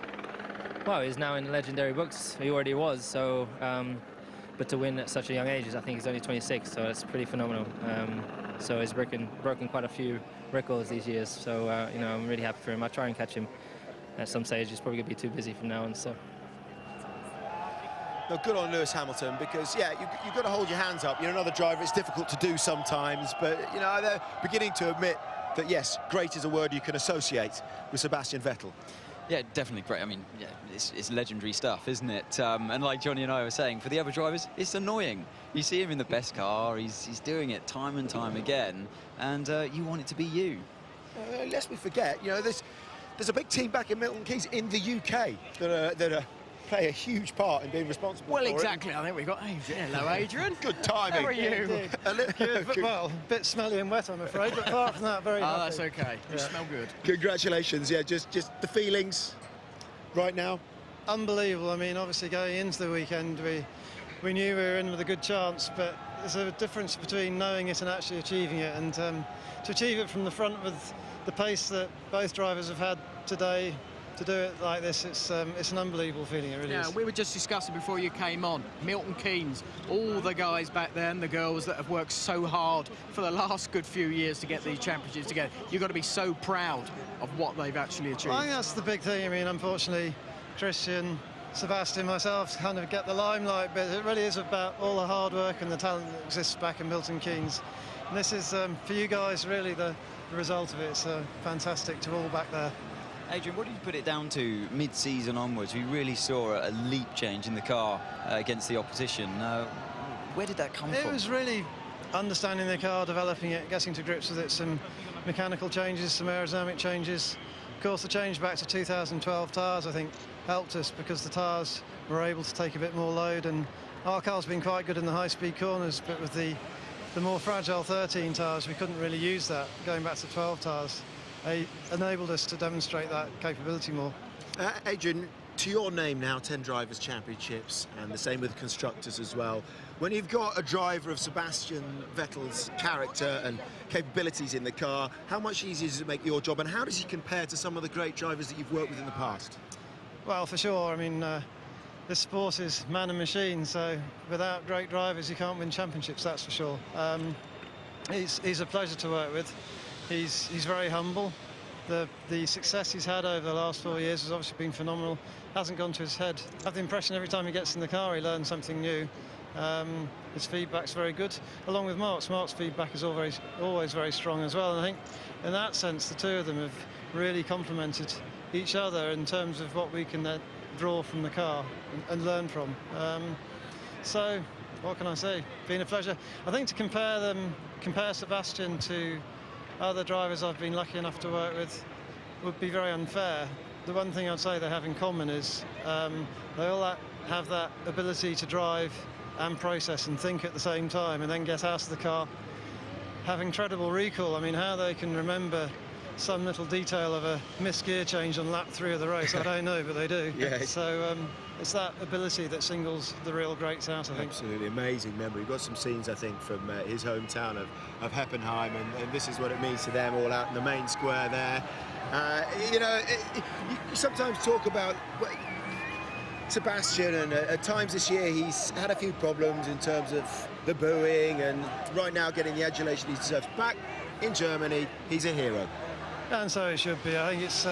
Well, he's now in legendary books. He already was, so... but to win at such a young age, I think he's only 26, so that's pretty phenomenal. So he's broken quite a few records these years, so you know, I'm really happy for him. I'll try and catch him at some stage. He's probably going to be too busy from now on, so... No, good on Lewis Hamilton, because, yeah, you've got to hold your hands up. You're another driver. It's difficult to do sometimes, but, you know, they're beginning to admit that, yes, great is a word you can associate with Sebastian Vettel. Yeah, definitely great. I mean, yeah, it's legendary stuff, isn't it? And like Johnny and I were saying, for the other drivers, it's annoying. You see him in the best car, he's doing it time and time again, and you want it to be you. Lest we forget, you know, there's a big team back in Milton Keynes in the UK that are play a huge part in being responsible Well, for exactly. I think we've got Adrian. Hello, Adrian. Good timing. How are you? Well, a bit smelly and wet, I'm afraid, but apart from that, very happy. That's okay. You smell good. Congratulations. Yeah, just the feelings right now. Unbelievable. I mean, obviously going into the weekend, we knew we were in with a good chance, but there's a difference between knowing it and actually achieving it. And to achieve it from the front with the pace that both drivers have had today, to do it like this, it's an unbelievable feeling, it really is. We were just discussing before you came on, Milton Keynes, all the guys back there and the girls that have worked so hard for the last good few years to get these championships together. You've got to be so proud of what they've actually achieved. I think that's the big thing. I mean, unfortunately, Christian, Sebastian, myself kind of get the limelight, but it really is about all the hard work and the talent that exists back in Milton Keynes. And this is, for you guys, really the result of it. It's fantastic to all back there. Adrian, what do you put it down to mid-season onwards? We really saw a leap change in the car against the opposition. Where did that come from? It was really understanding the car, developing it, getting to grips with it, some mechanical changes, some aerodynamic changes. Of course, the change back to 2012 tyres, I think, helped us because the tyres were able to take a bit more load, and our car's been quite good in the high-speed corners, but with the more fragile 13 tyres, we couldn't really use that. Going back to 12 tyres, they enabled us to demonstrate that capability more. Adrian, to your name now, 10 Drivers' Championships, and the same with constructors as well. When you've got a driver of Sebastian Vettel's character and capabilities in the car, how much easier does it make your job, and how does he compare to some of the great drivers that you've worked with in the past? Well, for sure. I mean, this sport is man and machine, so without great drivers, you can't win championships, that's for sure. He's a pleasure to work with. He's very humble. The success he's had over the last 4 years has obviously been phenomenal. Hasn't gone to his head. I have the impression every time he gets in the car he learns something new. His feedback's very good, along with Mark's. Mark's feedback is always very strong as well, and I think in that sense the two of them have really complemented each other in terms of what we can draw from the car and learn from. So what can I say? Been a pleasure. I think to compare Sebastian to other drivers I've been lucky enough to work with would be very unfair. The one thing I'd say they have in common is they all have that ability to drive and process and think at the same time and then get out of the car. Have incredible recall. I mean, how they can remember some little detail of a missed gear change on lap 3 of the race, I don't know, but they do. Yeah. So it's that ability that singles the real greats out, I think. Absolutely amazing memory. We've got some scenes, I think, from his hometown of Heppenheim, and this is what it means to them all out in the main square there. You know, you sometimes talk about Sebastian, and at times this year he's had a few problems in terms of the booing, and right now getting the adulation he deserves. Back in Germany, he's a hero. And so it should be. I think it's,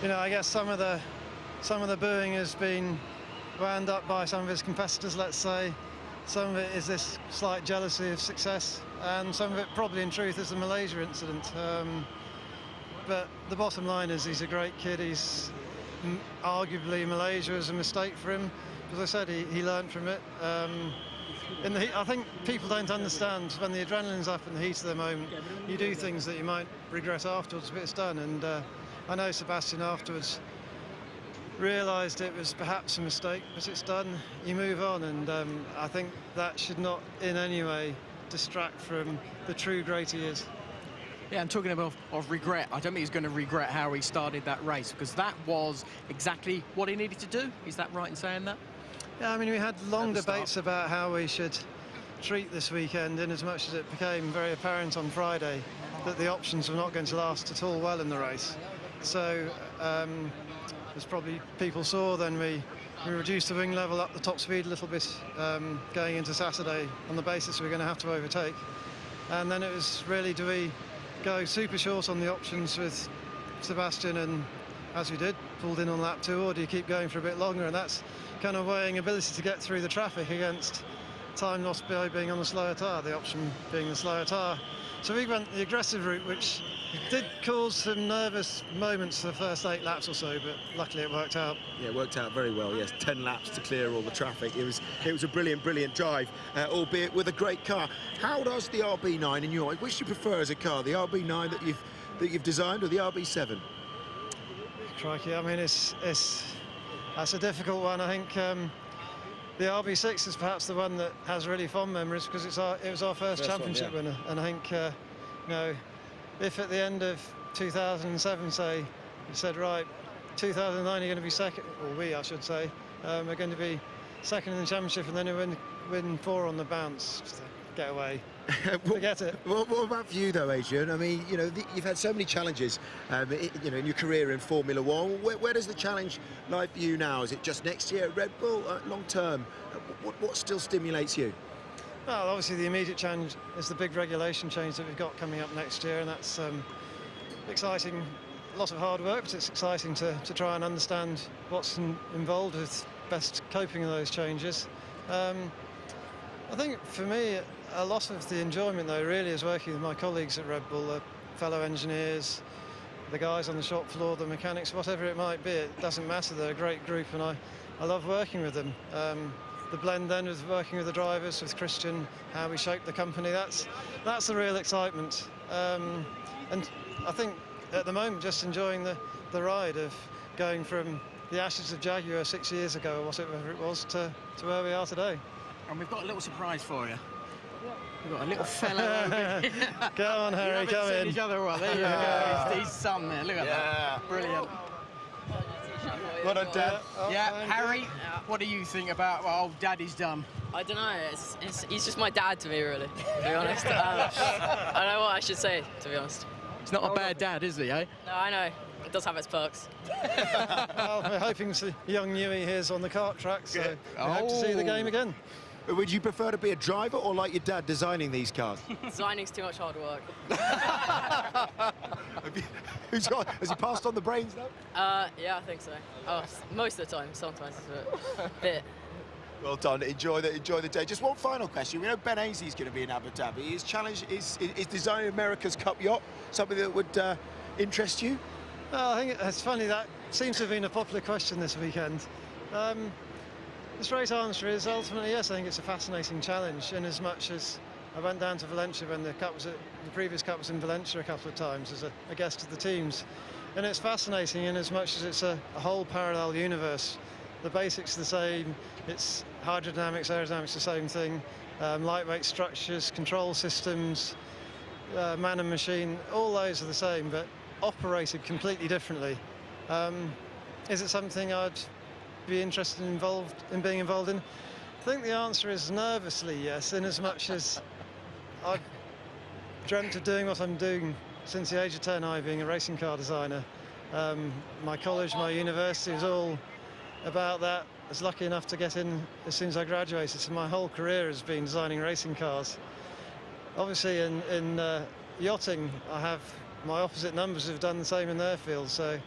you know, I guess some of the booing has been wound up by some of his competitors, let's say. Some of it is this slight jealousy of success, and some of it probably in truth is the Malaysia incident. But the bottom line is he's a great kid. He's arguably Malaysia was a mistake for him. As I said, he learned from it. In the heat, I think people don't understand when the adrenaline's up in the heat of the moment, you do things that you might regret afterwards, but it's done. And I know Sebastian afterwards realised it was perhaps a mistake, but it's done. You move on, and I think that should not in any way distract from the true great he is. Yeah, and talking of regret, I don't think he's going to regret how he started that race, because that was exactly what he needed to do. Is that right in saying that? Yeah, I mean, we had long debates about how we should treat this weekend, in as much as it became very apparent on Friday that the options were not going to last at all well in the race. So, as probably people saw, then we reduced the wing level up the top speed a little bit going into Saturday on the basis we're going to have to overtake. And then it was really, do we go super short on the options with Sebastian, and as we did, pulled in on lap 2, or do you keep going for a bit longer? And that's kind of weighing ability to get through the traffic against time lost by being on the slower tyre, the option being the slower tyre. So we went the aggressive route, which did cause some nervous moments for the first 8 laps or so, but luckily it worked out. Yeah, it worked out very well, yes. 10 laps to clear all the traffic. It was a brilliant drive, albeit with a great car. How does the RB9 in your, which do you prefer as a car, the RB9 that you've designed, or the RB7? Crikey, I mean, it's that's a difficult one. I think the RB6 is perhaps the one that has really fond memories because it was our first championship winner. And I think, you know, if at the end of 2007, say, you said, right, 2009 you're going to be second, or we, I should say, are going to be second in the championship, and then you win 4 on the bounce. Just get away. Forget it. What about for you, though, Adrian? I mean, you know, you've had so many challenges, you know, in your career in Formula One. Where does the challenge lie for you now? Is it just next year at Red Bull, long term? What still stimulates you? Well, obviously the immediate challenge is the big regulation change that we've got coming up next year, and that's exciting. A lot of hard work, but it's exciting to try and understand what's involved with best coping with those changes. I think for me, a lot of the enjoyment, though, really is working with my colleagues at Red Bull, the fellow engineers, the guys on the shop floor, the mechanics, whatever it might be. It doesn't matter. They're a great group, and I love working with them. The blend then with working with the drivers, with Christian, how we shape the company, that's the real excitement. And I think at the moment, just enjoying the ride of going from the ashes of Jaguar 6 years ago, or whatever it was, to where we are today. And we've got a little surprise for you. We've got a little fellow over here. Go on, Harry, come in. Each other well. There you go. He's son there. Look at that. Brilliant. What a dad. Yeah, Harry, what do you think about what old Daddy's done? I don't know. He's just my dad to me, really. To be honest, I don't know what I should say. To be honest. He's not a bad dad, is he? Eh? No, I know. It does have its perks. Well, we're hoping to see young Newey here's on the kart track, so we hope to see the game again. Would you prefer to be a driver or like your dad designing these cars? Designing's too much hard work. Has he passed on the brains though? Yeah, I think so. Oh, most of the time. Sometimes it's a bit. Well done. Enjoy the day. Just one final question. We know Ben Ainsey's going to be in Abu Dhabi. His challenge is designing America's Cup yacht something that would interest you? Well, I think it's funny, that seems to have been a popular question this weekend. The straight answer is ultimately yes. I think it's a fascinating challenge, in as much as I went down to Valencia when the previous Cup was in Valencia a couple of times as a guest of the teams, and it's fascinating in as much as it's a whole parallel universe. The basics are the same. It's hydrodynamics, aerodynamics, the same thing. Lightweight structures, control systems, man and machine, all those are the same, but operated completely differently. Is it something I'd be interested in being involved in? I think the answer is nervously yes, in as much as I've dreamt of doing what I'm doing since the age of 10, being a racing car designer. My college, my university was all about that. I was lucky enough to get in as soon as I graduated, so my whole career has been designing racing cars. Obviously in yachting, I have my opposite numbers who've done the same in their field, so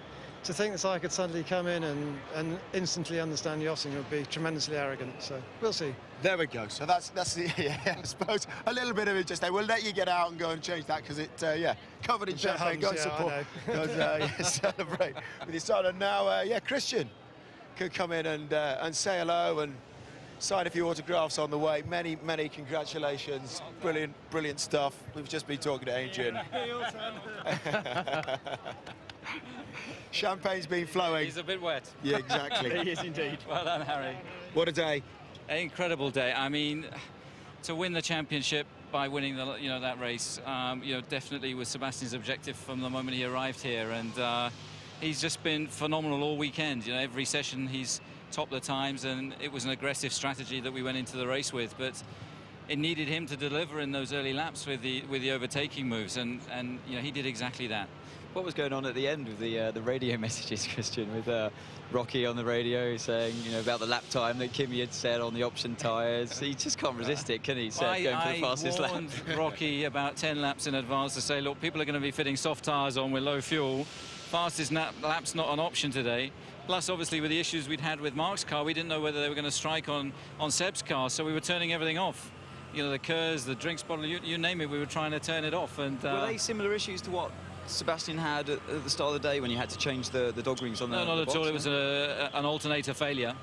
to think that I could suddenly come in and instantly understand yachting would be tremendously arrogant, so we'll see. There we go. So that's the, yeah, I suppose a little bit of interest there. We'll let you get out and go and change that, because it, yeah, covered in champagne. Go and support, go and, celebrate with your son. And now, yeah, Christian could come in and say hello and sign a few autographs on the way. Many congratulations. Brilliant stuff. We've just been talking to Adrian. Champagne's been flowing. He's a bit wet. Yeah, exactly. He is indeed. Well done, Harry. What a day. An incredible day. I mean, to win the championship by winning that race, definitely was Sebastian's objective from the moment he arrived here, and he's just been phenomenal all weekend. Every session he's topped the times, and it was an aggressive strategy that we went into the race with, but it needed him to deliver in those early laps with the overtaking moves, and he did exactly that. What was going on at the end with the radio messages, Christian, with Rocky on the radio saying, about the lap time that Kimi had said on the option tyres? He just can't resist it, can he? Going for the fastest lap. I warned Rocky about 10 laps in advance to say, look, people are going to be fitting soft tyres on with low fuel. Fastest lap's not an option today. Plus, obviously, with the issues we'd had with Mark's car, we didn't know whether they were going to strike on Seb's car, so we were turning everything off. The Kers, the drinks bottle, you name it, we were trying to turn it off. And were they similar issues to what Sebastian had at the start of the day when you had to change the dog rings on the No, not box? at all. It was an alternator failure,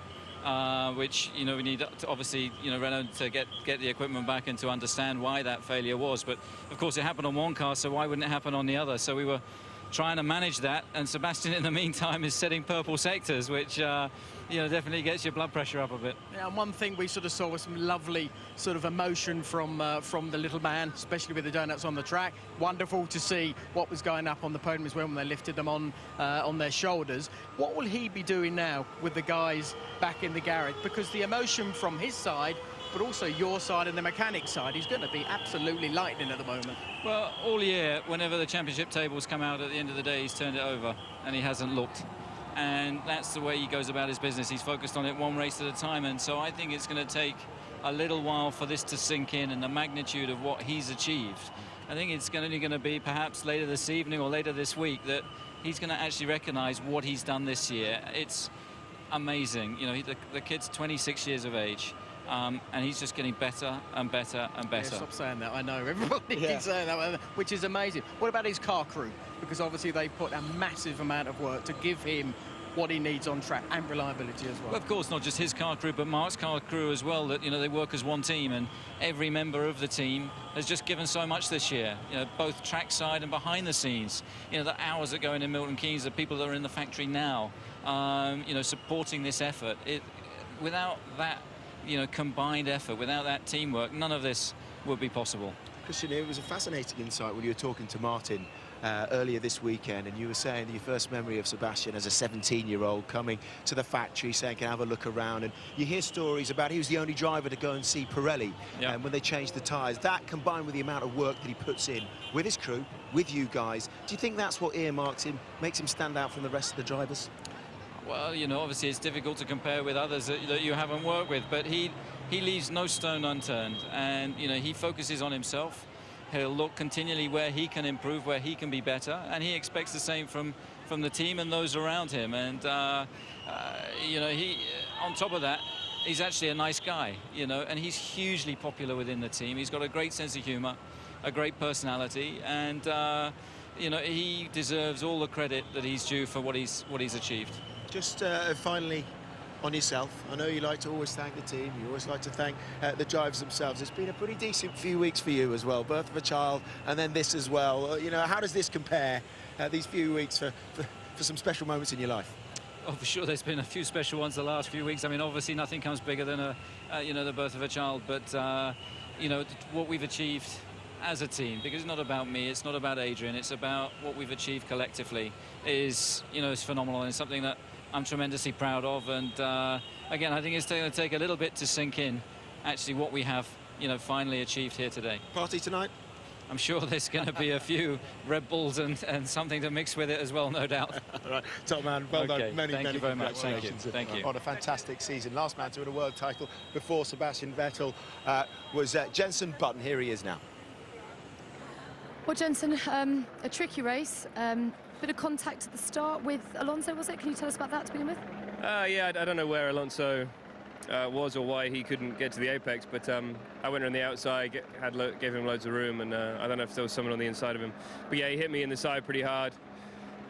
which we need to, obviously Renault to get the equipment back and to understand why that failure was. But of course it happened on one car, so why wouldn't it happen on the other? So we were trying to manage that, and Sebastian in the meantime is setting purple sectors, which you know, definitely gets your blood pressure up a bit. Yeah, and one thing we sort of saw was some lovely sort of emotion from the little man, especially with the donuts on the track. Wonderful to see what was going up on the podium as well when they lifted them on their shoulders. What will he be doing now with the guys back in the garage? Because the emotion from his side, but also your side and the mechanic side, he's going to be absolutely lightning at the moment. Well, all year, whenever the championship tables come out at the end of the day, he's turned it over and he hasn't looked. And that's the way he goes about his business. He's focused on it one race at a time. And so I think it's going to take a little while for this to sink in and the magnitude of what he's achieved. I think it's only going to be perhaps later this evening or later this week that he's going to actually recognize what he's done this year. It's amazing. You know, the kid's 26 years of age. And he's just getting better and better and better. Yeah, stop saying that. I know everybody keeps saying that, which is amazing. What about his car crew? Because obviously they put a massive amount of work to give him what he needs on track and reliability as well. Well, of course, not just his car crew, but Mark's car crew as well. That, you know, they work as one team, and every member of the team has just given so much this year. You know, both trackside and behind the scenes. You know, the hours that go in Milton Keynes, the people that are in the factory now, you know, supporting this effort. Without that, you know, combined effort, without that teamwork, none of this would be possible. Christian, it was a fascinating insight when you were talking to Martin earlier this weekend, and you were saying your first memory of Sebastian as a 17-year-old coming to the factory saying, can I have a look around? And you hear stories about he was the only driver to go and see Pirelli when they changed the tyres. That combined with the amount of work that he puts in with his crew, with you guys, do you think that's what earmarks him, makes him stand out from the rest of the drivers? Well, you know, obviously it's difficult to compare with others that you haven't worked with, but he leaves no stone unturned, and, you know, he focuses on himself. He'll look continually where he can improve, where he can be better, and he expects the same from the team and those around him. And, you know, on top of that, he's actually a nice guy, you know, and he's hugely popular within the team. He's got a great sense of humor, a great personality, and, you know, he deserves all the credit that he's due for what he's achieved. Just finally, on yourself, I know you like to always thank the team, you always like to thank the drivers themselves. It's been a pretty decent few weeks for you as well, birth of a child and then this as well. You know, how does this compare, these few weeks, for some special moments in your life? Oh, for sure, there's been a few special ones the last few weeks. I mean, obviously nothing comes bigger than you know, the birth of a child, but you know, what we've achieved as a team, because it's not about me, it's not about Adrian, it's about what we've achieved collectively, is, you know, it's phenomenal, and it's something that I'm tremendously proud of. And again, I think it's going to take a little bit to sink in actually what we have, you know, finally achieved here today. Party tonight? I'm sure there's going to be a few Red Bulls and something to mix with it as well, no doubt. All right, top man, well done. Many Thank you very much. Congratulations. Thank you. On a fantastic season. Last man to win a world title before Sebastian Vettel was Jenson Button. Here he is now. Well, Jenson, a tricky race. Bit of contact at the start with Alonso, was it? Can you tell us about that to begin with? Yeah, I don't know where Alonso was or why he couldn't get to the apex, but I went around the outside, gave him loads of room, and I don't know if there was someone on the inside of him. But yeah, he hit me in the side pretty hard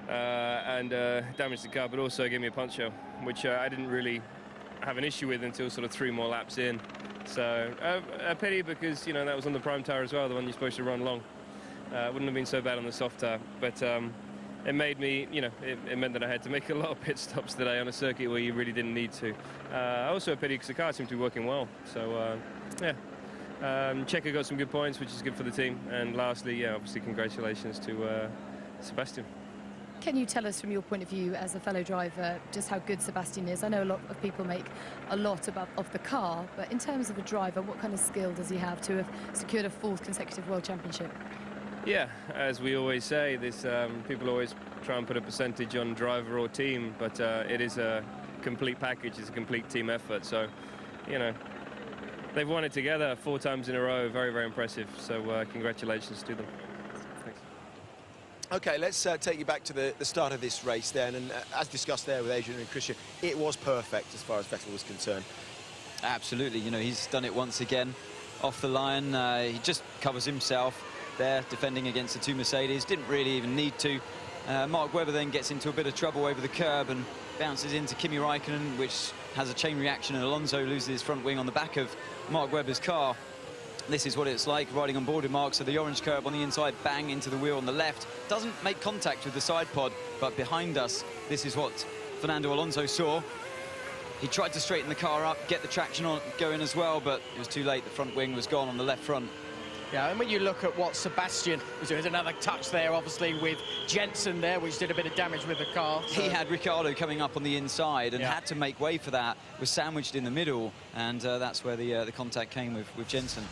and damaged the car, but also gave me a puncture, which I didn't really have an issue with until sort of 3 more laps in. So a pity, because, you know, that was on the prime tire as well, the one you're supposed to run long. Wouldn't have been so bad on the soft tire, but it made me, you know, it meant that I had to make a lot of pit stops today on a circuit where you really didn't need to. Also a pity because the car seemed to be working well. So, yeah. Checo got some good points, which is good for the team. And lastly, yeah, obviously congratulations to Sebastian. Can you tell us from your point of view as a fellow driver just how good Sebastian is? I know a lot of people make a lot of the car, but in terms of a driver, what kind of skill does he have to have secured a 4th consecutive World Championship? Yeah, as we always say, this people always try and put a percentage on driver or team, but it is a complete package, it's a complete team effort. So, you know, they've won it together 4 times in a row, very, very impressive. So congratulations to them. Thanks. Okay, let's take you back to the start of this race then, and as discussed there with Adrian and Christian, it was perfect as far as Vettel was concerned. Absolutely, you know, he's done it once again off the line. He just covers himself there, defending against the 2 Mercedes, didn't really even need to. Mark Webber then gets into a bit of trouble over the curb and bounces into Kimi Raikkonen, which has a chain reaction, and Alonso loses his front wing on the back of Mark Webber's car. This is what it's like riding on board with Mark. So the orange curb on the inside, bang into the wheel on the left, doesn't make contact with the side pod, but behind us, this is what Fernando Alonso saw. he tried to straighten the car up, get the traction on going as well, but it was too late. The front wing was gone on the left front. Yeah, and when you look at what Sebastian was doing, there's another touch there, obviously, with Jensen there, which did a bit of damage with the car. So. He had Ricciardo coming up on the inside and had to make way for that, was sandwiched in the middle, and that's where the contact came with Jensen.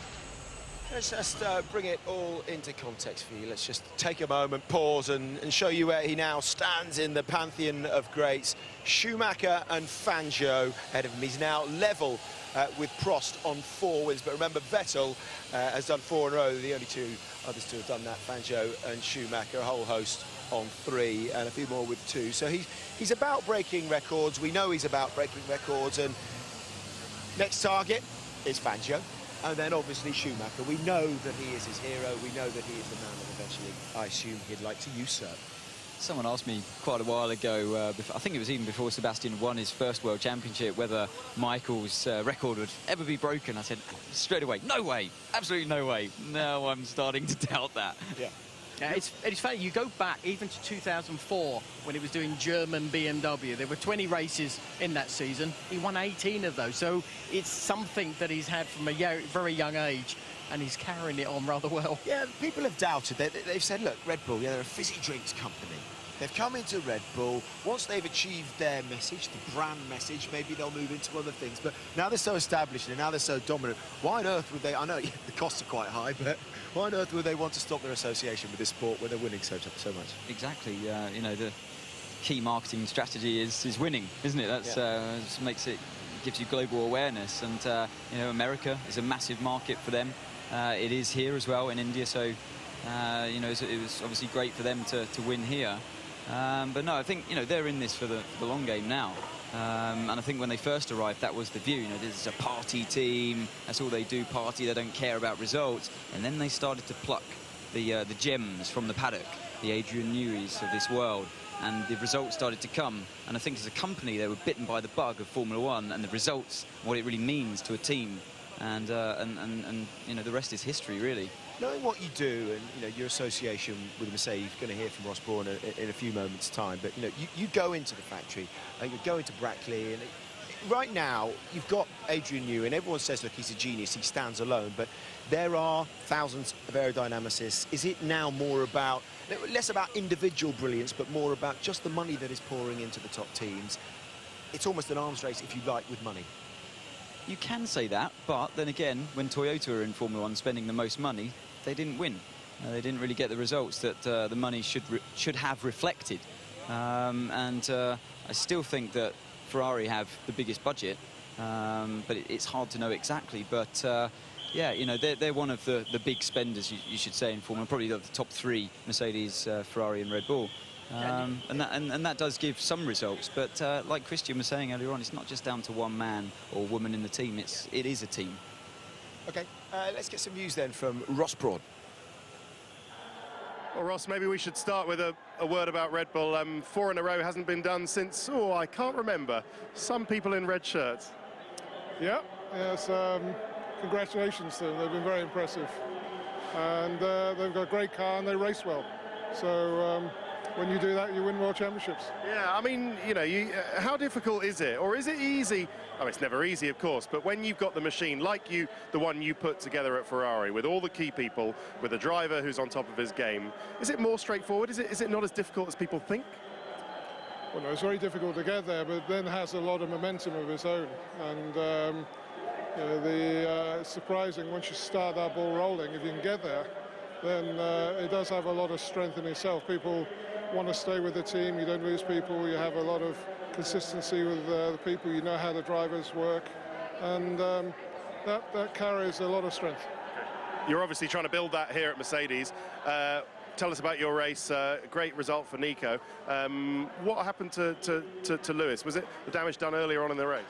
Let's just bring it all into context for you. Let's just take a moment, pause, and show you where he now stands in the pantheon of greats. Schumacher and Fangio ahead of him. He's now level with Prost on 4 wins. But remember, Vettel has done 4 in a row. The only two others to have done that, Fangio and Schumacher, a whole host on 3 and a few more with 2. So he's about breaking records. We know he's about breaking records. And next target is Fangio. And then obviously Schumacher. We know that he is his hero. We know that he is the man that eventually, I assume, he'd like to usurp. Someone asked me quite a while ago, I think it was even before Sebastian won his first World Championship, whether Michael's record would ever be broken. I said straight away, no way, absolutely no way. Now I'm starting to doubt that. Yeah. Yeah, it's funny, you go back even to 2004 when he was doing German BMW. There were 20 races in that season. He won 18 of those. So it's something that he's had from a very young age, and he's carrying it on rather well. Yeah, people have doubted. They've said, look, Red Bull, yeah, they're a fizzy drinks company. They've come into Red Bull. Once they've achieved their message, the brand message, maybe they'll move into other things. But now they're so established and now they're so dominant, why on earth would they, I know the costs are quite high, but why on earth would they want to stop their association with this sport when they're winning so much? Exactly. You know, the key marketing strategy is winning, isn't it? That's just makes it, gives you global awareness. And, you know, America is a massive market for them. It is here as well in India. So, you know, it was obviously great for them to win here. But no, I think, you know, they're in this for the long game now. And I think when they first arrived, that was the view. You know, this is a party team. That's all they do, party. They don't care about results. And then they started to pluck the gems from the paddock, the Adrian Newey's of this world. And the results started to come. And I think as a company, they were bitten by the bug of Formula One and the results, what it really means to a team. And you know, the rest is history, really. Knowing what you do and, you know, your association with Mercedes, you're going to hear from Ross Brawn in a few moments' time, but, you know, you go into the factory, you go into Brackley, and right now, you've got Adrian Newey, and everyone says, look, he's a genius, he stands alone, but there are thousands of aerodynamicists. Is it now more about, less about individual brilliance, but more about just the money that is pouring into the top teams? It's almost an arms race, if you like, with money. You can say that, but then again, when Toyota are in Formula One spending the most money, they didn't win. They didn't really get the results that the money should have reflected. I still think that Ferrari have the biggest budget, but it's hard to know exactly. But yeah, you know, they're one of the big spenders, you should say, in Formula, probably the top 3, Mercedes, Ferrari and Red Bull. And that does give some results, but like Christian was saying earlier on, it's not just down to one man or woman in the team, it is a team. Okay, let's get some news then from Ross Brawn. Well, Ross, maybe we should start with a word about Red Bull. 4 in a row hasn't been done since, I can't remember, some people in red shirts. Yeah, yes, congratulations to them, they've been very impressive. And they've got a great car and they race well. So when you do that, you win World Championships. Yeah, I mean, you know, how difficult is it? Or is it easy? Oh, it's never easy, of course, but when you've got the machine, like the one you put together at Ferrari, with all the key people, with a driver who's on top of his game, is it more straightforward? Is it not as difficult as people think? Well, no, it's very difficult to get there, but then has a lot of momentum of its own. And you know, it's surprising once you start that ball rolling, if you can get there, then it does have a lot of strength in itself. People want to stay with the team, you don't lose people, you have a lot of consistency with the people, you know how the drivers work, and that carries a lot of strength. You're obviously trying to build that here at Mercedes. Tell us about your race. Great result for Nico. What happened to Lewis? Was it the damage done earlier on in the race?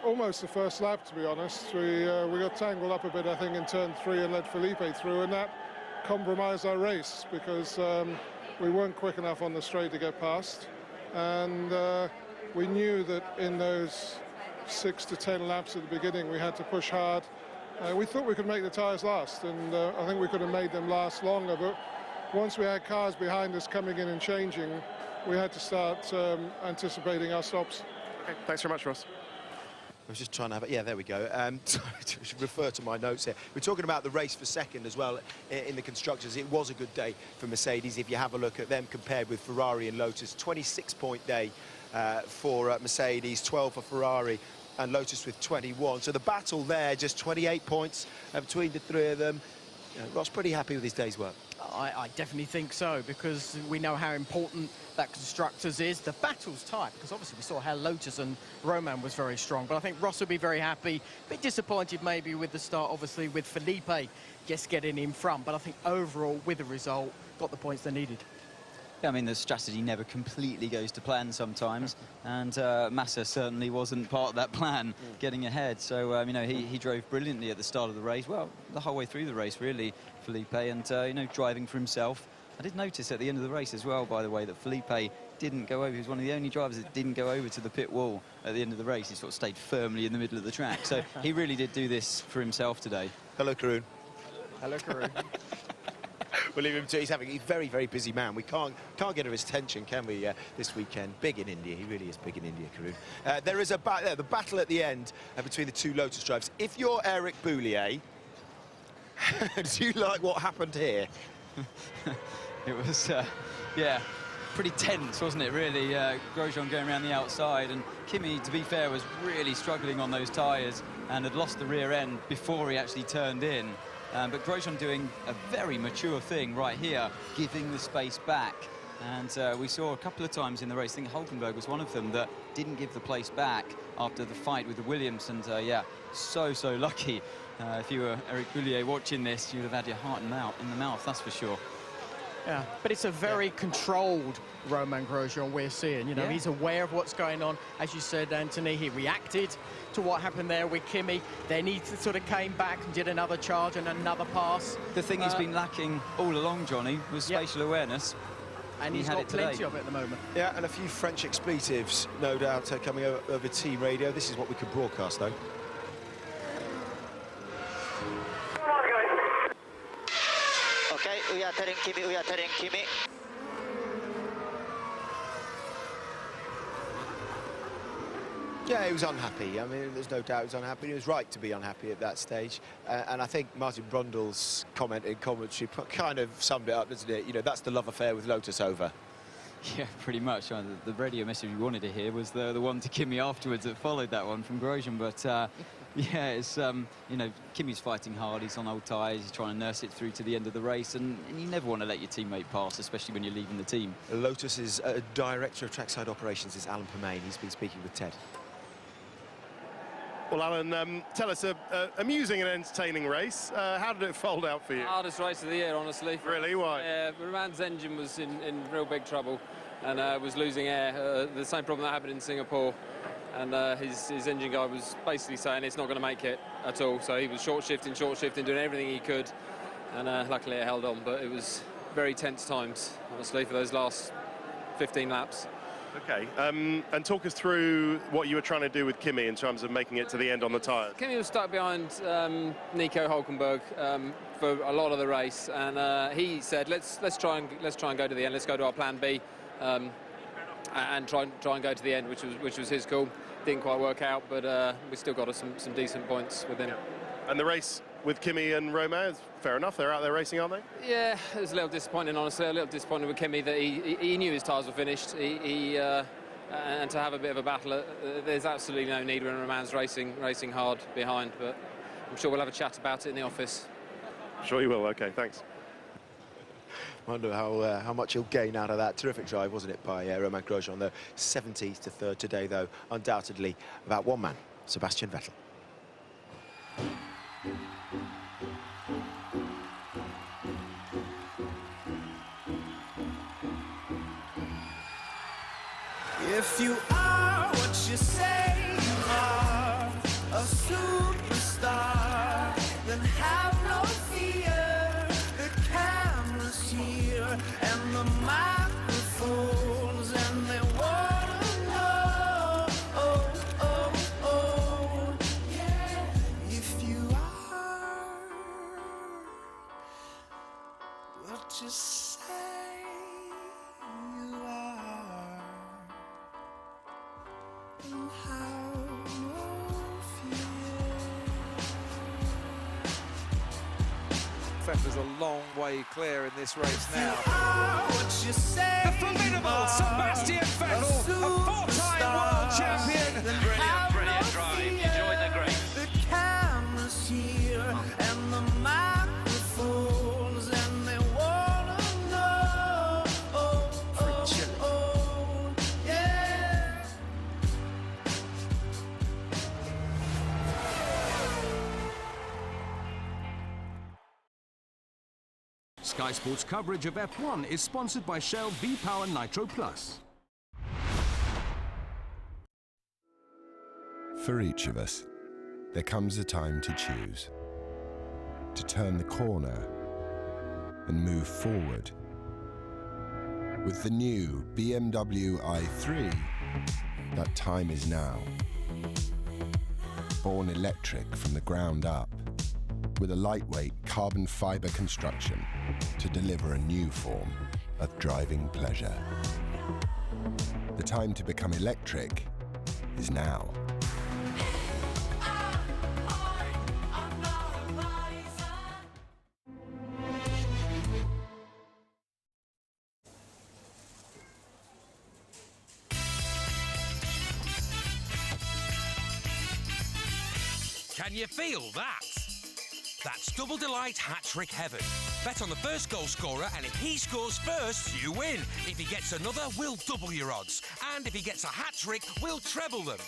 Almost the first lap, to be honest. We got tangled up a bit, I think, in turn 3 and let Felipe through, and that compromised our race because we weren't quick enough on the straight to get past, and we knew that in those 6 to 10 laps at the beginning we had to push hard. We thought we could make the tyres last, and I think we could have made them last longer, but once we had cars behind us coming in and changing, we had to start anticipating our stops. Okay, thanks very much, Ross. I was just trying to have it. Yeah, there we go. Sorry, I should refer to my notes here. We're talking about the race for second as well in the constructors. It was a good day for Mercedes. If you have a look at them compared with Ferrari and Lotus, 26-point day for Mercedes, 12 for Ferrari, and Lotus with 21. So the battle there, just 28 points between the three of them. Ross pretty happy with his day's work. I definitely think so, because we know how important that constructors is. The battle's tight, because obviously we saw how Lotus and Roman was very strong, but I think Ross will be very happy. A bit disappointed maybe with the start, obviously, with Felipe just getting in front, but I think overall, with the result, got the points they needed. Yeah, I mean, the strategy never completely goes to plan sometimes, and Massa certainly wasn't part of that plan, getting ahead. So, you know, he drove brilliantly at the start of the race, well, the whole way through the race, really, Felipe, and, you know, driving for himself. I did notice at the end of the race as well, by the way, that Felipe didn't go over. He was one of the only drivers that didn't go over to the pit wall at the end of the race. He sort of stayed firmly in the middle of the track. So he really did do this for himself today. Hello, Karun. Hello, Karun. We'll leave him to. He's a very, very busy man. We can't get his attention, can we? This weekend, big in India. He really is big in India, Karun. There is the battle at the end between the two Lotus drivers. If you're Eric Boulier, do you like what happened here? It was, yeah, pretty tense, wasn't it, really? Grosjean going around the outside, and Kimi, to be fair, was really struggling on those tyres and had lost the rear end before he actually turned in. But Grosjean doing a very mature thing right here, giving the space back. And we saw a couple of times in the race, I think Hulkenberg was one of them, that didn't give the place back after the fight with the Williams. And yeah, so lucky. If you were Eric Boulier watching this, you'd have had your heart in the mouth, that's for sure. Yeah, but it's a very controlled Roman Grosjean we're seeing. You know, he's aware of what's going on. As you said, Anthony, he reacted to what happened there with Kimi. Then he sort of came back and did another charge and another pass. The thing he's been lacking all along, Johnny, was spatial awareness. And he's got plenty of it at the moment. Yeah, and a few French expletives, no doubt, coming over team radio. This is what we could broadcast, though. Okay, we are telling Kimi, Yeah, he was unhappy. I mean, there's no doubt he was unhappy. He was right to be unhappy at that stage. And I think Martin Brundle's comment in commentary kind of summed it up, doesn't it? You know, that's the love affair with Lotus over. Yeah, pretty much. The radio message we wanted to hear was the one to Kimi afterwards that followed that one from Grosjean. But yeah, it's you know, Kimi's fighting hard. He's on old tyres. He's trying to nurse it through to the end of the race, and you never want to let your teammate pass, especially when you're leaving the team. Lotus's director of trackside operations is Alan Permain. He's been speaking with Ted. Well, Alan, tell us, amusing and entertaining race. How did it fold out for you? Hardest race of the year, honestly. Really? Why? Roman's engine was in real big trouble and was losing air. The same problem that happened in Singapore. And his engine guy was basically saying it's not going to make it at all. So he was short shifting, doing everything he could. And luckily it held on. But it was very tense times, honestly, for those last 15 laps. Okay, and talk us through what you were trying to do with Kimi in terms of making it to the end on the tyres. Kimi was stuck behind Nico Hulkenberg for a lot of the race, and he said, "Let's try and go to the end. Let's go to our plan B, and try and go to the end," which was his call. Didn't quite work out, but we still got us some decent points with him. Yeah. And the race with Kimi and Romain, fair enough. They're out there racing, aren't they? Yeah, it was a little disappointing, honestly. A little disappointing with Kimi that he knew his tyres were finished. And to have a bit of a battle, there's absolutely no need when Romain's racing hard behind. But I'm sure we'll have a chat about it in the office. Sure you will. Okay, thanks. Wonder how much he'll gain out of that. Terrific drive, wasn't it, by Romain Grosjean, though. 70th to 3rd today, though. Undoubtedly about one man, Sebastian Vettel. If you are what you say you are, a superstar, then have no fear. The camera's here and the microphones, and they wanna know, if you are what you say you are. Vettel's a long way clear in this race now. The formidable Sebastian Vettel, a four-time world champion. Brilliant drive. You joined the great. The cameras here and the microphones, and they wanna know. Yeah. Sky Sports coverage of F1 is sponsored by Shell V-Power Nitro Plus. For each of us, there comes a time to choose, to turn the corner and move forward. With the new BMW i3, that time is now. Born electric from the ground up, with a lightweight carbon fiber construction to deliver a new form of driving pleasure. The time to become electric is now. Can you feel that? That's Double Delight Hat-Trick Heaven. Bet on the first goal scorer, and if he scores first, you win. If he gets another, we'll double your odds. And if he gets a hat-trick, we'll treble them.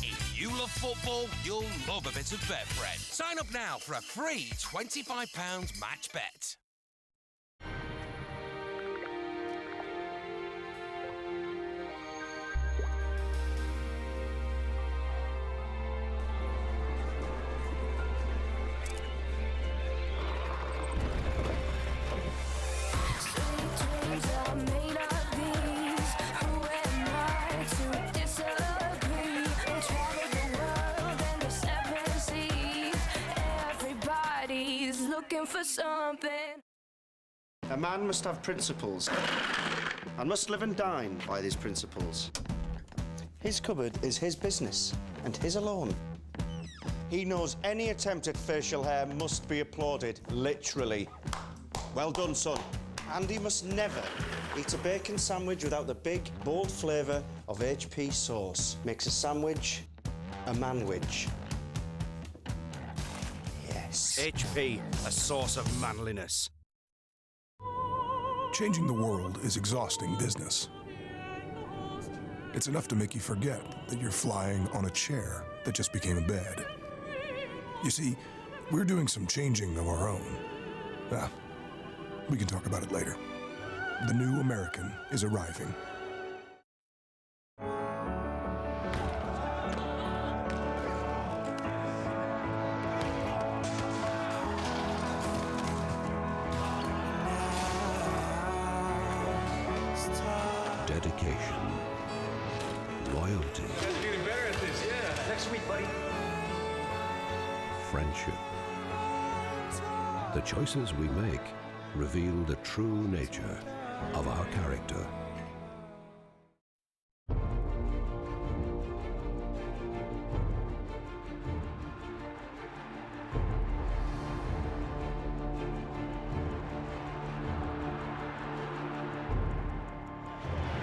If you love football, you'll love a bit of Betfred. Sign up now for a free £25 match bet. Looking for something. A man must have principles and must live and dine by these principles. His cupboard is his business and his alone. He knows any attempt at facial hair must be applauded, literally. Well done, son. And he must never eat a bacon sandwich without the big, bold flavour of HP sauce. Makes a sandwich a manwich. HP, a source of manliness. Changing the world is exhausting business. It's enough to make you forget that you're flying on a chair that just became a bed. You see, we're doing some changing of our own. We can talk about it later. The new American is arriving. Dedication, loyalty, Getting better at this, yeah. Next week, buddy. friendship. The choices we make reveal the true nature of our character.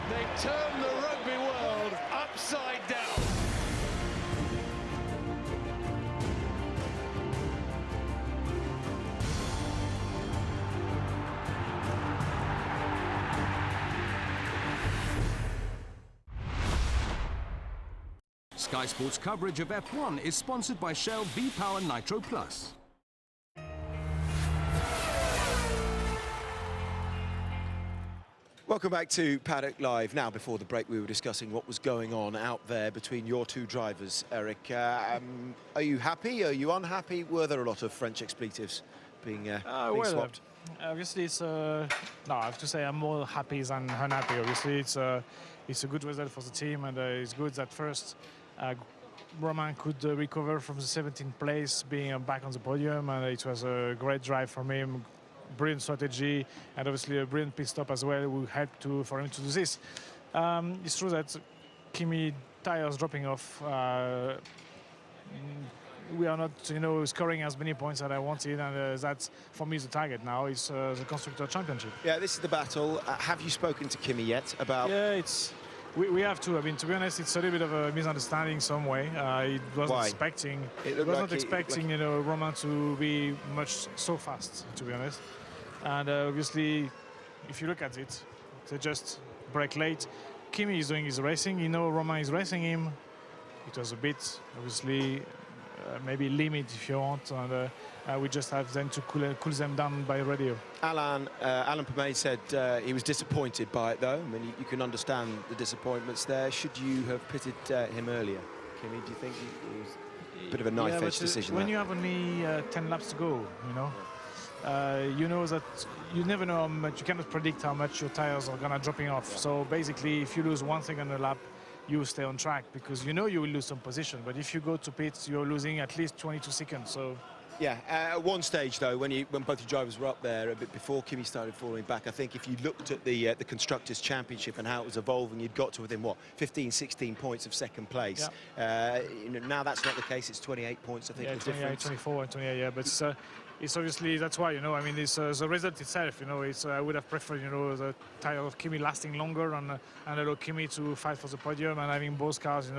They turn the rugby world upside down. Sky Sports coverage of F1 is sponsored by Shell V-Power Nitro Plus. Welcome back to Paddock Live. Now, before the break, we were discussing what was going on out there between your two drivers, Eric. Are you happy? Are you unhappy? Were there a lot of French expletives being swapped? Obviously, it's no. I have to say I'm more happy than unhappy. Obviously, it's a good result for the team, and it's good that first Romain could recover from the 17th place, being back on the podium, and it was a great drive from him. Brilliant strategy, and obviously a brilliant pit stop as well will help for him to do this. It's true that Kimi tires dropping off we are not, you know, scoring as many points as I wanted, and that's for me the target now. It's the Constructor Championship. Yeah, this is the battle. Have you spoken to Kimi yet about? Yeah, we have to. I mean, to be honest, it's a little bit of a misunderstanding some way. He wasn't expecting. You know, Romain to be much so fast. To be honest, and obviously, if you look at it, they just break late. Kimi is doing his racing. You know, Romain is racing him. It was a bit, obviously, maybe limit if you want, and we just have them to cool them down by radio. Alan Permet said he was disappointed by it, though. I mean, you can understand the disappointments there. Should you have pitted him earlier, Kimi? Do you think it was a bit of a knife-edge decision? When you have only 10 laps to go, you know that you never know how much. You cannot predict how much your tires are gonna dropping off. So basically, if you lose one thing on a lap, you stay on track because you know you will lose some position. But if you go to pits, you're losing at least 22 seconds. So. Yeah, at one stage though, when both your drivers were up there a bit before Kimi started falling back, I think if you looked at the Constructors' Championship and how it was evolving, you'd got to within what 15, 16 points of second place. Yeah. Now that's not the case. It's 28 points. I think. Yeah, 28, 24, and 28. Yeah, but it's obviously that's why I mean, it's the result itself. It's I would have preferred the tire of Kimi lasting longer and allow Kimi to fight for the podium and having both cars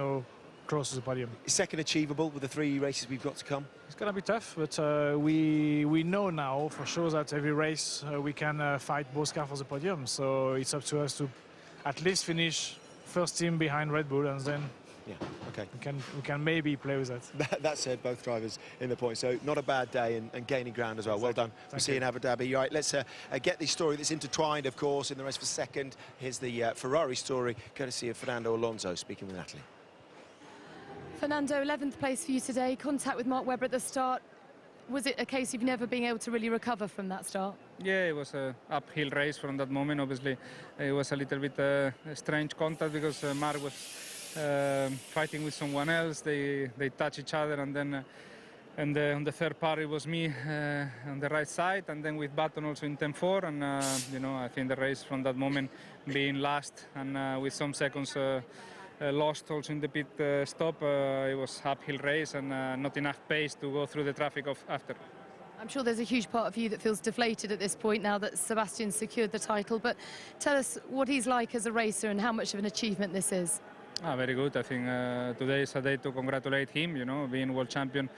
close to the podium. Is second achievable with the 3 races we've got to come? It's going to be tough, but we know now for sure that every race we can fight both cars for the podium. So it's up to us to at least finish first team behind Red Bull, and then okay, we can maybe play with that. That said, both drivers in the point, so not a bad day and gaining ground as well. Well done. We'll see you in Abu Dhabi. All right, let's get the story that's intertwined, of course, in the race for second. Here's the Ferrari story, courtesy of Fernando Alonso, speaking with Natalie. Fernando, 11th place for you today. Contact with Mark Webber at the start. Was it a case of never being able to really recover from that start? Yeah, it was an uphill race from that moment. Obviously, it was a little bit a strange contact because Mark was fighting with someone else. They touch each other, and then on the third part it was me on the right side, and then with Button also in 10-4. And I think the race from that moment being last and with some seconds lost also in the pit stop. It was uphill race and not enough pace to go through the traffic after. I'm sure there's a huge part of you that feels deflated at this point now that Sebastian secured the title, but tell us what he's like as a racer and how much of an achievement this is. Very good. I think today is a day to congratulate him, being world champion.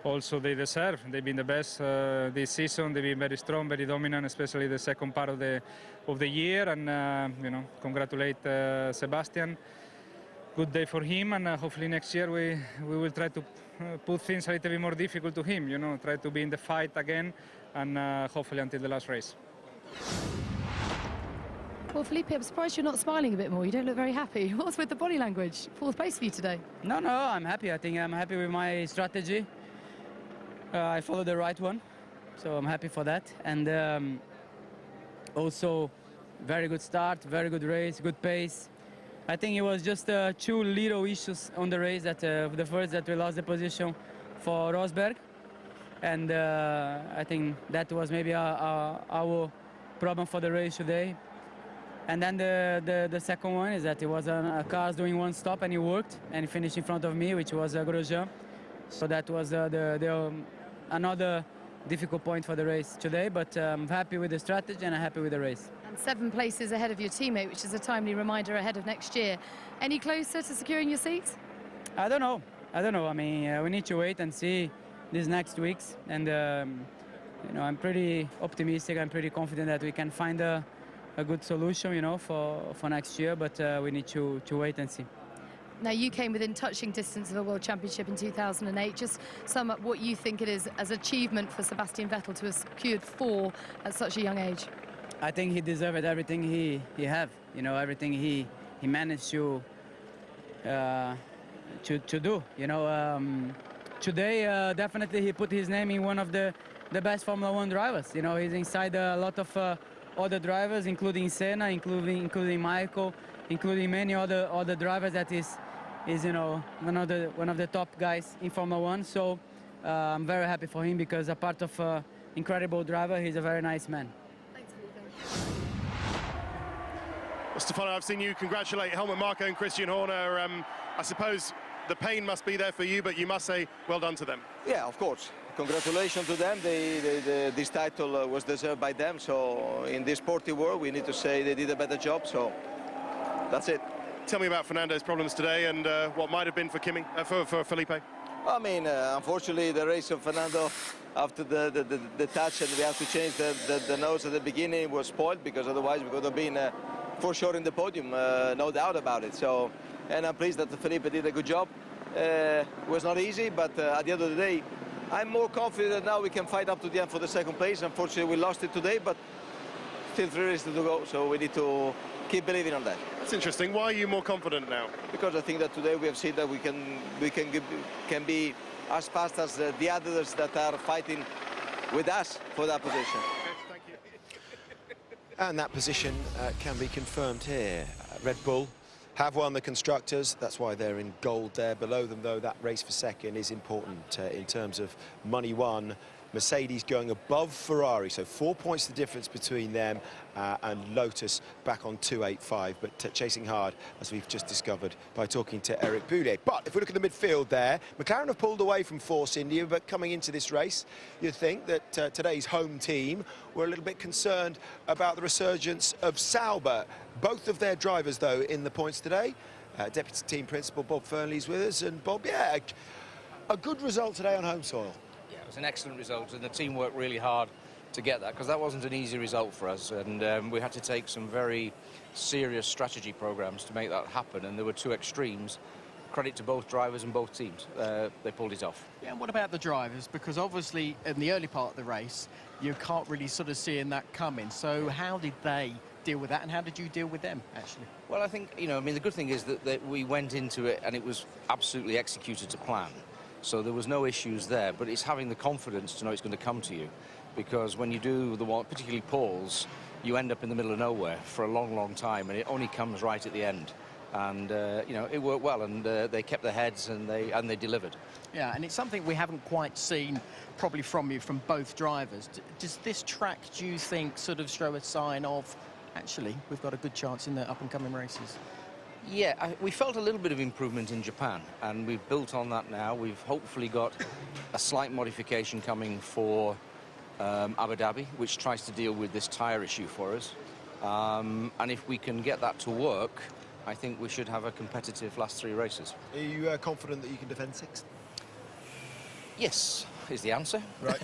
Also, they deserve. They've been the best this season. They've been very strong, very dominant, especially the second part of the year. And congratulate Sebastian. Good day for him, and hopefully next year we will try to put things a little bit more difficult to him. Try to be in the fight again, and hopefully until the last race. Well, Felipe, I'm surprised you're not smiling a bit more. You don't look very happy. What's with the body language? 4th place for you today. No, I'm happy. I think I'm happy with my strategy. I followed the right one, so I'm happy for that. And also, very good start, very good race, good pace. I think it was just 2 little issues on the race. That the first that we lost the position for Rosberg, and I think that was maybe our problem for the race today. And then the second one is that it was a car doing one stop and it worked and it finished in front of me, which was Grosjean. So that was another difficult point for the race today, but I'm happy with the strategy and I'm happy with the race. And 7 places ahead of your teammate, which is a timely reminder ahead of next year. Any closer to securing your seats? I don't know. I mean, we need to wait and see these next weeks. And, I'm pretty optimistic. I'm pretty confident that we can find a good solution, for next year. But we need to wait and see. Now, you came within touching distance of a World Championship in 2008. Just sum up what you think it is as achievement for Sebastian Vettel to have secured 4 at such a young age. I think he deserved everything he have, everything he managed to do. Today definitely he put his name in one of the best Formula 1 drivers. He's inside a lot of other drivers, including Senna, including Michael, including many other drivers that is one of the top guys in Formula 1. So I'm very happy for him because a part of an incredible driver, he's a very nice man. Well, Stefano, I've seen you congratulate Helmut Marko and Christian Horner. I suppose The pain must be there for you, but you must say well done to them. Yeah, of course. Congratulations to them. This title was deserved by them. So in this sporty world, we need to say they did a better job. So that's it. Tell me about Fernando's problems today and what might have been for for Felipe. I mean, unfortunately, the race of Fernando after the touch, and we have to change the nose at the beginning, was spoiled, because otherwise we could have been for sure in the podium, no doubt about it. So, and I'm pleased that Felipe did a good job. It was not easy, but at the end of the day, I'm more confident that now we can fight up to the end for the second place. Unfortunately, we lost it today, but still 3 races to go, so we need to keep believing on that. That's interesting. Why are you more confident now? Because I think that today we have seen that we can be as fast as the others that are fighting with us for that position. Thank you. And that position can be confirmed here. Red Bull have won the Constructors. That's why they're in gold there. Below them, though, that race for second is important in terms of money won. Mercedes going above Ferrari, so 4 points the difference between them and Lotus back on 285, but chasing hard, as we've just discovered by talking to Eric Boudet. But if we look at the midfield there, McLaren have pulled away from Force India, but coming into this race, you'd think that today's home team were a little bit concerned about the resurgence of Sauber. Both of their drivers, though, in the points today. Deputy Team Principal Bob Fernley's with us, and Bob, yeah, a good result today on home soil. It was an excellent result, and the team worked really hard to get that, because that wasn't an easy result for us, and we had to take some very serious strategy programs to make that happen, and there were two extremes. Credit to both drivers and both teams. They pulled it off. Yeah, and what about the drivers? Because obviously in the early part of the race, you can't really sort of see that coming. So how did they deal with that, and how did you deal with them, actually? Well, I think, you know, I mean, the good thing is that we went into it and it was absolutely executed to plan. So there was no issues there, but it's having the confidence to know it's going to come to you. Because when you do the one, particularly Paul's, you end up in the middle of nowhere for a long, long time, and it only comes right at the end. And, you know, it worked well, and they kept their heads, and they delivered. Yeah, and it's something we haven't quite seen probably from you, from both drivers. Does this track, do you think, sort of show a sign of, actually, we've got a good chance in the up-and-coming races? Yeah, we felt a little bit of improvement in Japan, and we've built on that now. We've hopefully got a slight modification coming for Abu Dhabi, which tries to deal with this tyre issue for us. And if we can get that to work, I think we should have a competitive last 3 races. Are you confident that you can defend 6th? Yes, is the answer. Right.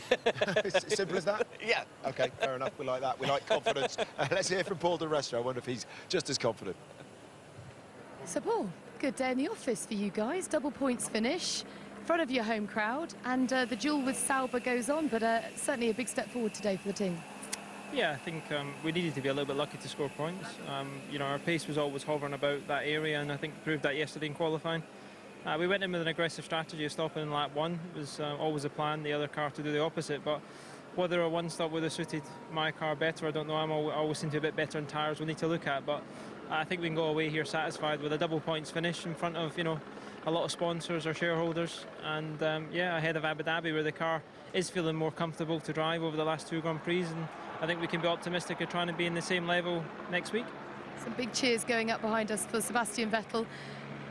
It's simple as that? Yeah. OK, fair enough. We like that. We like confidence. Let's hear from Paul de Resta. I wonder if he's just as confident. So Paul, good day in the office for you guys. Double points finish, in front of your home crowd, and the duel with Sauber goes on, but certainly a big step forward today for the team. Yeah, I think we needed to be a little bit lucky to score points. You know, our pace was always hovering about that area, and I think proved that yesterday in qualifying. We went in with an aggressive strategy of stopping in lap 1. It was always a plan, the other car to do the opposite, but whether a one stop would have suited my car better, I don't know. I always seem to be a bit better on tyres. We need to look at, but I think we can go away here satisfied with a double points finish in front of, you know, a lot of sponsors or shareholders, and yeah, ahead of Abu Dhabi, where the car is feeling more comfortable to drive over the last 2 Grand Prix, and I think we can be optimistic of trying to be in the same level next week. Some big cheers going up behind us for Sebastian Vettel.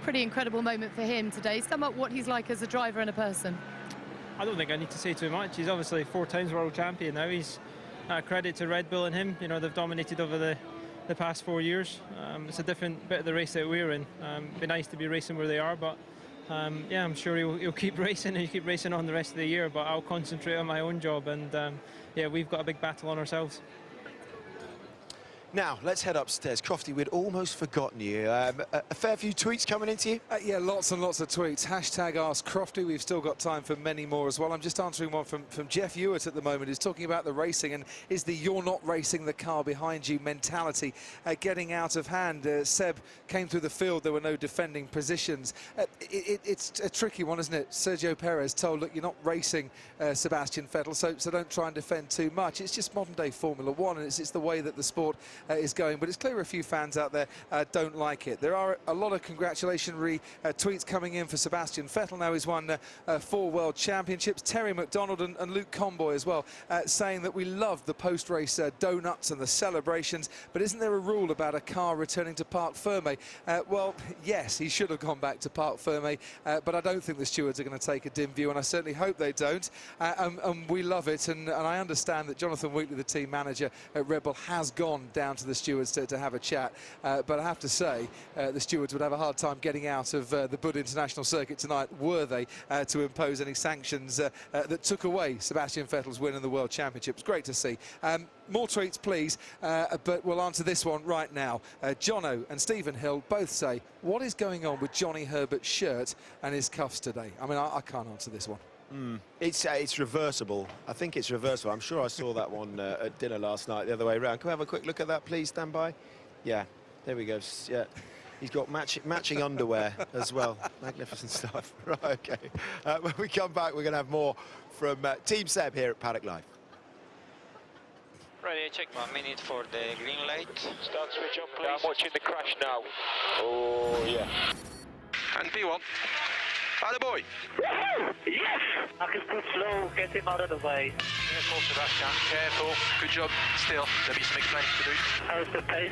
Pretty incredible moment for him today. Sum up what he's like as a driver and a person. I don't think I need to say too much. He's obviously 4 times world champion now. He's credit to Red Bull and him. You know, they've dominated over the past 4 years. It's a different bit of the race that we're in. It'd be nice to be racing where they are, but yeah, I'm sure he'll keep racing, and he'll keep racing on the rest of the year, but I'll concentrate on my own job, and yeah, we've got a big battle on ourselves. Now, let's head upstairs. Crofty, we'd almost forgotten you. A fair few tweets coming into you? Yeah, lots and lots of tweets. Hashtag Ask Crofty. We've still got time for many more as well. I'm just answering one from Jeff Hewitt at the moment, who's talking about the racing, and is the "you're not racing the car behind you" mentality getting out of hand. Seb came through the field. There were no defending positions. It's a tricky one, isn't it? Sergio Perez told, look, you're not racing Sebastian Vettel, so don't try and defend too much. It's just modern-day Formula One, and it's the way that the sport is going, but it's clear a few fans out there don't like it. There are a lot of congratulatory tweets coming in for Sebastian Vettel. Now he's won 4 World Championships. Terry McDonald and Luke Comboy as well, saying that we love the post-race donuts and the celebrations, but isn't there a rule about a car returning to Parc Fermé? Well, yes, he should have gone back to Parc Fermé, but I don't think the stewards are going to take a dim view, and I certainly hope they don't. And we love it, and I understand that Jonathan Wheatley, the team manager at Red Bull, has gone down to the stewards to have a chat, but I have to say the stewards would have a hard time getting out of the Bud International Circuit tonight, were they to impose any sanctions that took away Sebastian Vettel's win in the World Championships. Great to see. More tweets, please, but we'll answer this one right now. Jono and Stephen Hill both say, what is going on with Johnny Herbert's shirt and his cuffs today? I mean, I can't answer this one. It's reversible. I think it's reversible. I'm sure I saw that one at dinner last night the other way around. Can we have a quick look at that, please? Stand by. Yeah, there we go. Yeah, he's got matching underwear as well. Magnificent stuff. Right, okay. When we come back, we're going to have more from Team Seb here at Paddock Live. Ready, check 1 minute for the green light. Start switch on, please. I'm watching the crash now. Oh, yeah. And P1. Attaboy! Yes! I can push slow, get him out of the way. Careful, Sebastian, careful. Good job. Still, there'll be some explaining to do. How's the pace?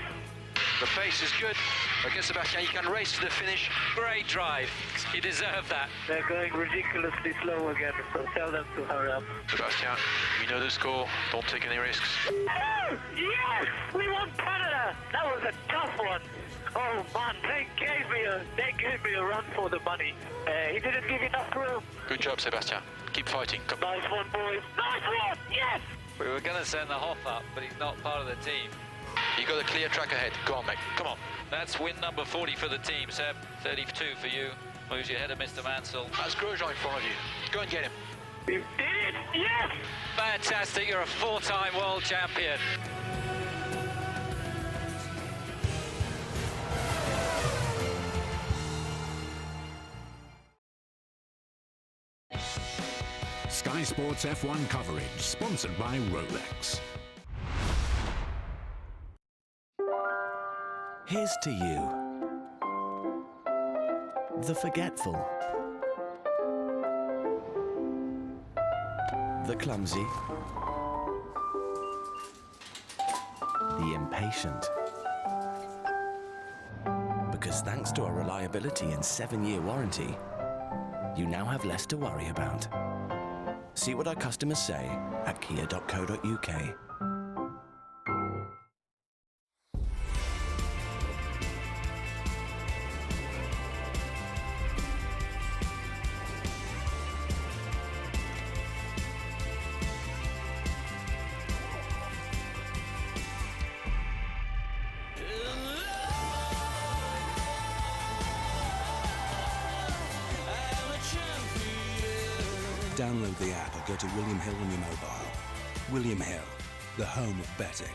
The pace is good. Okay, Sebastian, you can race to the finish. Great drive. You deserve that. They're going ridiculously slow again, so tell them to hurry up. Sebastian, we know the score. Don't take any risks. Oh, yes! We won Canada! That was a tough one. Oh man, they gave me a run for the money. He didn't give enough room. Good job, Sebastian. Keep fighting. Come. Nice one, boys. Nice one! Yes! We were going to send the Hoff up, but he's not part of the team. You got a clear track ahead. Go on, mate. Come on. That's win number 40 for the team, Seb. 32 for you. Moves you ahead of Mr. Mansell. That's Grosjean in front of you. Go and get him. We did it! Yes! Fantastic. You're a 4-time world champion. Sky Sports F1 coverage, sponsored by Rolex. Here's to you, the forgetful, the clumsy, the impatient. Because thanks to our reliability and 7-year warranty, you now have less to worry about. See what our customers say at kia.co.uk. Download the app or go to William Hill on your mobile. William Hill, the home of betting.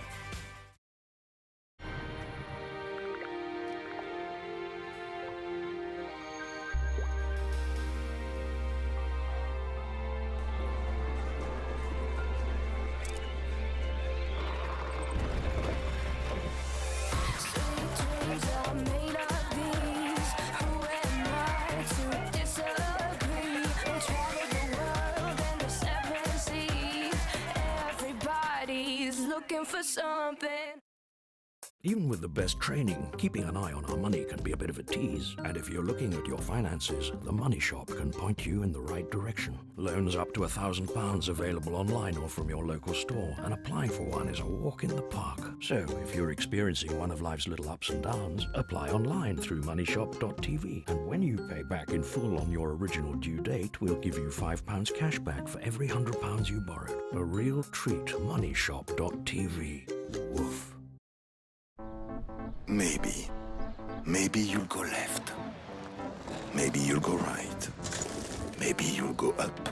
For something. Even with the best training, keeping an eye on our money can be a bit of a tease. And if you're looking at your finances, the Money Shop can point you in the right direction. Loans up to £1,000 available online or from your local store, and applying for one is a walk in the park. So if you're experiencing one of life's little ups and downs, apply online through moneyshop.tv. And when you pay back in full on your original due date, we'll give you £5 cash back for every £100 you borrowed. A real treat. Moneyshop.tv. Woof. Maybe you'll go left. Maybe you'll go right. Maybe you'll go up,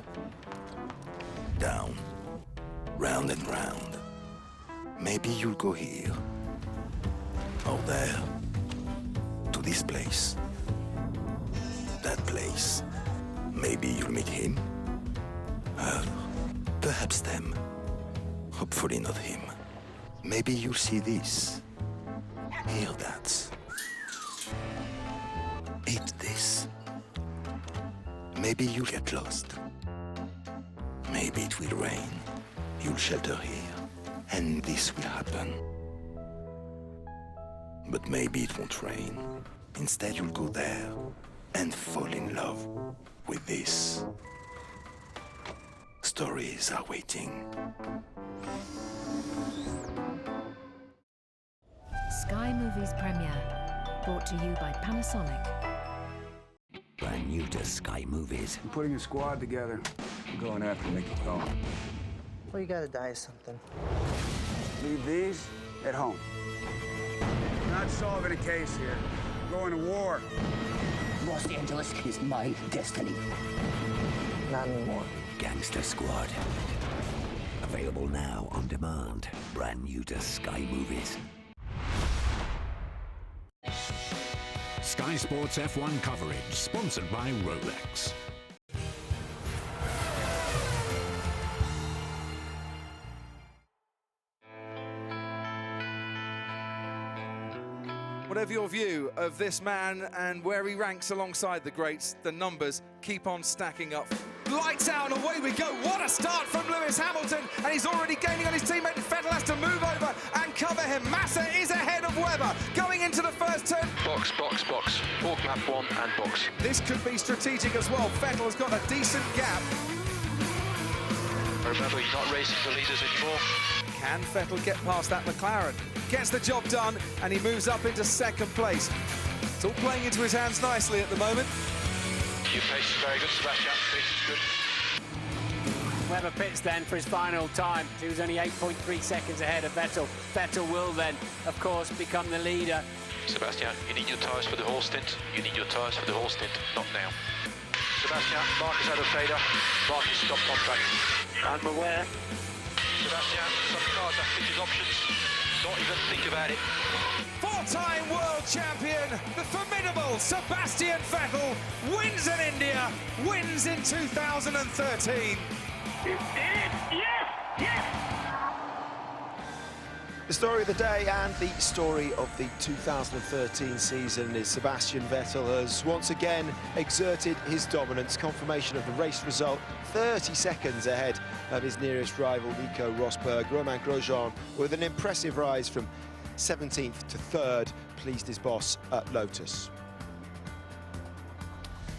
down, round and round. Maybe you'll go here, or there, to this place, that place. Maybe you'll meet him, her, perhaps them. Hopefully not him. Maybe you'll see this. Hear that? Eat this. Maybe you'll get lost. Maybe it will rain. You'll shelter here, and this will happen. But maybe it won't rain. Instead, you'll go there and fall in love with this. Stories are waiting. Sky Movies premiere, brought to you by Panasonic. Brand new to Sky Movies. I'm putting a squad together. I'm going after Mickey Cohen. Well, you gotta die of something. Leave these at home. I'm not solving a case here. I'm going to war. Los Angeles is my destiny. Not anymore. Gangster Squad. Available now on demand. Brand new to Sky Movies. Sky Sports F1 coverage, sponsored by Rolex. Whatever your view of this man and where he ranks alongside the greats, the numbers keep on stacking up. Lights out and away we go. What a start from Lewis Hamilton, and he's already gaining on his teammate. Vettel has to move over and cover him. Massa is ahead of Webber going into the first turn. Box, box, box. Walk lap 1 and box. This could be strategic as well. Vettel has got a decent gap. Remember, he's not racing the leaders anymore. Can Vettel get past that McLaren? Gets the job done, and he moves up into second place. It's all playing into his hands nicely at the moment. Your pace is very good, Sebastian. Pace is good. Webber pits then for his final time. He was only 8.3 seconds ahead of Vettel. Vettel will then, of course, become the leader. Sebastian, you need your tyres for the whole stint. You need your tyres for the whole stint, not now. Sebastian, Marcus out of fader. Marcus stopped on track. I'm aware. Sebastian, some cars have fitted options. Don't even think about it. Four-time world champion, the formidable Sebastian Vettel wins in India, wins in 2013. The story of the day and the story of the 2013 season is Sebastian Vettel has once again exerted his dominance. Confirmation of the race result, 30 seconds ahead of his nearest rival Nico Rosberg. Romain Grosjean with an impressive rise from 17th to 3rd, pleased his boss at Lotus.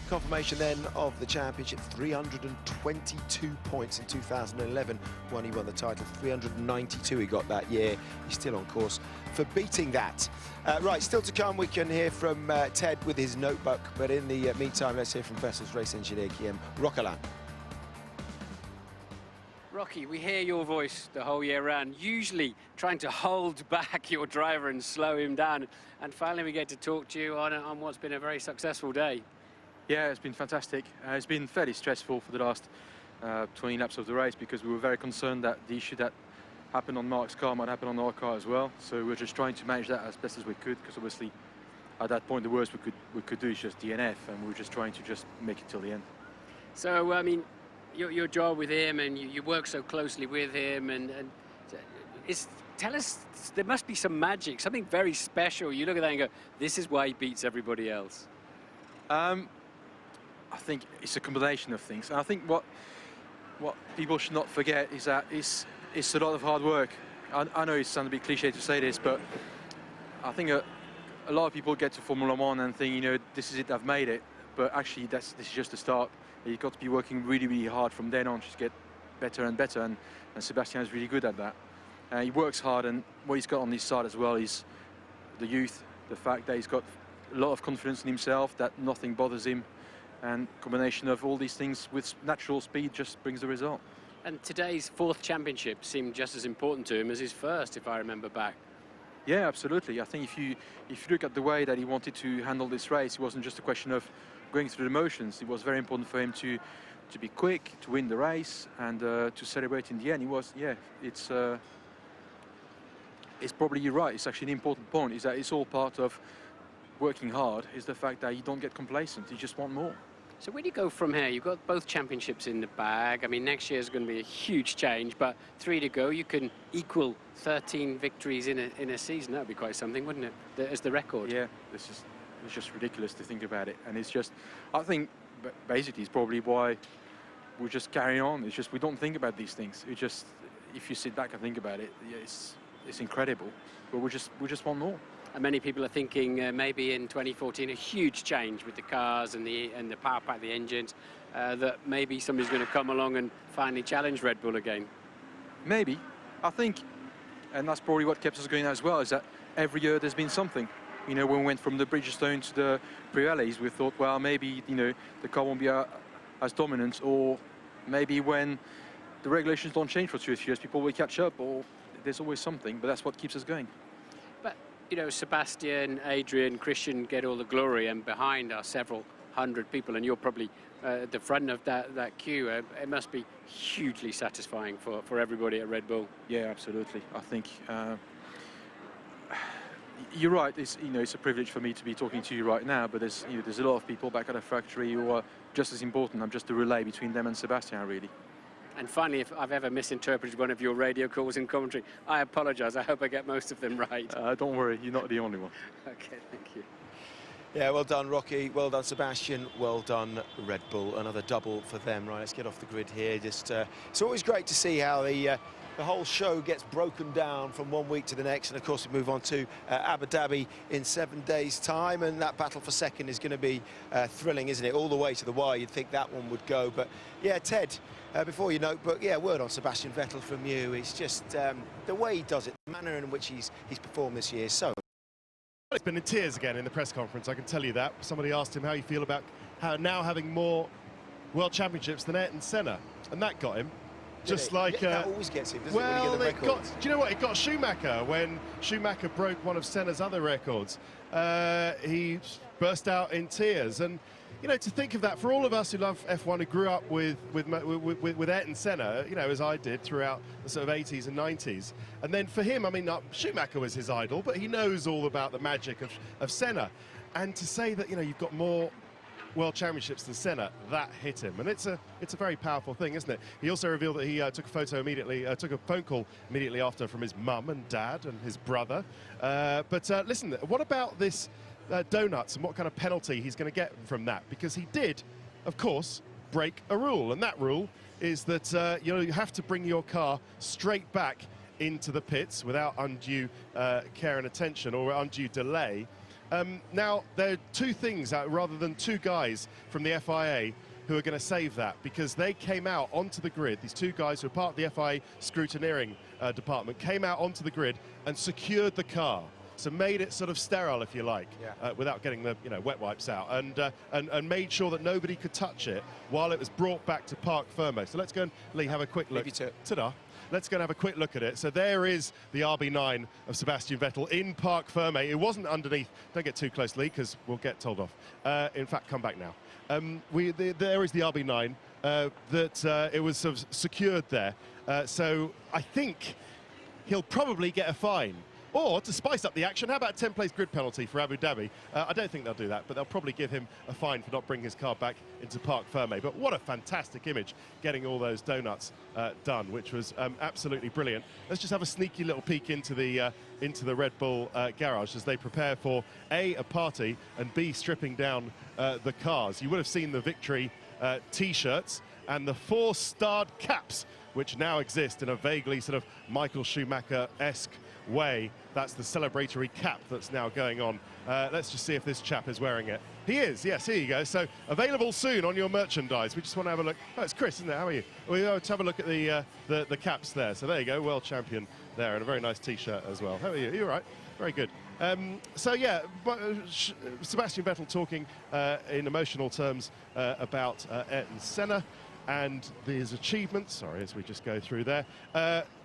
Confirmation then of the championship, 322 points in 2011 when he won the title, 392 he got that year. He's still on course for beating that. Right, still to come, we can hear from Ted with his notebook, but in the meantime, let's hear from Vettel's race engineer, Guillaume Roquelin. Rocky, we hear your voice the whole year round, usually trying to hold back your driver and slow him down, and finally we get to talk to you on what's been a very successful day. Yeah, it's been fantastic. It's been fairly stressful for the last 20 laps of the race because we were very concerned that the issue that happened on Mark's car might happen on our car as well. So we were just trying to manage that as best as we could, because obviously at that point the worst we could do is just DNF, and we were just trying to just make it till the end. So, I mean, your job with him, and you work so closely with him, and tell us, there must be some magic, something very special. You look at that and go, this is why he beats everybody else. I think it's a combination of things. And I think what people should not forget is that it's a lot of hard work. I know it sounds a bit cliche to say this, but I think a lot of people get to Formula One and think, you know, this is it, I've made it. But actually, this is just the start. You've got to be working really, really hard from then on to get better and better. And Sebastian is really good at that. He works hard, and what he's got on his side as well is the youth, the fact that he's got a lot of confidence in himself, that nothing bothers him. And combination of all these things with natural speed just brings the result. And today's 4th championship seemed just as important to him as his 1st, if I remember back. Yeah, absolutely. I think if you look at the way that he wanted to handle this race, it wasn't just a question of going through the motions. It was very important for him to be quick, to win the race, and to celebrate in the end. It was, yeah, it's probably, you're right. It's actually an important point, is that it's all part of working hard, is the fact that you don't get complacent. You just want more. So where do you go from here? You've got both championships in the bag. I mean, next year is going to be a huge change, but 3 to go. You can equal 13 victories in a season. That would be quite something, wouldn't it, as the record? Yeah, it's just ridiculous to think about it. And it's just, I think, basically, it's probably why we're just carrying on. It's just we don't think about these things. It just, if you sit back and think about it, yeah, it's incredible. But we just want more. And many people are thinking maybe in 2014 a huge change with the cars and the power pack, the engines, that maybe somebody's going to come along and finally challenge Red Bull again. Maybe. I think, and that's probably what kept us going as well, is that every year there's been something. You know, when we went from the Bridgestone to the Prix, we thought, well, maybe, you know, the car won't be as dominant, or maybe when the regulations don't change for 2 or 3 years, people will catch up, or there's always something, but that's what keeps us going. But, you know, Sebastian, Adrian, Christian get all the glory, and behind are several hundred people, and you're probably at the front of that queue. It must be hugely satisfying for everybody at Red Bull. Yeah, absolutely. I think you're right. It's, you know, it's a privilege for me to be talking to you right now, but there's a lot of people back at the factory who are just as important. I'm just the relay between them and Sebastian, really. And finally, if I've ever misinterpreted one of your radio calls in commentary, I apologise. I hope I get most of them right. Don't worry, you're not the only one. Okay, thank you. Yeah, well done, Rocky. Well done, Sebastian. Well done, Red Bull. Another double for them. Right, let's get off the grid here. Just, it's always great to see how the whole show gets broken down from one week to the next. And of course, we move on to Abu Dhabi in 7 days' time. And that battle for second is going to be thrilling, isn't it? All the way to the wire, you'd think that one would go. But yeah, Ted, before you know, but yeah, word on Sebastian Vettel from you. It's just the way he does it, the manner in which he's performed this year. So. He's been in tears again in the press conference, I can tell you that. Somebody asked him how you feel about now having more World Championships than Ayrton Senna, and that got him. Just like that always gets him, doesn't it, when you get the records? Do you know what? It got Schumacher when Schumacher broke one of Senna's other records. He burst out in tears, and you know, to think of that, for all of us who love F1, who grew up with Ayrton Senna, you know, as I did throughout the sort of 80s and 90s, and then for him, I mean, Schumacher was his idol, but he knows all about the magic of Senna, and to say that, you know, you've got more World Championships than Senna, that hit him, and it's a very powerful thing, isn't it? He also revealed that he took a phone call immediately after from his mum and dad and his brother. But listen, what about this? Donuts, and what kind of penalty he's going to get from that, because he did, of course, break a rule, and that rule is that you have to bring your car straight back into the pits without undue care and attention or undue delay. Now, there are two things, rather than two guys from the FIA who are going to save that, because they came out onto the grid. These two guys who are part of the FIA scrutineering department came out onto the grid and secured the car. So made it sort of sterile, if you like, without getting the wet wipes out, and made sure that nobody could touch it while it was brought back to Parc Fermé. So let's go and Lee have a quick look. Ta-da! Let's go and have a quick look at it. So there is the RB9 of Sebastian Vettel in Parc Fermé. It wasn't underneath. Don't get too close, Lee, because we'll get told off. In fact, come back now. There is the RB9 that it was sort of secured there. So I think he'll probably get a fine. Or, to spice up the action, how about a 10-place grid penalty for Abu Dhabi? I don't think they'll do that, but they'll probably give him a fine for not bringing his car back into Parc Fermé. But what a fantastic image, getting all those donuts done, which was absolutely brilliant. Let's just have a sneaky little peek into the Red Bull garage as they prepare for A, a party, and B, stripping down the cars. You would have seen the victory T-shirts and the 4-starred caps, which now exist in a vaguely sort of Michael Schumacher-esque way. That's the celebratory cap that's now going on. Let's just see if this chap is wearing it. He is, yes, here you go. So available soon on your merchandise. We just want to have a look. Oh, it's Chris, isn't it? How are you? We'll have a look at the caps there. So there you go, world champion there, and a very nice T-shirt as well. How are you? Are you all right? Very good. So yeah, Sebastian Vettel talking in emotional terms about Ayrton Senna and his achievements. Sorry, as we just go through there.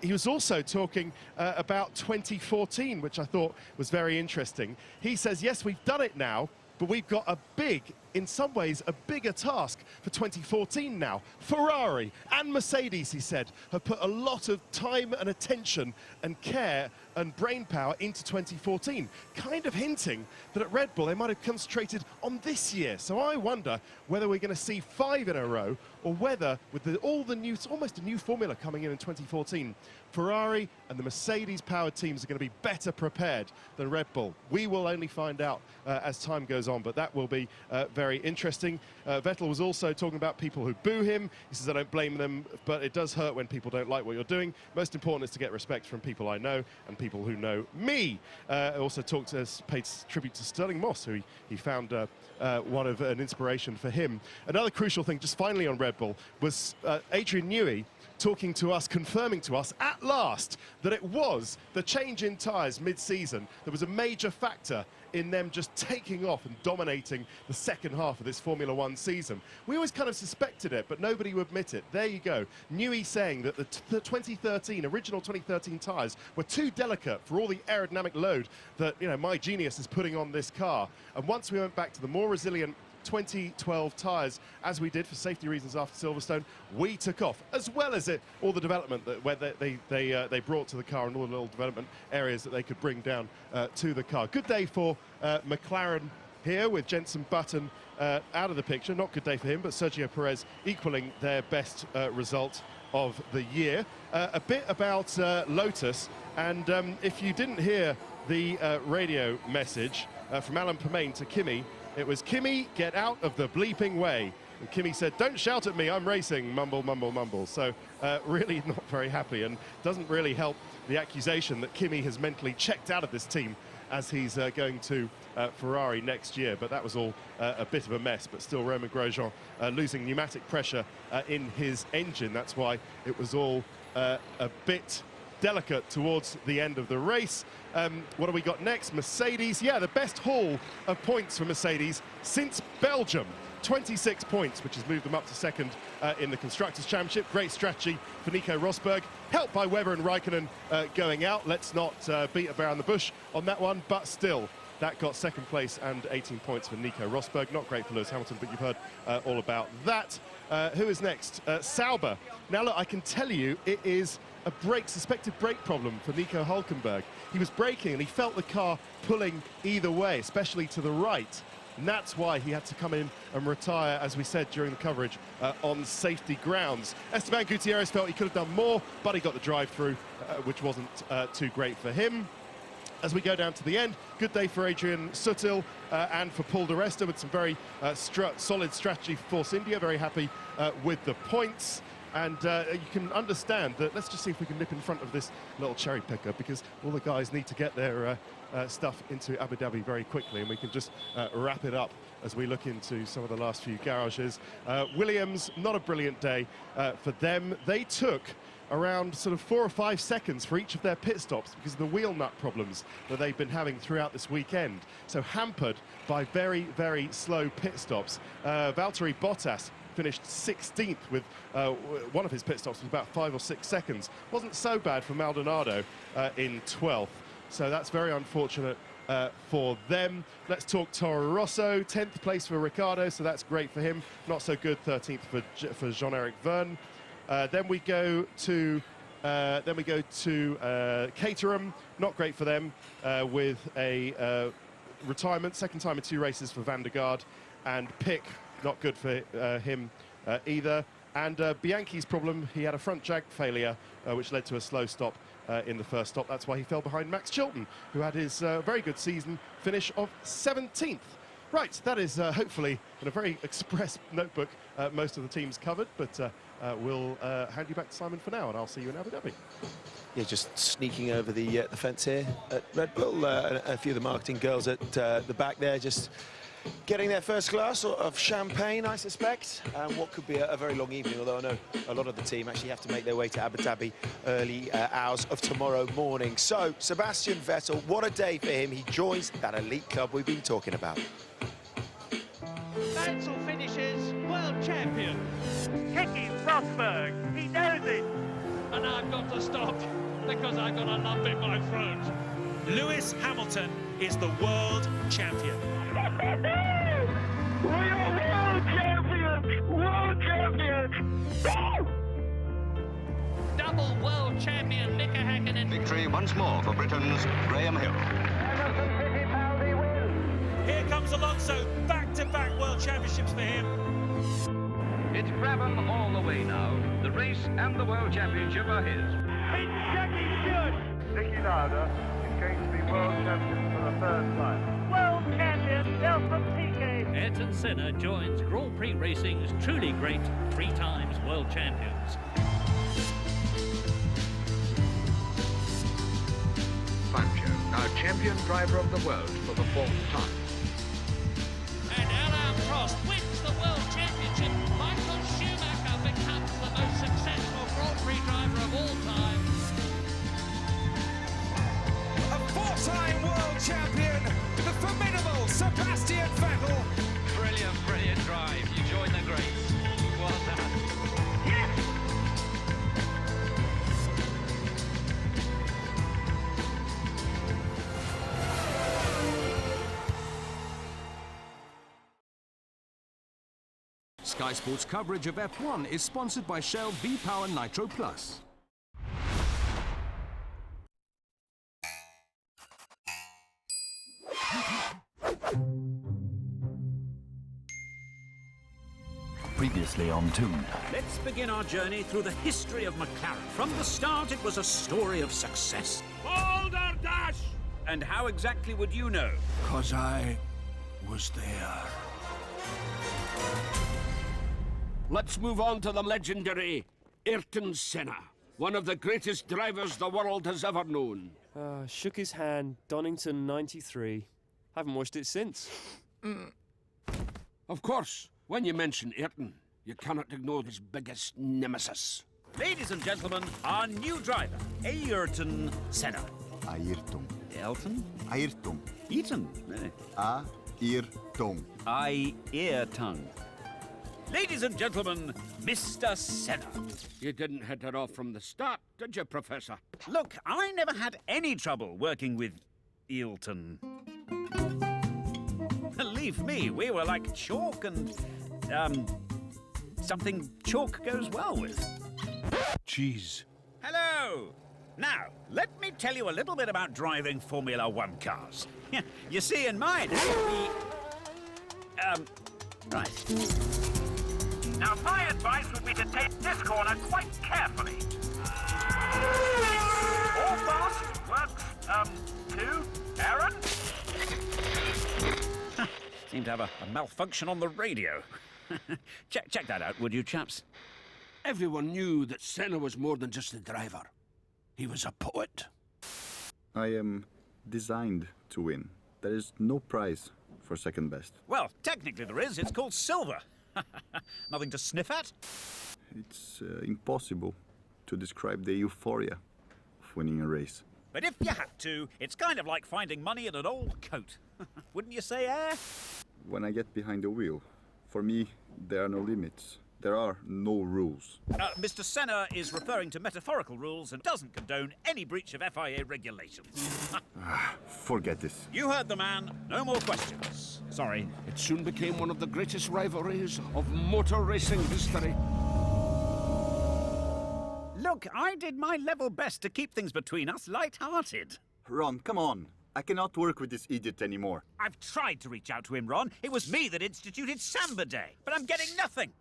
He was also talking about 2014, which I thought was very interesting. He says, yes, we've done it now, but we've got a big in some ways, a bigger task for 2014 now. Ferrari and Mercedes, he said, have put a lot of time and attention and care and brain power into 2014, kind of hinting that at Red Bull they might have concentrated on this year. So I wonder whether we're going to see 5 in a row, or whether, with all the new, almost a new formula coming in 2014, Ferrari and the Mercedes-powered teams are going to be better prepared than Red Bull. We will only find out as time goes on, but that will be very interesting. Vettel was also talking about people who boo him. He says, I don't blame them, but it does hurt when people don't like what you're doing. Most important is to get respect from people I know and people who know me. Also paid tribute to Sterling Moss, who he found one of an inspiration for him. Another crucial thing, just finally on Red Bull, was Adrian Newey talking to us, confirming to us at last that it was the change in tyres mid-season that was a major factor in them just taking off and dominating the second half of this Formula One season. We always kind of suspected it, but nobody would admit it. There you go. Newey saying that the 2013, original 2013 tyres were too delicate for all the aerodynamic load that, you know, my genius is putting on this car. And once we went back to the more resilient 2012 tyres, as we did for safety reasons after Silverstone, we took off, as well as all the development that where they brought to the car and all the little development areas that they could bring down to the car. Good day for McLaren here, with Jenson Button out of the picture. Not good day for him, but Sergio Perez equaling their best result of the year. A bit about Lotus, and if you didn't hear the radio message from Alan Permain to Kimi, it was, Kimi, get out of the bleeping way. And Kimi said, don't shout at me, I'm racing, mumble, mumble, mumble. So really not very happy, and doesn't really help the accusation that Kimi has mentally checked out of this team as he's going to Ferrari next year. But that was all a bit of a mess. But still, Romain Grosjean losing pneumatic pressure in his engine. That's why it was all a bit delicate towards the end of the race. What do we got next? Mercedes. Yeah, the best haul of points for Mercedes since Belgium. 26 points, which has moved them up to second in the Constructors' Championship. Great strategy for Nico Rosberg, helped by Webber and Raikkonen going out. Let's not beat a bear on the bush on that one, but still, that got second place and 18 points for Nico Rosberg. Not great for Lewis Hamilton, but you've heard all about that. Who is next? Sauber. Now, look, I can tell you it is a suspected brake problem for Nico Hülkenberg. He was braking and he felt the car pulling either way, especially to the right. And that's why he had to come in and retire, as we said during the coverage, on safety grounds. Esteban Gutierrez felt he could have done more, but he got the drive-through, which wasn't too great for him. As we go down to the end, good day for Adrian Sutil and for Paul di Resta, with some very solid strategy for Force India. Very happy with the points. And you can understand that. Let's just see if we can nip in front of this little cherry picker, because all the guys need to get their stuff into Abu Dhabi very quickly, and we can just wrap it up as we look into some of the last few garages. Williams, not a brilliant day for them. They took around sort of 4 or 5 seconds for each of their pit stops because of the wheel nut problems that they've been having throughout this weekend. So hampered by very, very slow pit stops. Valtteri Bottas finished 16th with one of his pit stops was about 5 or 6 seconds. Wasn't so bad for Maldonado in 12th. So that's very unfortunate for them. Let's talk Toro Rosso. 10th place for Ricciardo, so that's great for him. Not so good. 13th for Jean-Eric Vergne. Then we go to Caterham. Not great for them with a retirement. Second time in 2 races for Van der Gaard, and Pick. Not good for him either. And Bianchi's problem, he had a front jag failure, which led to a slow stop in the first stop. That's why he fell behind Max Chilton, who had his very good season finish of 17th. Right, that is hopefully in a very express notebook most of the teams covered, but we'll hand you back to Simon for now, and I'll see you in Abu Dhabi. Yeah, just sneaking over the fence here at Red Bull. A few of the marketing girls at the back there, just getting their first glass of champagne, I suspect, and what could be a very long evening, although I know a lot of the team actually have to make their way to Abu Dhabi early hours of tomorrow morning. So, Sebastian Vettel, what a day for him. He joins that elite club we've been talking about. Mansell finishes world champion. Kicking Rosberg, he knows it. And I've got to stop because I've got a lump in my throat. Lewis Hamilton is the world champion. We are world champions! World champions! Woo! Double world champion Mika Häkkinen. Victory once more for Britain's Graham Hill. Here comes Alonso, back-to-back world championships for him. It's Brabham all the way now. The race and the world championship are his. It's Jackie Stewart! Nicky Lauda is going to be world champion for the third time. World champion Nelson Piquet! Ayrton Senna joins Grand Prix Racing's truly great 3 times world champions. Fangio, now champion driver of the world for the 4th time. And Alain Prost wins the world championship. Michael Schumacher becomes the most successful Grand Prix driver of all time. A 4-time world champion, the formidable Sebastian Vettel. Brilliant, brilliant drive. You join the greats. Well done. Sky Sports coverage of F1 is sponsored by Shell V-Power Nitro Plus. Previously on Tuned. Let's begin our journey through the history of McLaren. From the start, it was a story of success. Boulder Dash! And how exactly would you know? 'Cause I was there. Let's move on to the legendary Ayrton Senna, one of the greatest drivers the world has ever known. Shook his hand, Donington 93. Haven't watched it since. Of course, when you mention Ayrton, you cannot ignore his biggest nemesis. Ladies and gentlemen, our new driver, Ayrton Senna. Ayrton. Elton? Ayrton. Eaton. Ayrton. Ear-tongue. Ladies and gentlemen, Mr. Senna. You didn't hit it off from the start, did you, Professor? Look, I never had any trouble working with Eilton. Believe me, we were like chalk and, something chalk goes well with. Cheese. Hello! Now, let me tell you a little bit about driving Formula One cars. You see, in mine, right. Now, my advice would be to take this corner quite carefully. All fast works, too. Aaron? Seem to have a malfunction on the radio. check that out, would you, chaps? Everyone knew that Senna was more than just a driver. He was a poet. I am designed to win. There is no prize for second best. Well, technically there is. It's called silver. Nothing to sniff at? It's impossible to describe the euphoria of winning a race. But if you had to, it's kind of like finding money in an old coat. Wouldn't you say, When I get behind the wheel, for me, there are no limits. There are no rules. Mr. Senna is referring to metaphorical rules and doesn't condone any breach of FIA regulations. Forget this. You heard the man. No more questions. Sorry. It soon became one of the greatest rivalries of motor racing history. Look, I did my level best to keep things between us light-hearted. Ron, come on. I cannot work with this idiot anymore. I've tried to reach out to him, Ron. It was me that instituted Samba Day, but I'm getting nothing.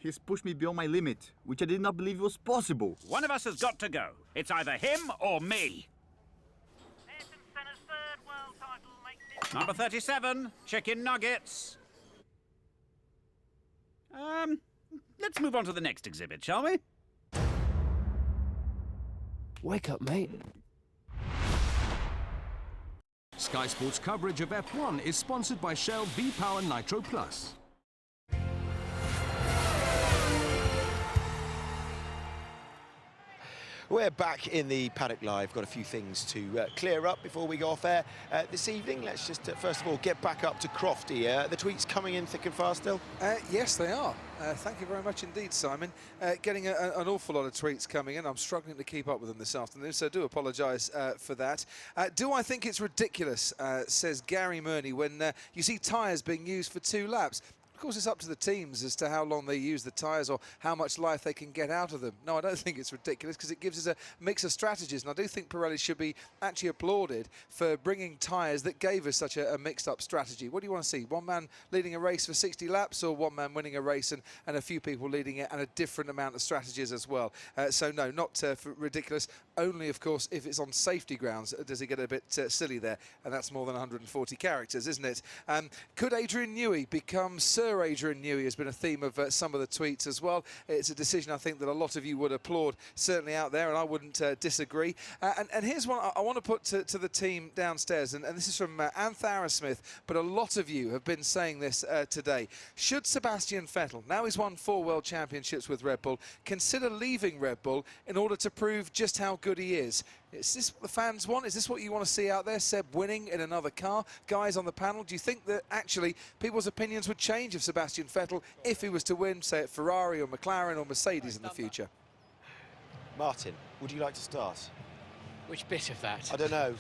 He's pushed me beyond my limit, which I did not believe was possible. One of us has got to go. It's either him or me. Ayrton Senna's third world title makes it... Number 37, chicken nuggets. Let's move on to the next exhibit, shall we? Wake up, mate. Sky Sports coverage of F1 is sponsored by Shell V-Power Nitro Plus. We're back in the Paddock Live. Got a few things to clear up before we go off air this evening. Let's just, first of all, get back up to Crofty. The tweets coming in thick and fast still? Yes, they are. Thank you very much indeed, Simon. Getting an awful lot of tweets coming in. I'm struggling to keep up with them this afternoon, so I do apologise for that. Do I think it's ridiculous, says Gary Murney, when you see tyres being used for 2 laps? Of course, it's up to the teams as to how long they use the tyres or how much life they can get out of them. No, I don't think it's ridiculous because it gives us a mix of strategies, and I do think Pirelli should be actually applauded for bringing tyres that gave us such a mixed-up strategy. What do you want to see? One man leading a race for 60 laps, or one man winning a race and a few people leading it, and a different amount of strategies as well? So no, not ridiculous. Only, of course, if it's on safety grounds does it get a bit silly there, and that's more than 140 characters, isn't it? Could Adrian Newey become Sir Adrian Newey has been a theme of some of the tweets as well. It's a decision I think that a lot of you would applaud, certainly out there, and I wouldn't disagree. And here's one I want to put to the team downstairs, and this is from Anthara Smith, but a lot of you have been saying this today. Should Sebastian Vettel, now he's won 4 World Championships with Red Bull, consider leaving Red Bull in order to prove just how good he is? Is this what the fans want? Is this what you want to see out there, Seb winning in another car? Guys on the panel, do you think that actually people's opinions would change of Sebastian Vettel if he was to win, say, at Ferrari or McLaren or Mercedes in the future? Martin, would you like to start? Which bit of that? I don't know.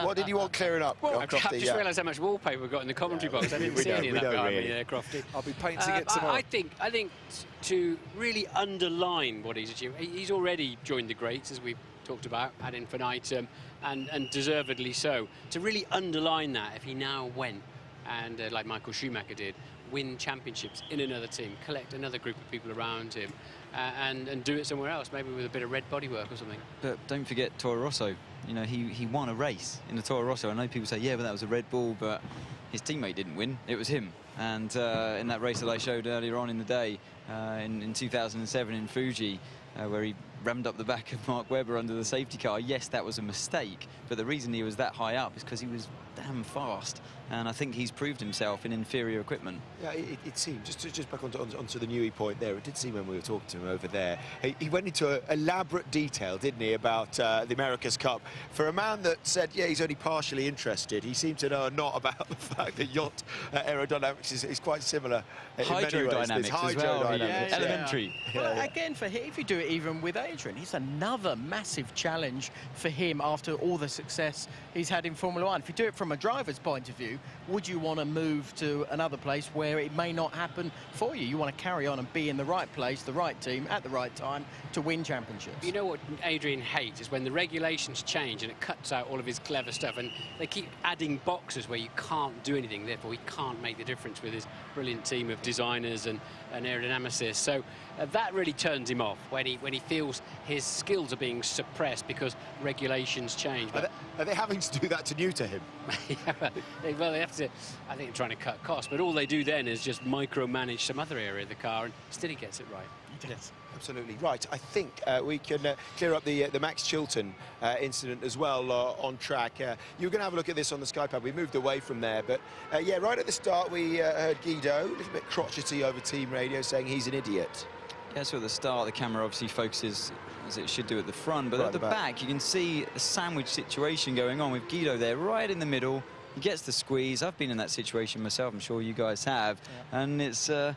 What did you want clearing up? Well, I've just realised how much wallpaper we've got in the commentary box. I didn't see any of that behind me there, Crofty. I'll be painting it tomorrow. I think to really underline what he's achieved, he's already joined the greats, as we've talked about, ad infinitum, and deservedly so. To really underline that, if he now went and, like Michael Schumacher did, win championships in another team, collect another group of people around him, and do it somewhere else, maybe with a bit of red bodywork or something. But don't forget Toro Rosso. You know, he won a race in the Toro Rosso. I know people say, yeah, but that was a Red Bull, but his teammate didn't win. It was him. And in that race that I showed earlier on in the day, in 2007 in Fuji, where he rammed up the back of Mark Webber under the safety car, yes, that was a mistake, but the reason he was that high up is because he was damn fast, and I think he's proved himself in inferior equipment. Yeah, it seemed, just back onto the Newey point there, it did seem when we were talking to him over there, he went into elaborate detail, didn't he, about the America's Cup. For a man that said, yeah, he's only partially interested, he seemed to know a lot about the fact that yacht aerodynamics is quite similar in many ways. Hydrodynamics as well, elementary. Well, again, for him, if you do it even with Adrian, it's another massive challenge for him after all the success he's had in Formula One. If you do it from a driver's point of view, would you want to move to another place where it may not happen for you? You want to carry on and be in the right place, the right team, at the right time to win championships. You know what Adrian hates is when the regulations change and it cuts out all of his clever stuff, and they keep adding boxes where you can't do anything, therefore he can't make the difference with his brilliant team of designers and aerodynamicists. So that really turns him off when he feels his skills are being suppressed because regulations change. But are they having to do that to neuter him? Yeah, well, they have to. I think they're trying to cut costs, but all they do then is just micromanage some other area of the car, and still he gets it right. Yes, absolutely. Right, I think we can clear up the Max Chilton incident as well on track. You were going to have a look at this on the SkyPad. We moved away from there, but yeah, right at the start we heard Guido, a little bit crotchety over team radio, saying he's an idiot. Yeah, so at the start, the camera obviously focuses as it should do at the front, but right at the back, you can see a sandwich situation going on with Guido there, right in the middle. He gets the squeeze. I've been in that situation myself. I'm sure you guys have, and it's an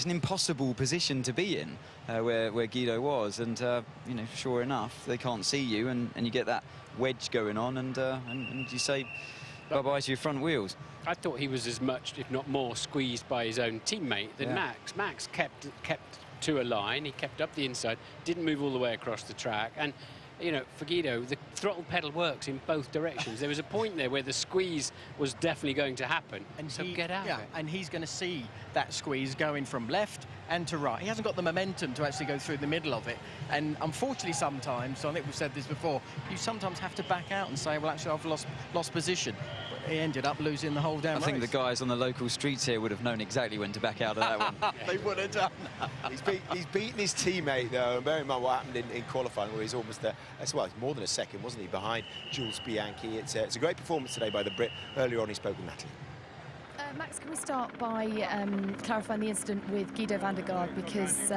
impossible position to be in, where Guido was, and you know, sure enough, they can't see you, and you get that wedge going on, and you say bye-bye to your front wheels. I thought he was as much, if not more, squeezed by his own teammate than Max. Max kept to a line. He kept up the inside, didn't move all the way across the track, and you know, for Guido, the throttle pedal works in both directions. There was a point there where the squeeze was definitely going to happen, and so get out of it. And he's going to see that squeeze going from left and to right. He hasn't got the momentum to actually go through the middle of it, and unfortunately sometimes, I think we've said this before, you sometimes have to back out and say, well, actually I've lost position. But he ended up losing the whole damn race. I think the guys on the local streets here would have known exactly when to back out of that one. They would have done. He's beaten his teammate though, and bear in mind what happened in qualifying, where he's almost well, more than a second, wasn't he, behind Jules Bianchi. It's a great performance today by the Brit. Earlier on he spoke with Natalie. Max, can we start by clarifying the incident with Guido van der Garde, because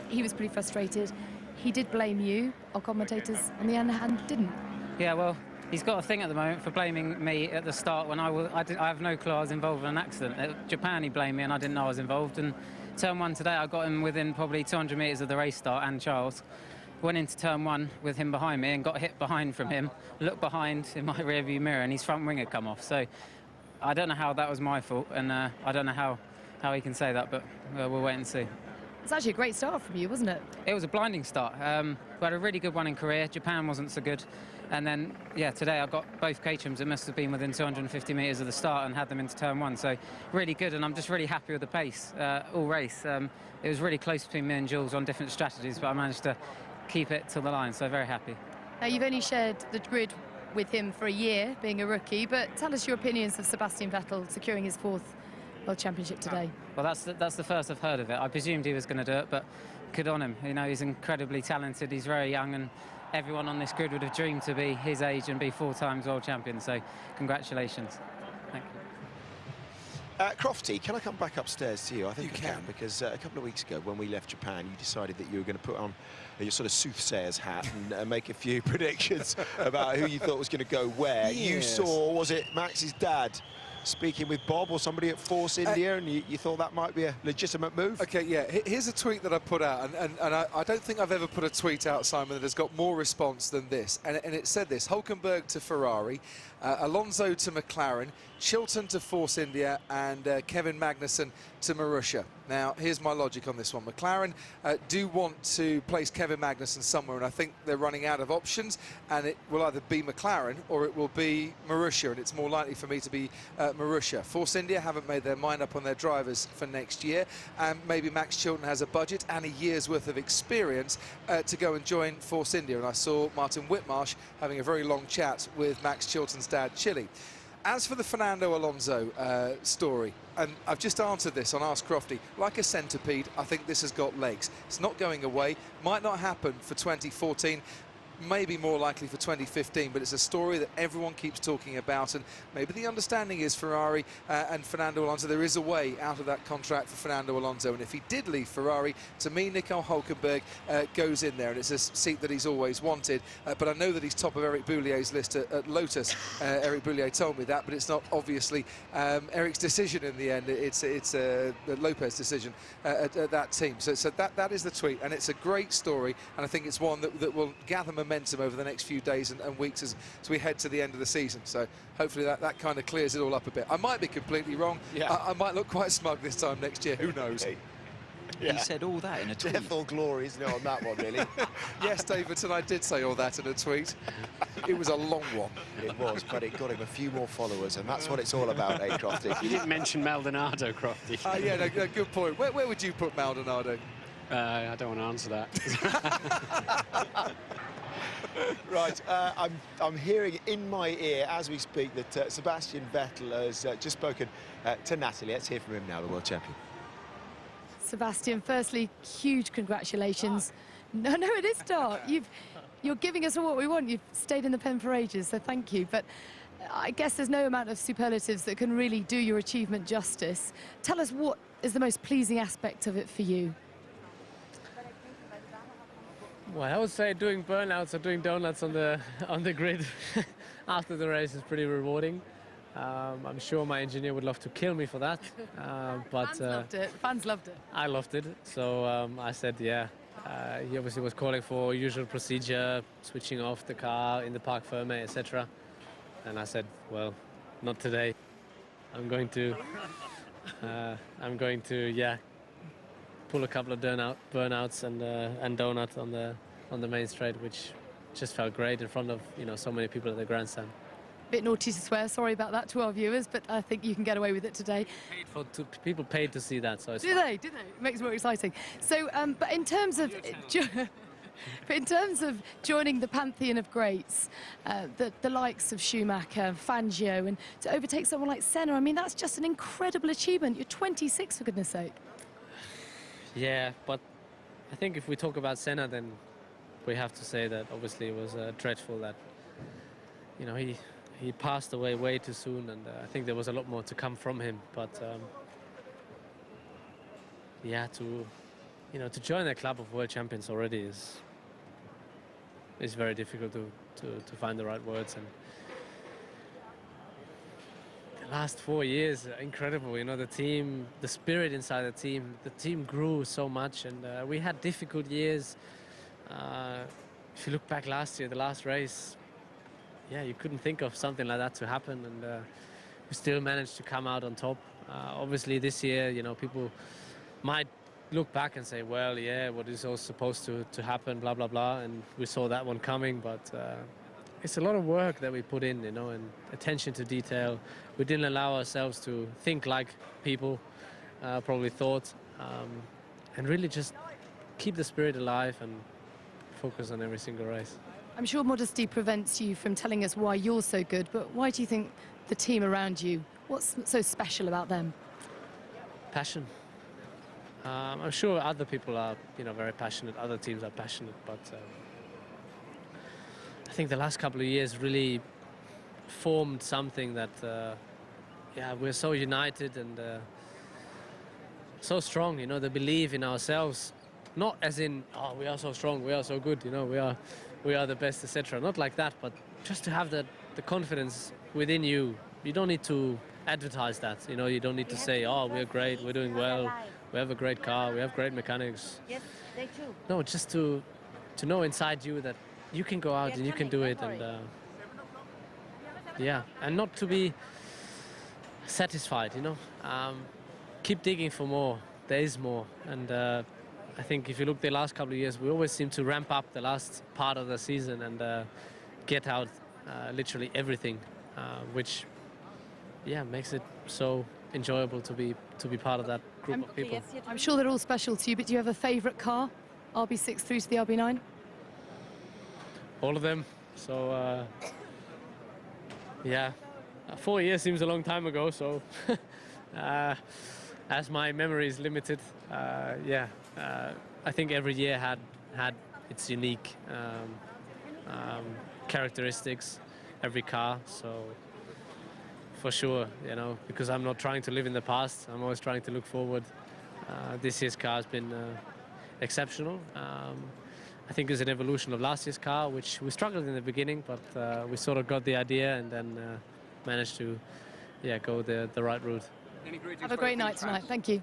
he was pretty frustrated. He did blame you, our commentators, on the other hand, didn't. Yeah, well, he's got a thing at the moment for blaming me at the start when I have no clue I was involved in an accident. At Japan, he blamed me and I didn't know I was involved. And turn one today, I got him within probably 200 metres of the race start, and Charles. Went into turn one with him behind me and got hit behind from him. Looked behind in my rearview mirror and his front wing had come off. So I don't know how that was my fault, and I don't know how how he can say that, but we'll wait and see. It's actually a great start from you, wasn't it? It was a blinding start. We had a really good one in Korea. Japan wasn't so good. And then, yeah, today I got both Caterhams. It must have been within 250 metres of the start and had them into turn one. So really good, and I'm just really happy with the pace all race. It was really close between me and Jules on different strategies, but I managed to keep it to the line, so very happy. Now, you've only shared the grid with him for a year, being a rookie, but tell us your opinions of Sebastian Vettel securing his 4th World Championship today. Well, that's the first I've heard of it. I presumed he was going to do it, but good on him. You know, he's incredibly talented. He's very young, and everyone on this grid would have dreamed to be his age and be 4 times world champion. So, congratulations. Thank you. Crofty, can I come back upstairs to you? I think you can, because a couple of weeks ago when we left Japan, you decided that you were going to put on your sort of soothsayer's hat and make a few predictions about who you thought was going to go where. Yes. You saw, was it Max's dad speaking with Bob or somebody at Force India, and you thought that might be a legitimate move? Okay, yeah, here's a tweet that I put out, and I don't think I've ever put a tweet out, Simon, that has got more response than this. And it said this: Hulkenberg to Ferrari, Alonso to McLaren, Chilton to Force India, and Kevin Magnussen to Marussia. Now, here's my logic on this one. McLaren do want to place Kevin Magnussen somewhere, and I think they're running out of options, and it will either be McLaren or it will be Marussia, and it's more likely for me to be Marussia. Force India haven't made their mind up on their drivers for next year, and maybe Max Chilton has a budget and a year's worth of experience to go and join Force India, and I saw Martin Whitmarsh having a very long chat with Max Chilton's dad, Chili. As for the Fernando Alonso story, and I've just answered this on Ask Crofty, like a centipede, I think this has got legs. It's not going away, might not happen for 2014, maybe more likely for 2015, but it's a story that everyone keeps talking about, and maybe the understanding is Ferrari and Fernando Alonso, there is a way out of that contract for Fernando Alonso, and if he did leave Ferrari, to me, Nico Hulkenberg goes in there, and it's a seat that he's always wanted, but I know that he's top of Eric Boulier's list at Lotus. Eric Boulier told me that, but it's not obviously Eric's decision in the end. It's the Lopez decision at that team. So that is the tweet, and it's a great story, and I think it's one that will gather momentum over the next few days and weeks as we head to the end of the season. So hopefully that kind of clears it all up a bit. I might be completely wrong. Yeah. I might look quite smug this time next year. Who knows? Yeah. He said all that in a tweet. Death or glory, isn't it, on that one, really? Yes, Davidson, I did say all that in a tweet. It was a long one. It was, but it got him a few more followers, and that's what it's all about, eh, Crofty? You didn't mention Maldonado, Crofty. Yeah, no, good point. Where would you put Maldonado? I don't want to answer that. Right, I'm hearing in my ear as we speak that Sebastian Vettel has just spoken to Natalie. Let's hear from him now, the world champion. Sebastian, firstly, huge congratulations. No, it is dark. You're giving us all what we want. You've stayed in the pen for ages, so thank you. But I guess there's no amount of superlatives that can really do your achievement justice. Tell us what is the most pleasing aspect of it for you. Well, I would say doing burnouts or doing donuts on the grid after the race is pretty rewarding. I'm sure my engineer would love to kill me for that, but fans loved it. Fans loved it. I loved it, so I said yeah. He obviously was calling for usual procedure, switching off the car in the Parc Ferme, etc. And I said, well, not today. I'm going to yeah, pull a couple of burnouts and donut on the main straight, which just felt great in front of so many people at the grandstand. Bit naughty to swear, sorry about that to our viewers, but I think you can get away with it today. People paid to see that, so it's do they? It makes it more exciting. So, but in terms of joining the pantheon of greats, the likes of Schumacher, Fangio, and to overtake someone like Senna, I mean, that's just an incredible achievement. You're 26, for goodness sake. Yeah, but I think if we talk about Senna, then we have to say that obviously it was dreadful that he passed away way too soon, and I think there was a lot more to come from him. But yeah, to join a club of world champions already is very difficult to find the right words. And the last 4 years, incredible. The team, the spirit inside the team grew so much, and we had difficult years. If you look back last year, the last race, yeah, you couldn't think of something like that to happen, and we still managed to come out on top. Obviously, this year, you know, people might look back and say, well, yeah, what is all supposed to happen, blah, blah, blah, and we saw that one coming, but it's a lot of work that we put in, you know, and attention to detail. We didn't allow ourselves to think like people probably thought, and really just keep the spirit alive and focus on every single race. I'm sure modesty prevents you from telling us why you're so good, but why do you think the team around you, what's so special about them? Passion. I'm sure other people are, you know, very passionate, other teams are passionate, but I think the last couple of years really formed something that, yeah, we're so united and so strong, you know, the belief in ourselves, not as in, oh, we are so strong, we are so good, you know, we are the best, etc. Not like that, but just to have the confidence within you. You don't need to advertise that, you know, you don't need to say, oh, we're great, we're doing well, we have a great car, we have great mechanics. Yes, they too. No, just to know inside you that you can go out and you can do it, and yeah, and not to be satisfied, you know. Keep digging for more. There is more, and I think if you look the last couple of years, we always seem to ramp up the last part of the season and get out literally everything, which, yeah, makes it so enjoyable to be part of that group of people. I'm sure they're all special to you, but do you have a favourite car? RB6 through to the RB9? All of them. So, yeah, 4 years seems a long time ago, so as my memory is limited, yeah, I think every year had its unique characteristics, every car, so for sure, you know, because I'm not trying to live in the past, I'm always trying to look forward. This year's car has been exceptional. I think it's an evolution of last year's car, which we struggled in the beginning, but we sort of got the idea and then managed to, yeah, go the right route. Have a great night tonight. Thank you.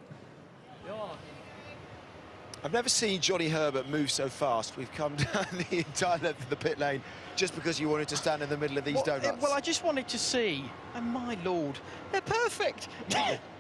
I've never seen Johnny Herbert move so fast. We've come down the entire length of the pit lane just because you wanted to stand in the middle of these donuts. Well, I just wanted to see, and my lord, they're perfect.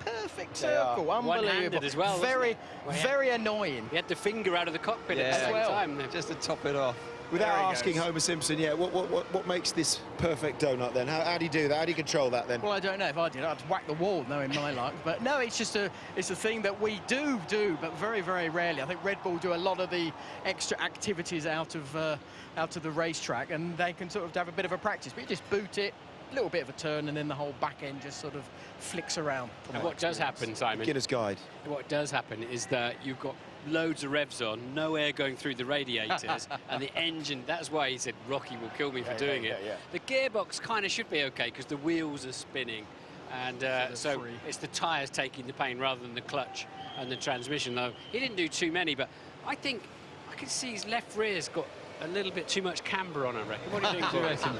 Perfect circle, unbelievable. One-handed as well. Very, very annoying. He had the finger out of the cockpit at the same time. Just to top it off. Without asking Homer Simpson, yeah, what makes this perfect donut then? How do you do that? How do you control that then? Well, I don't know. If I did, I'd whack the wall, knowing my luck. But no, it's just a thing that we do, but very, very rarely. I think Red Bull do a lot of the extra activities out of the racetrack, and they can sort of have a bit of a practice. But you just boot it, a little bit of a turn, and then the whole back end just sort of flicks around. And what does happen, Simon? Beginner's guide. What does happen is that you've got loads of revs on, no air going through the radiators, and the engine, that's why he said Rocky will kill me for doing it. The gearbox kind of should be okay because the wheels are spinning, and so it's the tyres taking the pain rather than the clutch and the transmission, though. He didn't do too many, but I think I can see his left rear's got a little bit too much camber on, I reckon. What do you think?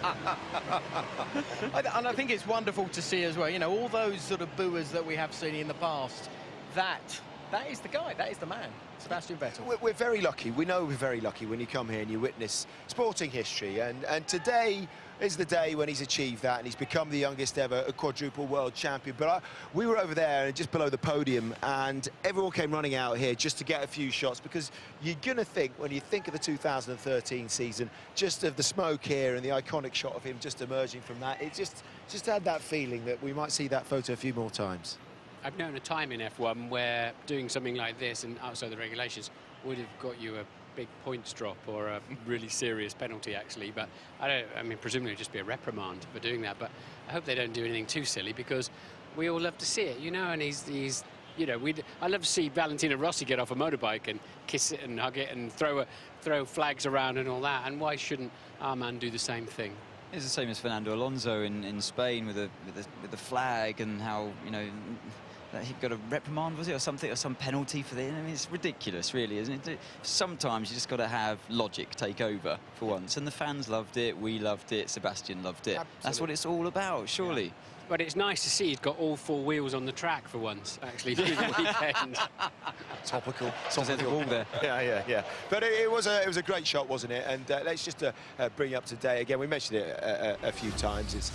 And I think it's wonderful to see as well, you know, all those sort of booers that we have seen in the past, that is the guy, that is the man, Sebastian Vettel. We're very lucky. We know we're very lucky when you come here and you witness sporting history. And today is the day when he's achieved that and he's become the youngest ever quadruple world champion. But we were over there and just below the podium and everyone came running out here just to get a few shots because you're going to think, when you think of the 2013 season, just of the smoke here and the iconic shot of him just emerging from that, it just had that feeling that we might see that photo a few more times. I've known a time in F1 where doing something like this and outside the regulations would have got you a big points drop or a really serious penalty, actually. But I mean, presumably it'd just be a reprimand for doing that. But I hope they don't do anything too silly because we all love to see it, you know. And he's you know, I love to see Valentino Rossi get off a motorbike and kiss it and hug it and throw flags around and all that. And why shouldn't our man do the same thing? It's the same as Fernando Alonso in Spain with the flag and how, you know, that he got a reprimand, was it, or something, or some penalty for the. I mean, it's ridiculous, really, isn't it? Sometimes you just got to have logic take over for once, and the fans loved it, we loved it, Sebastian loved it. Absolutely. That's what it's all about, surely. Yeah. But it's nice to see he's got all four wheels on the track for once, actually, through the weekend. Topical. There's a wall there. Yeah. But it was a great shot, wasn't it? And let's just bring you up to date again. We mentioned it a few times.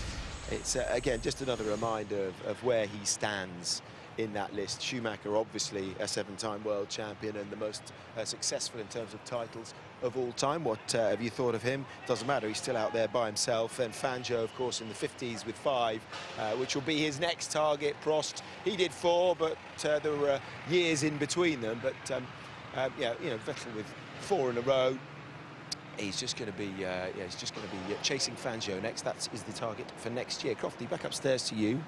it's, again, just another reminder of where he stands in that list. Schumacher, obviously a 7-time world champion and the most successful in terms of titles of all time. What have you thought of him? Doesn't matter, he's still out there by himself. And Fangio, of course, in the 50s with 5, which will be his next target. Prost, he did 4, but there were years in between them. But yeah, you know, Vettel with 4 in a row. He's just going to be, he's just going to be chasing Fangio next. That is the target for next year. Crofty, back upstairs to you.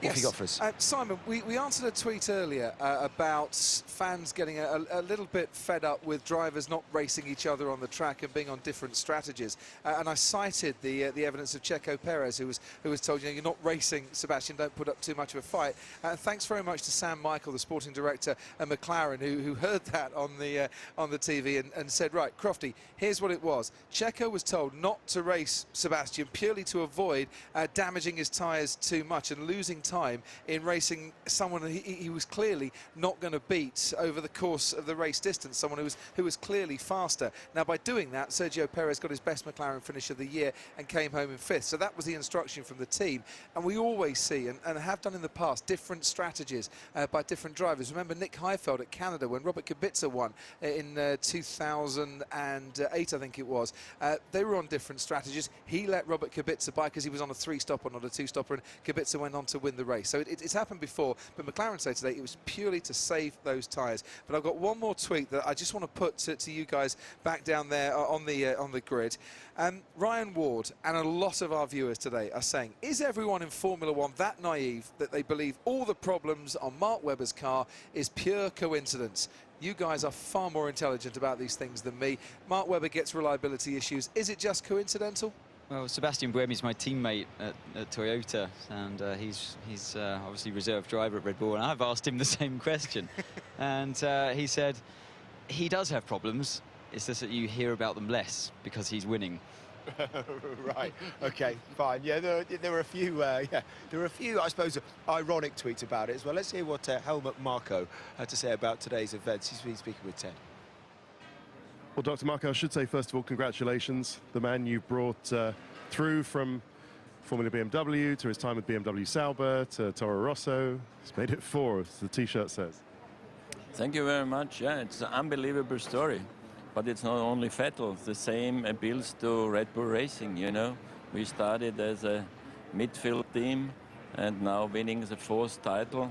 What have you got for us? Simon, we answered a tweet earlier about fans getting a little bit fed up with drivers not racing each other on the track and being on different strategies. And I cited the evidence of Checo Perez, who was told, you know, you're not racing, Sebastian, don't put up too much of a fight. Thanks very much to Sam Michael, the sporting director at McLaren, who heard that on the TV and said, right, Crofty, here's what it was. Checo was told not to race Sebastian purely to avoid damaging his tyres too much and losing time in racing someone he was clearly not going to beat over the course of the race distance, someone who was clearly faster. Now, by doing that, Sergio Perez got his best McLaren finish of the year and came home in 5th. So that was the instruction from the team. And we always see, and have done in the past, different strategies by different drivers. Remember Nick Heifeld at Canada when Robert Kubica won in 2008, I think it was. They were on different strategies. He let Robert Kubica by because he was on a 3-stopper, not a 2-stopper, and Kubica went on to win the race. So it's happened before, but McLaren say today it was purely to save those tyres. But I've got one more tweet that I just want to put to you guys back down there on the grid. Ryan Ward and a lot of our viewers today are saying, is everyone in Formula One that naive that they believe all the problems on Mark Webber's car is pure coincidence? You guys are far more intelligent about these things than me. Mark Webber gets reliability issues. Is it just coincidental? Well, Sebastian Buemi's my teammate at Toyota, and he's obviously reserve driver at Red Bull, and I've asked him the same question. And he said he does have problems, it's just that you hear about them less because he's winning. Right, okay, fine. Yeah, there were a few, there were a few, I suppose, ironic tweets about it as well. Let's hear what Helmut Marko had to say about today's events. He's been speaking with Ted. Well, Dr. Marko, I should say, first of all, congratulations. The man you brought through from Formula BMW to his time with BMW Sauber to Toro Rosso. He's made it 4, as the T-shirt says. Thank you very much. Yeah, it's an unbelievable story. But it's not only Vettel. The same appeals to Red Bull Racing, you know. We started as a midfield team and now winning the 4th title.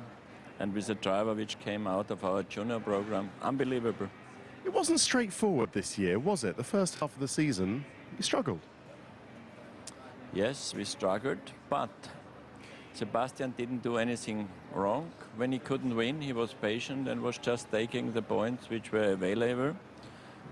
And with a driver which came out of our junior program. Unbelievable. It wasn't straightforward this year, was it? The first half of the season, you struggled. Yes, we struggled, but Sebastian didn't do anything wrong. When he couldn't win, he was patient and was just taking the points which were available.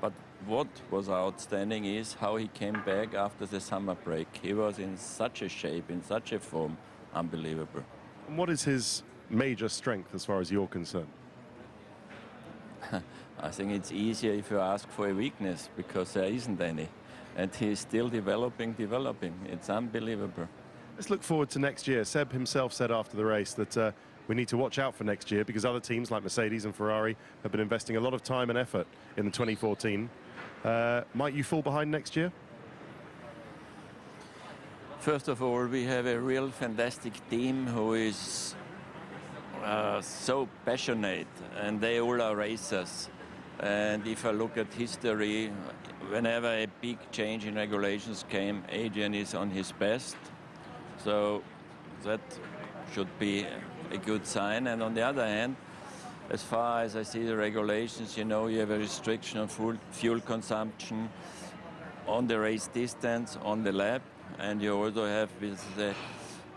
But what was outstanding is how he came back after the summer break. He was in such a shape, in such a form, unbelievable. And what is his major strength as far as you're concerned? I think it's easier if you ask for a weakness, because there isn't any. And he's still developing. It's unbelievable. Let's look forward to next year. Seb himself said after the race that we need to watch out for next year because other teams like Mercedes and Ferrari have been investing a lot of time and effort in the 2014. Might you fall behind next year? First of all, we have a real fantastic team who is so passionate, and they all are racers. And if I look at history, whenever a big change in regulations came, Adrian is on his best. So that should be a good sign. And on the other hand, as far as I see the regulations, you know, you have a restriction on fuel consumption on the race distance, on the lap, and you also have with the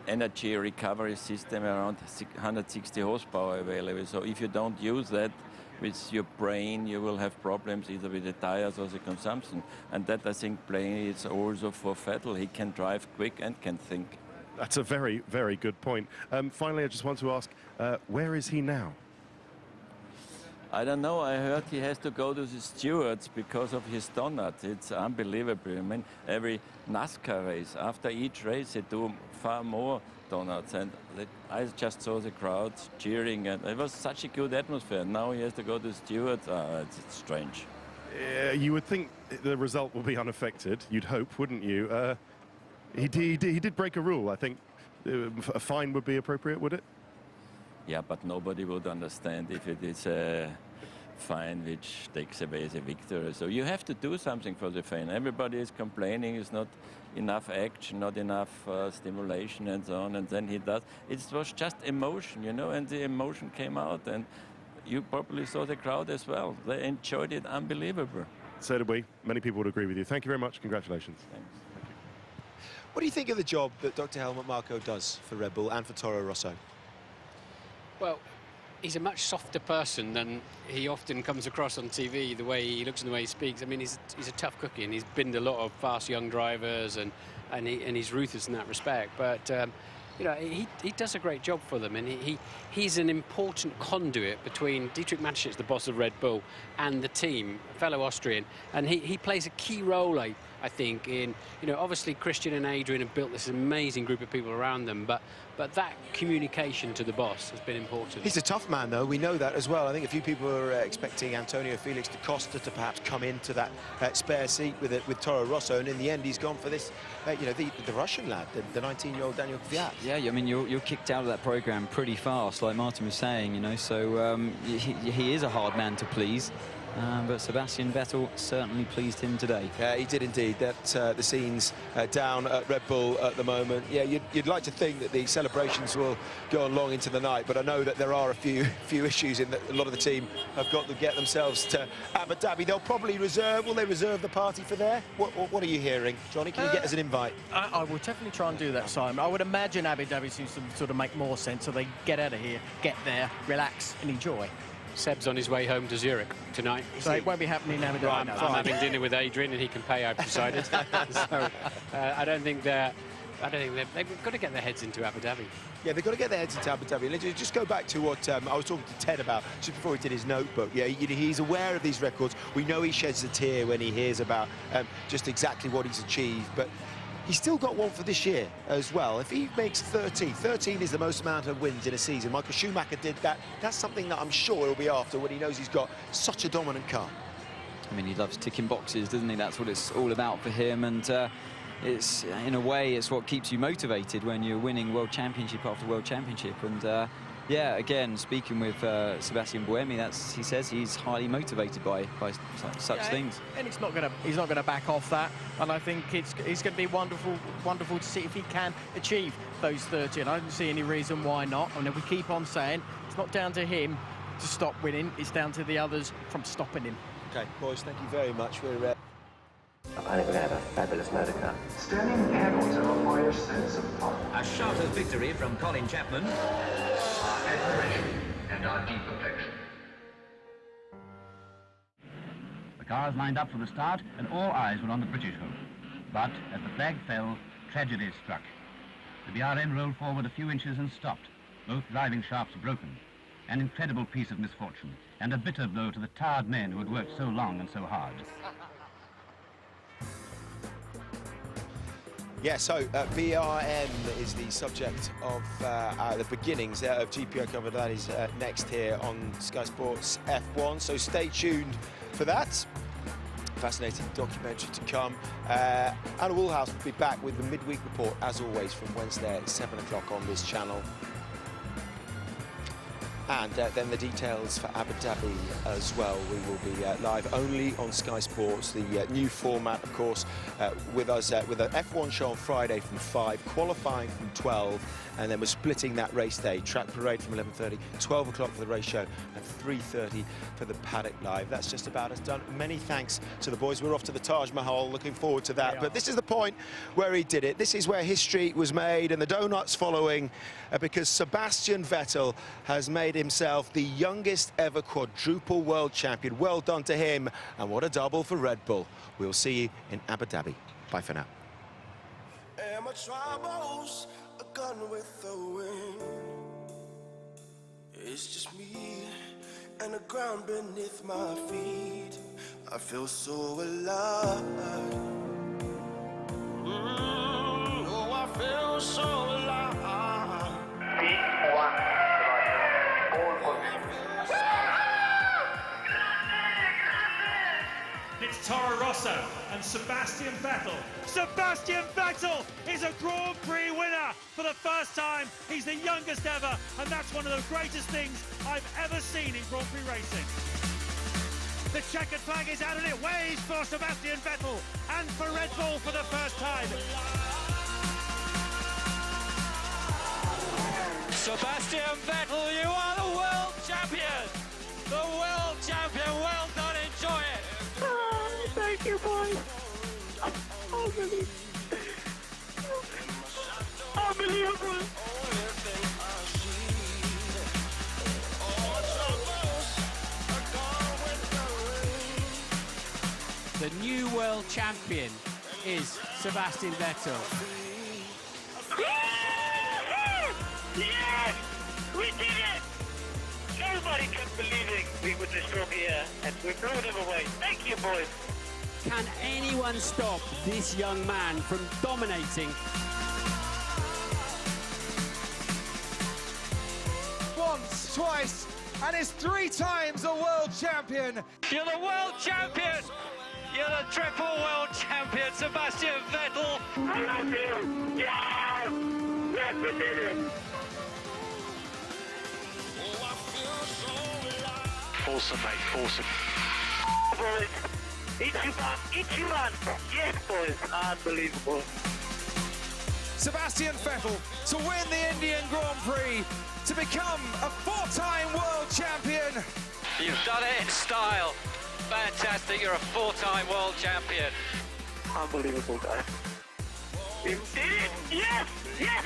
energy recovery system around 160 horsepower available. So if you don't use that with your brain, you will have problems either with the tires or the consumption. And that, I think, plays also for Vettel. He can drive quick and can think. That's a very, very good point. Finally, I just want to ask, where is he now? I don't know. I heard he has to go to the stewards because of his donut. It's unbelievable. I mean, every NASCAR race, after each race, they do far more donuts. And I just saw the crowds cheering, and it was such a good atmosphere. Now he has to go to the stewards. It's strange. You would think the result will be unaffected. You'd hope, wouldn't you? He did break a rule, I think. a fine would be appropriate, would it? Yeah, but nobody would understand if it is a fine which takes away the victory. So you have to do something for the fan. Everybody is complaining, it's not enough action, not enough stimulation and so on, and then he does. It was just emotion, you know, and the emotion came out, and you probably saw the crowd as well. They enjoyed it unbelievable. So did we. Many people would agree with you. Thank you very much. Congratulations. Thanks. What do you think of the job that Dr. Helmut Marko does for Red Bull and for Toro Rosso? Well, he's a much softer person than he often comes across on TV, the way he looks and the way he speaks. I mean, he's a tough cookie, and he's binned a lot of fast young drivers, and he's ruthless in that respect. But you know, he does a great job for them, and he's an important conduit between Dietrich Mateschitz, the boss of Red Bull, and the team, fellow Austrian, and he plays a key role, I think, in, you know, obviously Christian and Adrian have built this amazing group of people around them, but that communication to the boss has been important. He's a tough man, though. We know that as well. I think a few people are expecting Antonio Felix da Costa to perhaps come into that spare seat with Toro Rosso, and in the end, he's gone for this, you know, the Russian lad, the 19-year-old Daniel Kvyat. Yeah, I mean, you're kicked out of that program pretty fast, like Martin was saying, you know. So he is a hard man to please. But Sebastian Vettel certainly pleased him today. Yeah, he did indeed. The scenes down at Red Bull at the moment. Yeah, you'd like to think that the celebrations will go on long into the night, but I know that there are a few issues in that a lot of the team have got to get themselves to Abu Dhabi. They'll probably will they reserve the party for there? What are you hearing, Johnny? Can you get us an invite? I will definitely try and do that, Simon. I would imagine Abu Dhabi seems to sort of make more sense, so they get out of here, get there, relax and enjoy. Seb's on his way home to Zurich tonight. So it won't be happening in Abu Dhabi. Right, I'm having dinner with Adrian, and he can pay, I've decided. So I don't think they've got to get their heads into Abu Dhabi. Yeah, they've got to get their heads into Abu Dhabi. Let's just go back to what I was talking to Ted about just before he did his notebook. Yeah, he's aware of these records. We know he sheds a tear when he hears about just exactly what he's achieved, but he's still got one for this year as well. If he makes 13 is the most amount of wins in a season. Michael Schumacher did that. That's something that I'm sure he'll be after when he knows he's got such a dominant car. I mean, he loves ticking boxes, doesn't he? That's what it's all about for him, and it's, in a way, it's what keeps you motivated when you're winning World Championship after World Championship. And yeah, again, speaking with Sebastian Buemi, he says he's highly motivated by such things. And he's not going to back off that. And I think it's going to be wonderful to see if he can achieve those 30. And I don't see any reason why not. And if we keep on saying it's not down to him to stop winning, it's down to the others from stopping him. Okay, boys, thank you very much. I think we're going to have a fabulous motor car. Sterling pedals are a higher sense of fun. A shout of victory from Colin Chapman. Our admiration and our deep affection. The cars lined up for the start, and all eyes were on the British hope. But as the flag fell, tragedy struck. The BRN rolled forward a few inches and stopped, both driving shafts broken. An incredible piece of misfortune, and a bitter blow to the tired men who had worked so long and so hard. Yeah, so BRN is the subject of the beginnings of GPO cover. That is next here on Sky Sports F1, so stay tuned for that. Fascinating documentary to come. Anna Woolhouse will be back with the midweek report, as always, from Wednesday at 7 o'clock on this channel. And then the details for Abu Dhabi as well. We will be live only on Sky Sports, the new format, of course, with us with an F1 show on Friday from 5, qualifying from 12, and then we're splitting that race day. Track parade from 11:30, 12 o'clock for the race show, and 3:30 for the paddock live. That's just about us done. Many thanks to the boys. We're off to the Taj Mahal, looking forward to that. But this is the point where he did it. This is where history was made, and the donuts following, because Sebastian Vettel has made himself the youngest ever quadruple world champion. Well done to him, and what a double for Red Bull. We'll see you in Abu Dhabi. Bye for now. And my troubles are gone with the wind. It's just me and the ground beneath my feet. I feel so alive. Oh, I feel so alive. It's Toro Rosso and Sebastian Vettel. Sebastian Vettel is a Grand Prix winner for the first time. He's the youngest ever, and that's one of the greatest things I've ever seen in Grand Prix racing. The checkered flag is out and it waves for Sebastian Vettel and for Red Bull for the first time. Sebastian Vettel, you are the world champion! The world champion, well done, enjoy it! Oh, thank you, boys. Unbelievable. The new world champion is Sebastian Vettel. Yes! We did it! Nobody kept believing we would destroy here, and we blew them away. Thank you, boys. Can anyone stop this young man from dominating? Once, twice, and is 3 times a world champion. You're the world champion! You're the triple world champion, Sebastian Vettel! I love you! Yes! Yes, we did it! Awesome, mate, awesome. Boys, Ichiban! Yes, boys, unbelievable. Sebastian Vettel to win the Indian Grand Prix, to become a 4-time world champion. You've done it in style. Fantastic, you're a 4-time world champion. Unbelievable, guys. We did it! Yes! Yes!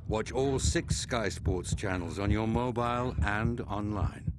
Watch all 6 Sky Sports channels on your mobile and online.